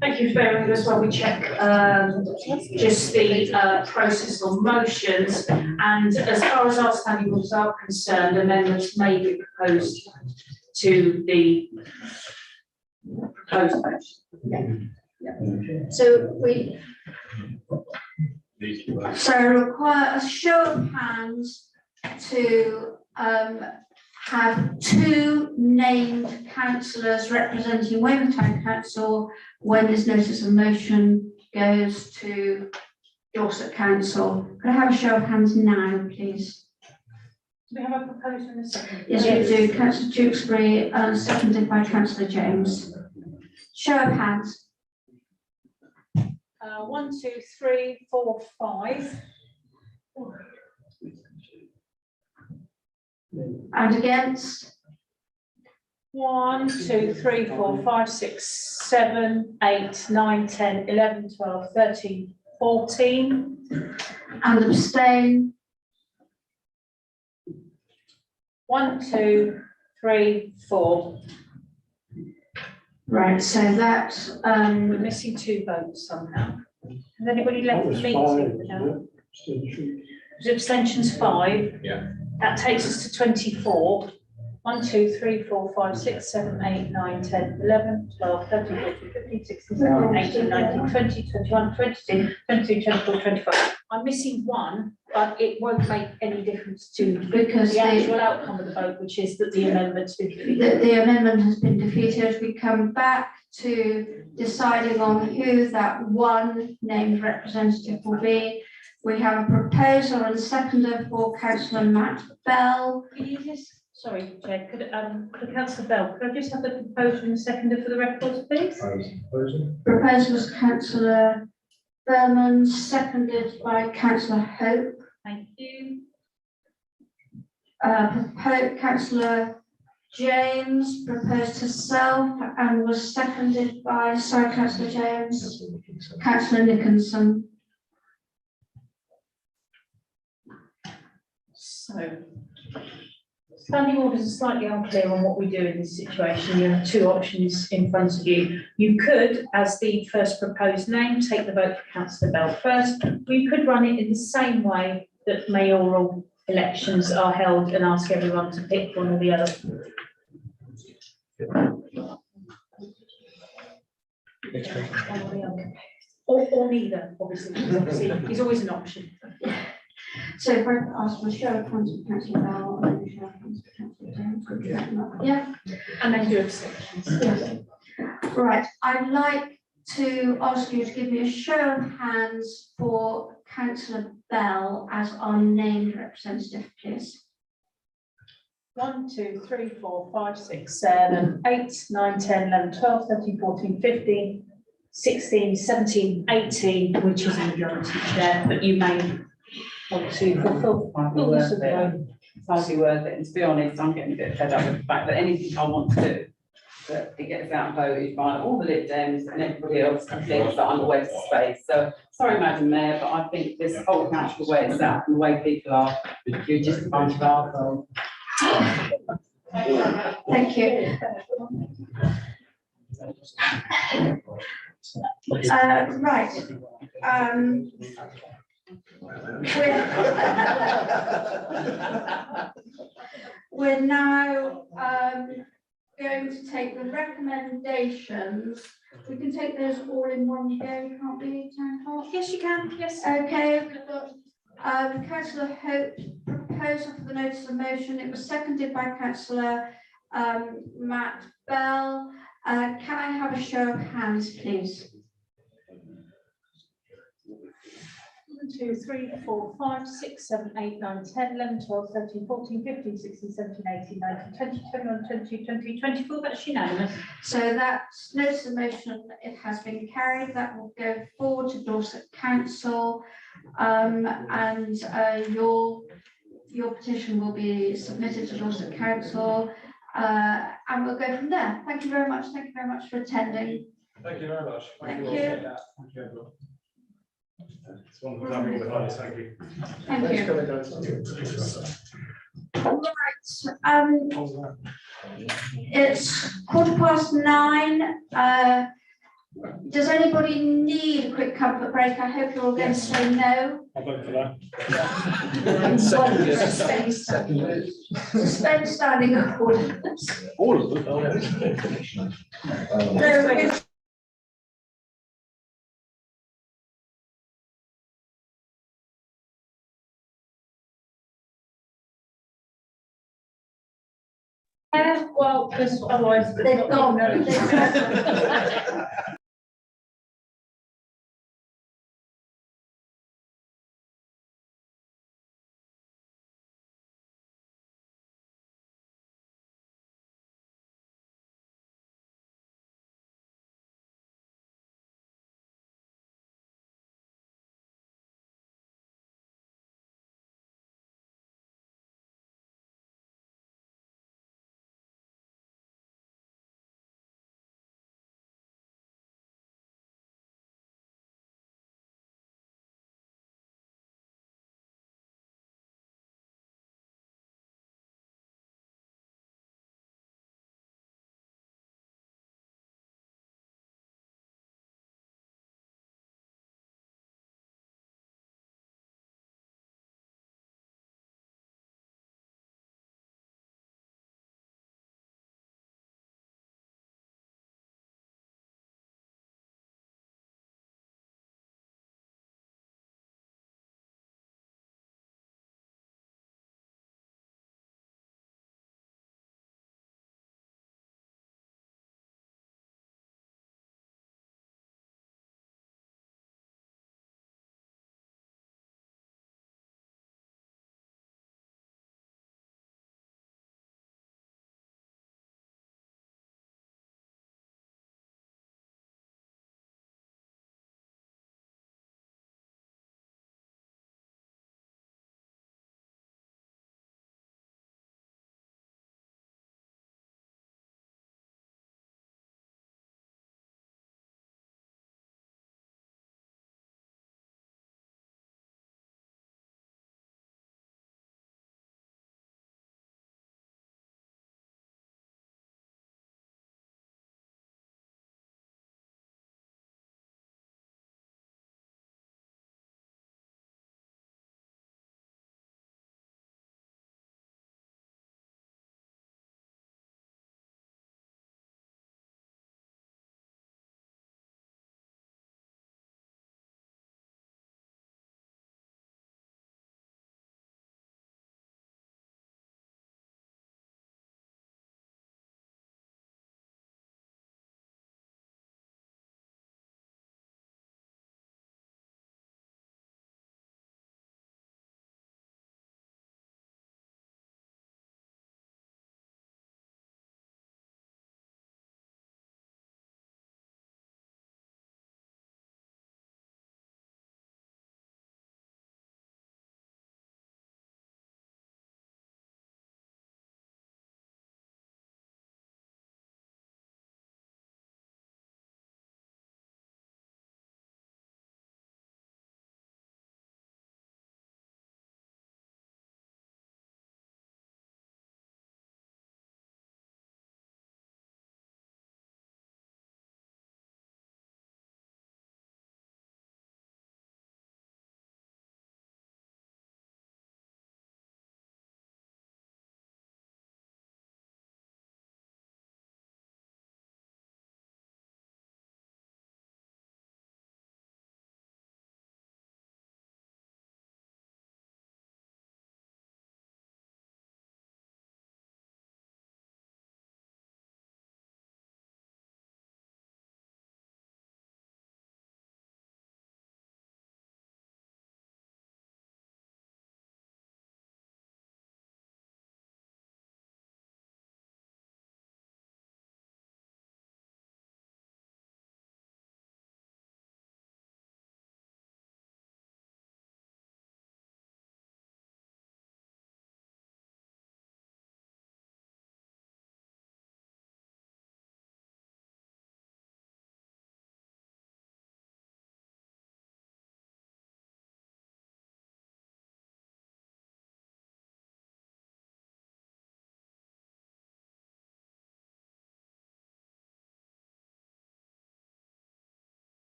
thank you for bearing with us while we check just the process on motions, and as far as our standing orders are concerned, amendments may be proposed to the proposed motion. So require a show of hands to have two named councillors representing Weymouth Town Council when this notice of motion goes to Dorset Council. Could I have a show of hands now, please? Do we have a proposal in a second? Yes, we do. Councillor Tewkesbury, seconded by Councillor James. Show of hands. 1, 2, 3, 4, 5. And against? 1, 2, 3, 4, 5, 6, 7, 8, 9, 10, 11, 12, 13, 14. And abstain? 1, 2, 3, 4. Right, so that, We're missing 2 votes somehow. Has anybody left the meeting without? Was abstentions 5? Yeah. That takes us to 24. 1, 2, 3, 4, 5, 6, 7, 8, 9, 10, 11, 12, 13, 14, 15, 16, 17, 18, 19, 20, 21, 22, 23, 24, 25. I'm missing 1, but it won't make any difference to Because the actual outcome of the vote, which is that the amendment's been defeated. the amendment has been defeated. We come back to deciding on who that one named representative will be. We have a proposer and seconder for Councillor Matt Bell. Can you just, sorry, Chair, could Councillor Bell, could I just have the proposer and the seconder for the records, please? Proposer was Councillor Berman, seconded by Councillor Hope. Thank you. Councillor James proposed herself and was seconded by, sorry, Councillor James, Councillor Nicholson. So, standing orders are slightly unclear on what we do in this situation. You have 2 options in front of you. You could, as the first proposed name, take the vote for Councillor Bell first. We could run it in the same way that mayoral elections are held and ask everyone to pick one or the other. Or neither, obviously. It's always an option. So if I ask for a show of hands for Councillor Bell and then a show of hands for Councillor James. Yeah. And then do abstentions. Yeah. Right, I'd like to ask you to give me a show of hands for Councillor Bell as our named representative, please. 1, 2, 3, 4, 5, 6, 7, 8, 9, 10, 11, 12, 13, 14, 15, 16, 17, 18, which is a majority chair, but you may want to fulfill. Might be worth it. It's hardly worth it. And to be honest, I'm getting a bit fed up with the fact that anything I want to do, that it gets outvoted by all the Lib Dems and everybody else who thinks that I'm a waste of space. So, sorry, Madam Mayor, but I think this whole council, the way it's set up and the way people are, you're just a bunch of arseholes. Thank you. Right. We're now going to take the recommendations. We can take those all in one go, can't we, Town Clerk? Yes, you can, yes. Okay, we've got Councillor Hope proposal for the notice of motion. It was seconded by Councillor Matt Bell. Can I have a show of hands, please? 1, 2, 3, 4, 5, 6, 7, 8, 9, 10, 11, 12, 13, 14, 15, 16, 17, 18, 19, 20, 21, 22, 23, 24. That's unanimous. So that notice of motion, it has been carried. That will go forward to Dorset Council, and your petition will be submitted to Dorset Council, and we'll go from there. Thank you very much. Thank you very much for attending. Thank you very much. Thank you. Thank you, everyone. It's wonderful to have you all behind us. Thank you. Thank you. Right, it's 9:15. Does anybody need a quick comfort break? I hope you're all going to say no. I'll vote for that. Suspend standing orders. All of them. No, Well, because otherwise they've gone.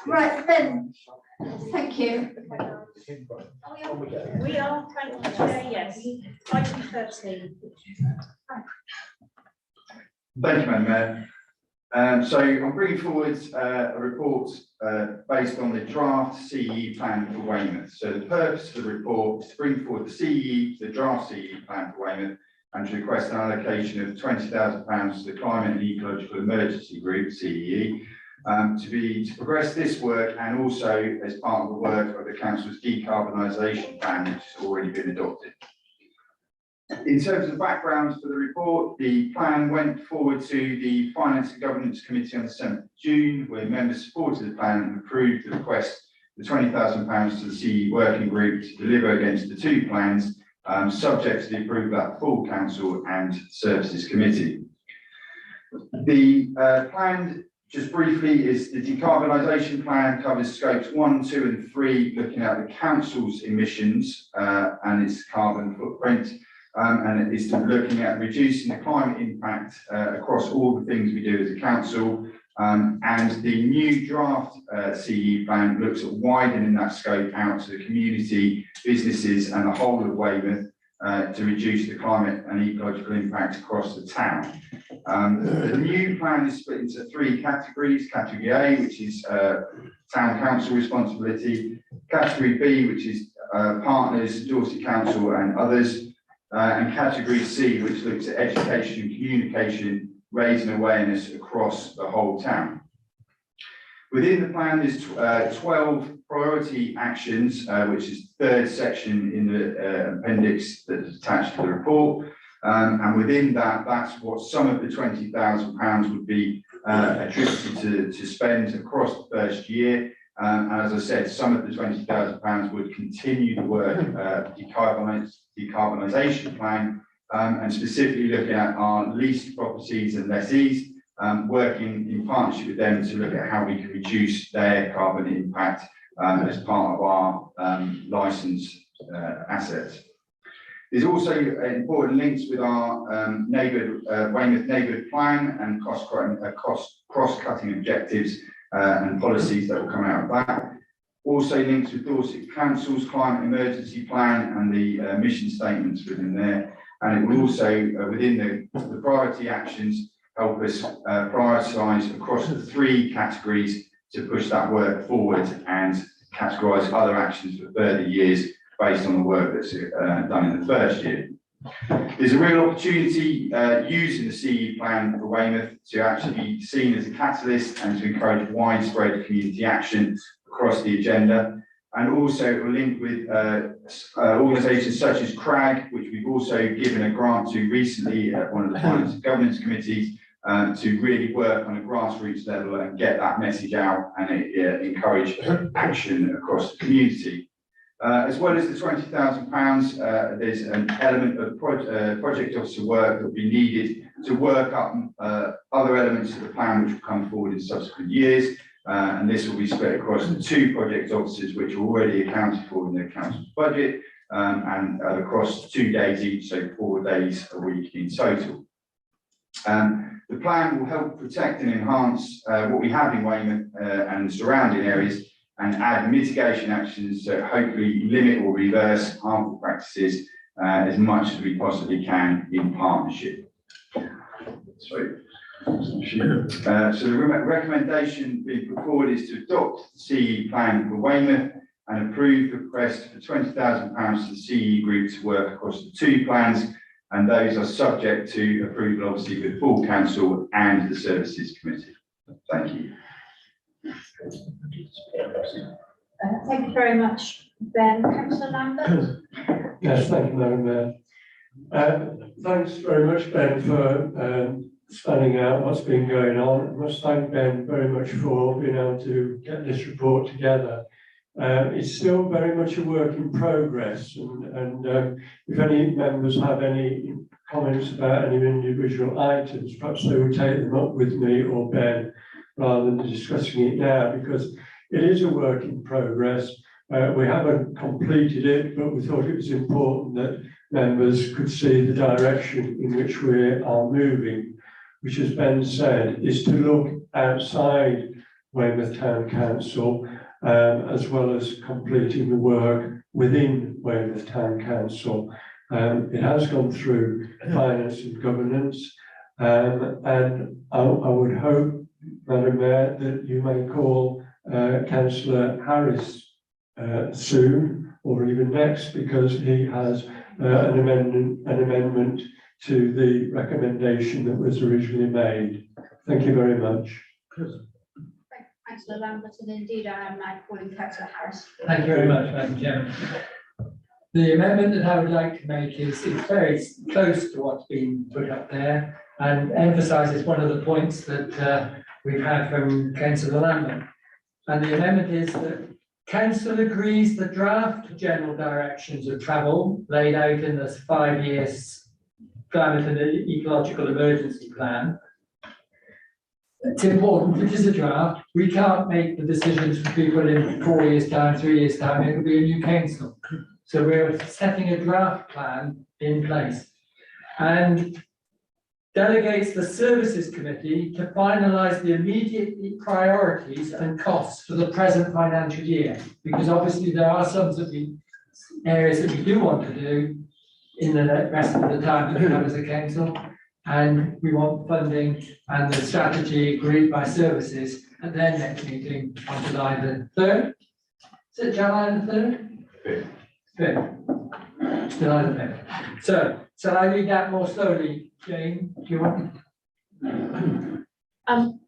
Right, Ben, thank you. We are, thank you, Chair, yes. Item 13. Thank you, Madam Mayor. So I'm bringing forward a report based on the draft CE plan for Weymouth. So the purpose of the report is to bring forward the draft CE plan for Weymouth, and to request an allocation of £20,000 to the Climate and Ecological Emergency Group, CEE, to progress this work, and also as part of the work of the Council's decarbonisation plan, which has already been adopted. In terms of background for the report, the plan went forward to the Finance and Governance Committee on the 7th of June, where members supported the plan and approved the request for £20,000 to the CE working group to deliver against the two plans, subject to the approval at the full Council and Services Committee. The plan, just briefly, is the decarbonisation plan covers scopes 1, 2 and 3, looking at the Council's emissions and its carbon footprint. And it is looking at reducing the climate impact across all the things we do as a council. And the new draft CE plan looks at widening that scope out to the community, businesses and the whole of Weymouth to reduce the climate and ecological impact across the town. The new plan is split into 3 categories. Category A, which is town council responsibility. Category B, which is partners, Dorset Council and others. And Category C, which looks at education and communication, raising awareness across the whole town. Within the plan, there's 12 priority actions, which is the 3rd section in the appendix that is attached to the report. And within that, that's what some of the £20,000 would be attributed to spend across the first year. And as I said, some of the £20,000 would continue the work, decarbonisation plan, and specifically looking at our leased properties and lessees, working in partnership with them to look at how we can reduce their carbon impact as part of our licensed assets. There's also important links with our Weymouth neighbourhood plan and cross-cutting objectives and policies that will come out of that. Also links with Dorset Council's climate emergency plan and the mission statements within there. And it will also, within the priority actions, help us prioritise across the 3 categories to push that work forward and categorise other actions for further years based on the work that's done in the first year. There's a real opportunity using the CE plan for Weymouth to actually be seen as a catalyst and to encourage widespread community action across the agenda. And also it will link with organisations such as CRAG, which we've also given a grant to recently at one of the Finance and Governance Committees, to really work on a grassroots level and get that message out and encourage action across the community. As well as the £20,000, there's an element of project officer work that will be needed to work up other elements of the plan which will come forward in subsequent years. And this will be split across the 2 project officers which are already accounted for in the council's budget, and across 2 days each, so 4 days a week in total. The plan will help protect and enhance what we have in Weymouth and surrounding areas, and add mitigation actions to hopefully limit or reverse harmful practices as much as we possibly can in partnership. So the recommendation being put forward is to adopt the CE plan for Weymouth and approve the request for £20,000 to the CE group to work across the 2 plans, and those are subject to approval obviously with full council and the services committee. Thank you. Thank you very much, Ben. Councillor Lambert? Yes, thank you, Madam Mayor. Thanks very much, Ben, for spanning out what's been going on. I must thank Ben very much for being able to get this report together. It's still very much a work in progress, and if any members have any comments about any individual items, perhaps they will take them up with me or Ben rather than discussing it now, because it is a work in progress. We haven't completed it, but we thought it was important that members could see the direction in which we are moving, which, as Ben said, is to look outside Weymouth Town Council, as well as completing the work within Weymouth Town Council. It has gone through finance and governance, and I would hope, Madam Mayor, that you may call Councillor Harris soon, or even next, because he has an amendment to the recommendation that was originally made. Thank you very much. Councillor Lambert, and indeed I am now calling Councillor Harris. Thank you very much, Madam Chairman. The amendment that I would like to make is very close to what's been put up there and emphasises one of the points that we've had from Councillor Lambert. And the amendment is that Council agrees the draft general directions of travel laid out in the 5 years climate and ecological emergency plan. It's important, it is a draft. We can't make the decisions for people in 4 years' time, 3 years' time. It will be a new council. So we're setting a draft plan in place and delegates the services committee to finalise the immediate priorities and costs for the present financial year. Because obviously there are some of the areas that we do want to do in the rest of the time that we have as a council. And we want funding and the strategy agreed by services at their next meeting on July the 3rd. Is it July the 3rd? 5th. July the 5th. So, shall I read that more slowly, Jane? Do you want?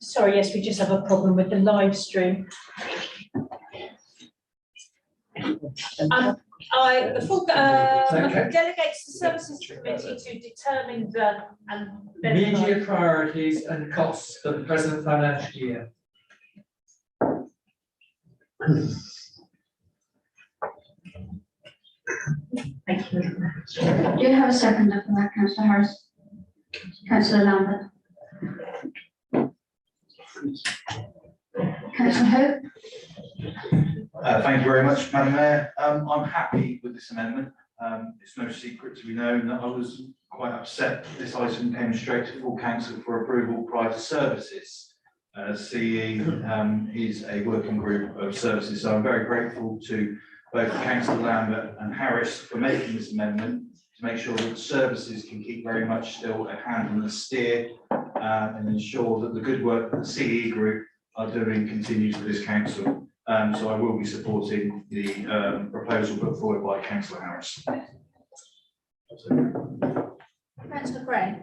Sorry, yes, we just have a problem with the live stream. The full delegates the services committee to determine the Immediate priorities and costs for the present financial year. Thank you. Do you have a seconder for that, Councillor Harris? Councillor Lambert? Councillor Hope? Thank you very much, Madam Mayor. I'm happy with this amendment. It's no secret to be known that I was quite upset that this item came straight to full council for approval prior to services. CE is a working group of services, so I'm very grateful to both Councillor Lambert and Harris for making this amendment to make sure that services can keep very much still a hand on the steer and ensure that the good work that the CE group are doing continues with this council. So I will be supporting the proposal put forward by Councillor Harris. Councillor Gray.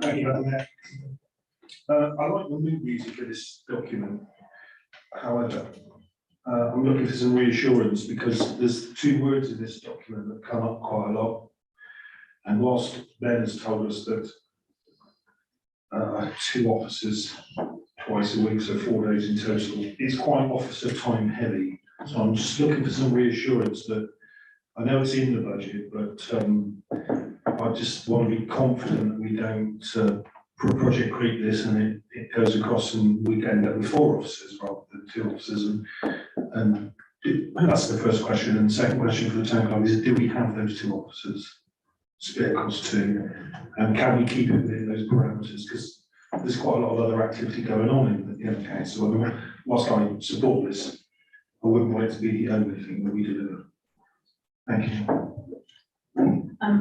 Thank you, Madam Mayor. I like the mood music of this document. However, I'm looking for some reassurance because there's two words in this document that come up quite a lot. And whilst Ben has told us that 2 officers twice a week, so 4 days in total, it's quite officer time heavy. So I'm just looking for some reassurance that I know it's in the budget, but I just want to be confident that we don't project creep this and it goes across and we end up with 4 officers rather than 2 officers. And that's the first question. And the second question for the town club is, do we have those 2 officers split across 2? And can we keep it within those parameters? Because there's quite a lot of other activity going on in the council. I mean, whilst I support this, I wouldn't want it to be the only thing that we deliver. Thank you.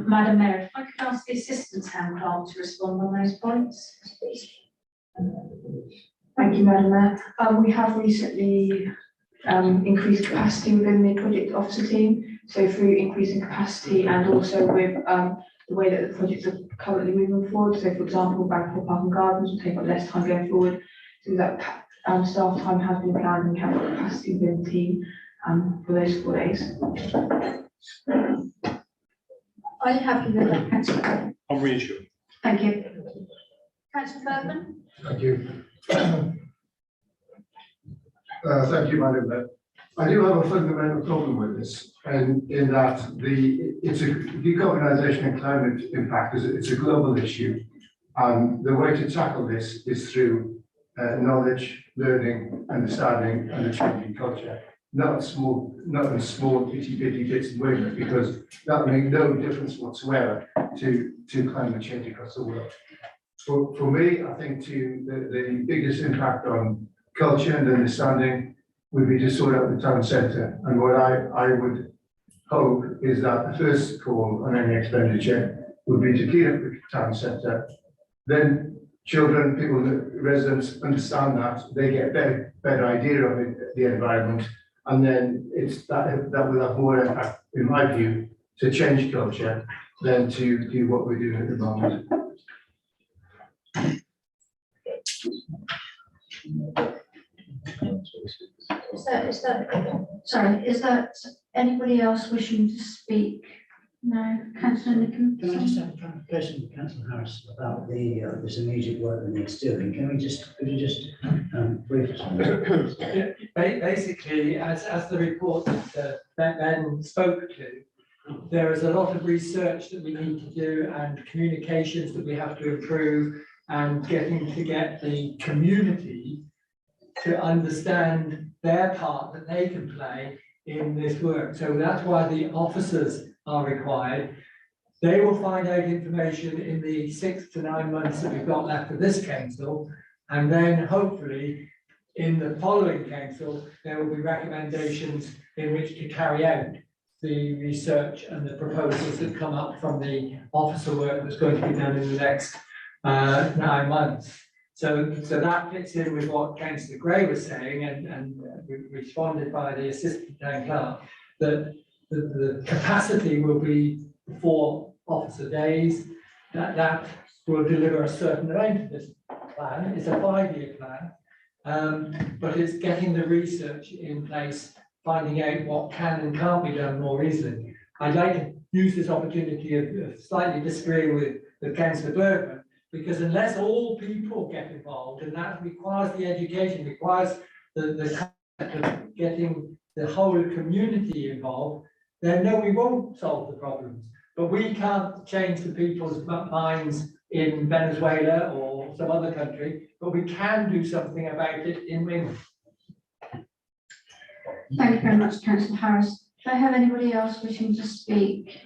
Madam Mayor, if I could ask the Assistant Town Clerk to respond on those points, please. Thank you, Madam Mayor. We have recently increased capacity within the project officer team. So through increasing capacity and also with the way that the projects are currently moving forward. So for example, Bangor Park and Gardens will take up less time going forward. So that staff time has been planned and we have got capacity within the team for those 4 days. Are you happy with that, Councillor? I'm reassured. Thank you. Councillor Bergman? Thank you. Thank you, Madam Mayor. I do have a fundamental problem with this, and in that it's a decarbonisation and climate impact it's a global issue, and the way to tackle this is through knowledge, learning, understanding, and a changing culture. Not in small itty-bitty bits and waves, because that will make no difference whatsoever to climate change across the world. For me, I think the biggest impact on culture and understanding would be to sort out the town centre. And what I would hope is that the first call on any expenditure would be to clean up the town centre. Then children, people, residents understand that, they get a better idea of it, the environment. And then it's that will have more impact, in my view, to change culture than to do what we're doing at the moment. Is that anybody else wishing to speak? No, Councillor Nicholson. Can I just have a clarification with Councillor Harris about the this immediate work that needs doing? Could you just brief us? Basically, as the report that Ben spoke to, there is a lot of research that we need to do and communications that we have to improve and get the community to understand their part that they can play in this work. So that's why the officers are required. They will find out information in the 6 to 9 months that we've got left of this council, and then hopefully in the following council, there will be recommendations in which to carry out the research and the proposals that come up from the officer work that's going to be done in the next 9 months. So that fits in with what Councillor Gray was saying and responded by the Assistant Town Clerk, that the capacity will be 4 officer days, that will deliver a certain amount of this plan. It's a 5-year plan, but it's getting the research in place, finding out what can and can't be done more easily. I'd like to use this opportunity of slightly disagreeing with Councillor Bergman, because unless all people get involved, and that requires the education, requires the getting the whole community involved, then no, we won't solve the problems. But we can't change the people's minds in Venezuela or some other country, but we can do something about it in England. Thank you very much, Councillor Harris. Do I have anybody else wishing to speak?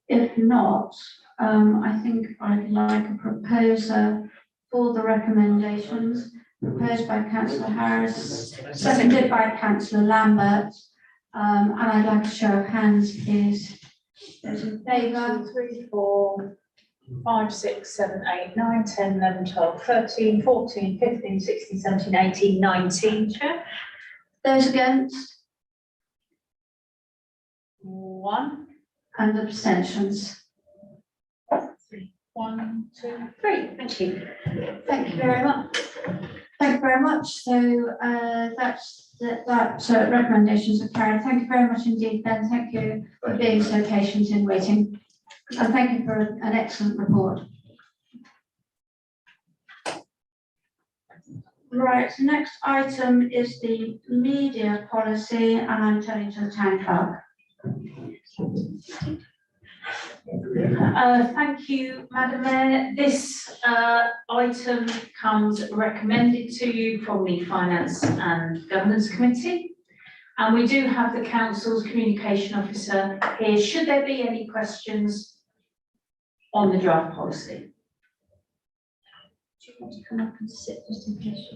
If not, I think I'd like a proposer for the recommendations proposed by Councillor Harris, seconded by Councillor Lambert. And I'd like a show of hands, please. Those in favour? 3, 4, 5, 6, 7, 8, 9, 10, 11, 12, 13, 14, 15, 16, 17, 18, 19, Chair. Those against? 1. And abstentions? 1, 2, 3. Thank you. Thank you very much. Thank you very much. So that recommendations are carried. Thank you very much indeed, Ben. Thank you for being so patient in waiting. And thank you for an excellent report. Right, next item is the media policy, and I'm turning to the town clerk. Thank you, Madam Mayor. This item comes recommended to you from the Finance and Governance Committee. And we do have the Council's Communication Officer here. Should there be any questions on the draft policy? Do you want to come up and sit just in case?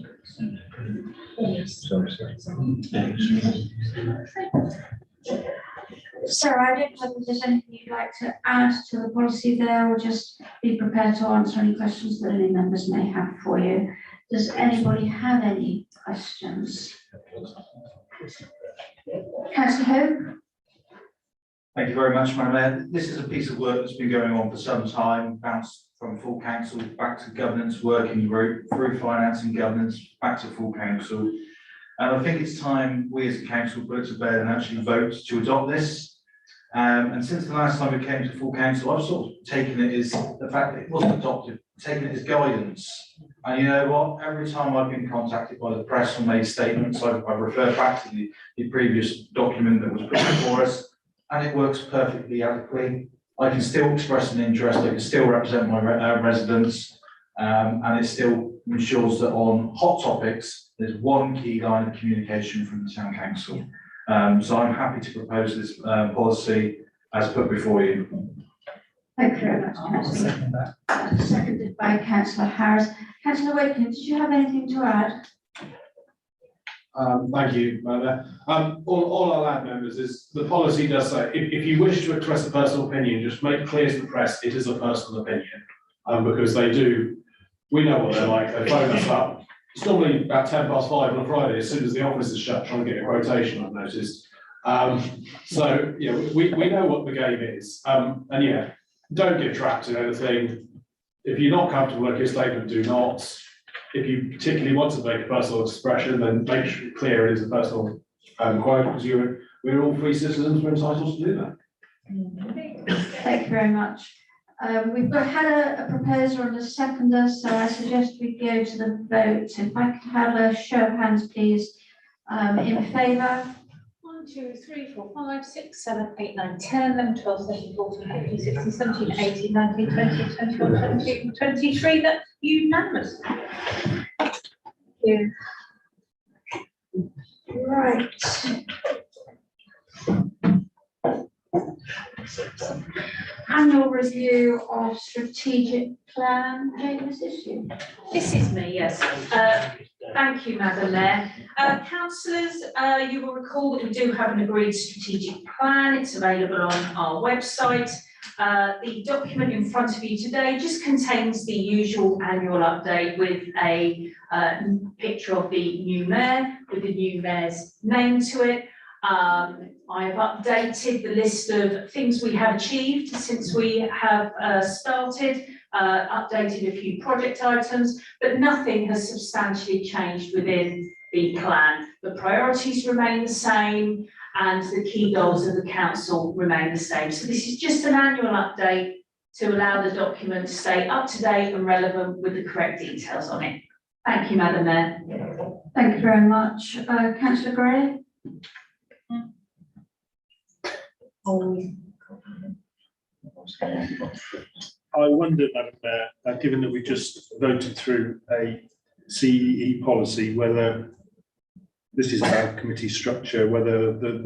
Sarah, I don't know if there's anything you'd like to add to the policy there, or just be prepared to answer any questions that any members may have for you. Does anybody have any questions? Councillor Hope? Thank you very much, Madam Mayor. This is a piece of work that's been going on for some time, bounced from full council back to governance working group, through finance and governance, back to full council. And I think it's time we as a council put it to bed and actually vote to adopt this. And since the last time we came to full council, I've sort of taken it as the fact that it wasn't adopted, taken it as guidance. And you know what, every time I've been contacted by the press and made statements, I've referred back to the previous document that was put before us, and it works perfectly adequately. I can still express an interest, I can still represent my residents, and it still ensures that on hot topics, there's one key line of communication from the town council. So I'm happy to propose this policy as put before you. Thank you very much, councillor. Seconded by councillor Harris. Councillor Wakeman, did you have anything to add? Thank you, Madam Mayor. All I'll add, members, is the policy does say, if you wish to express a personal opinion, just make clear to the press, it is a personal opinion. Because they do, we know what they're like, they phone us up. It's normally about 5:10 on a Friday, as soon as the office is shut, trying to get a quotation, I've noticed. So, yeah, we know what the game is. And yeah, don't get trapped in anything. If you're not comfortable with your statement, do not. If you particularly want to make a personal expression, then make sure it's clear it is a personal quote, because we're all free citizens, we're entitled to do that. Thank you very much. We've had a proposer and a seconder, so I suggest we go to the vote. If I could have a show of hands, please, in favour. 1, 2, 3, 4, 5, 6, 7, 8, 9, 10, 11, 12, 13, 14, 15, 16, 17, 18, 19, 20, 21, 22, 23. That's unanimous. Thank you. Right. Annual review of strategic plan. Jane, is this you? This is me, yes. Thank you, Madam Mayor. Councillors, you will recall that we do have an agreed strategic plan. It's available on our website. The document in front of you today just contains the usual annual update with a picture of the new mayor, with the new mayor's name to it. I have updated the list of things we have achieved since we have started, updated a few project items, but nothing has substantially changed within the plan. The priorities remain the same and the key goals of the council remain the same. So this is just an annual update to allow the document to stay up to date and relevant with the correct details on it. Thank you, Madam Mayor. Thank you very much. Councillor Gray? I wonder, Madam Mayor, given that we just voted through a CEE policy, whether this is about committee structure, whether the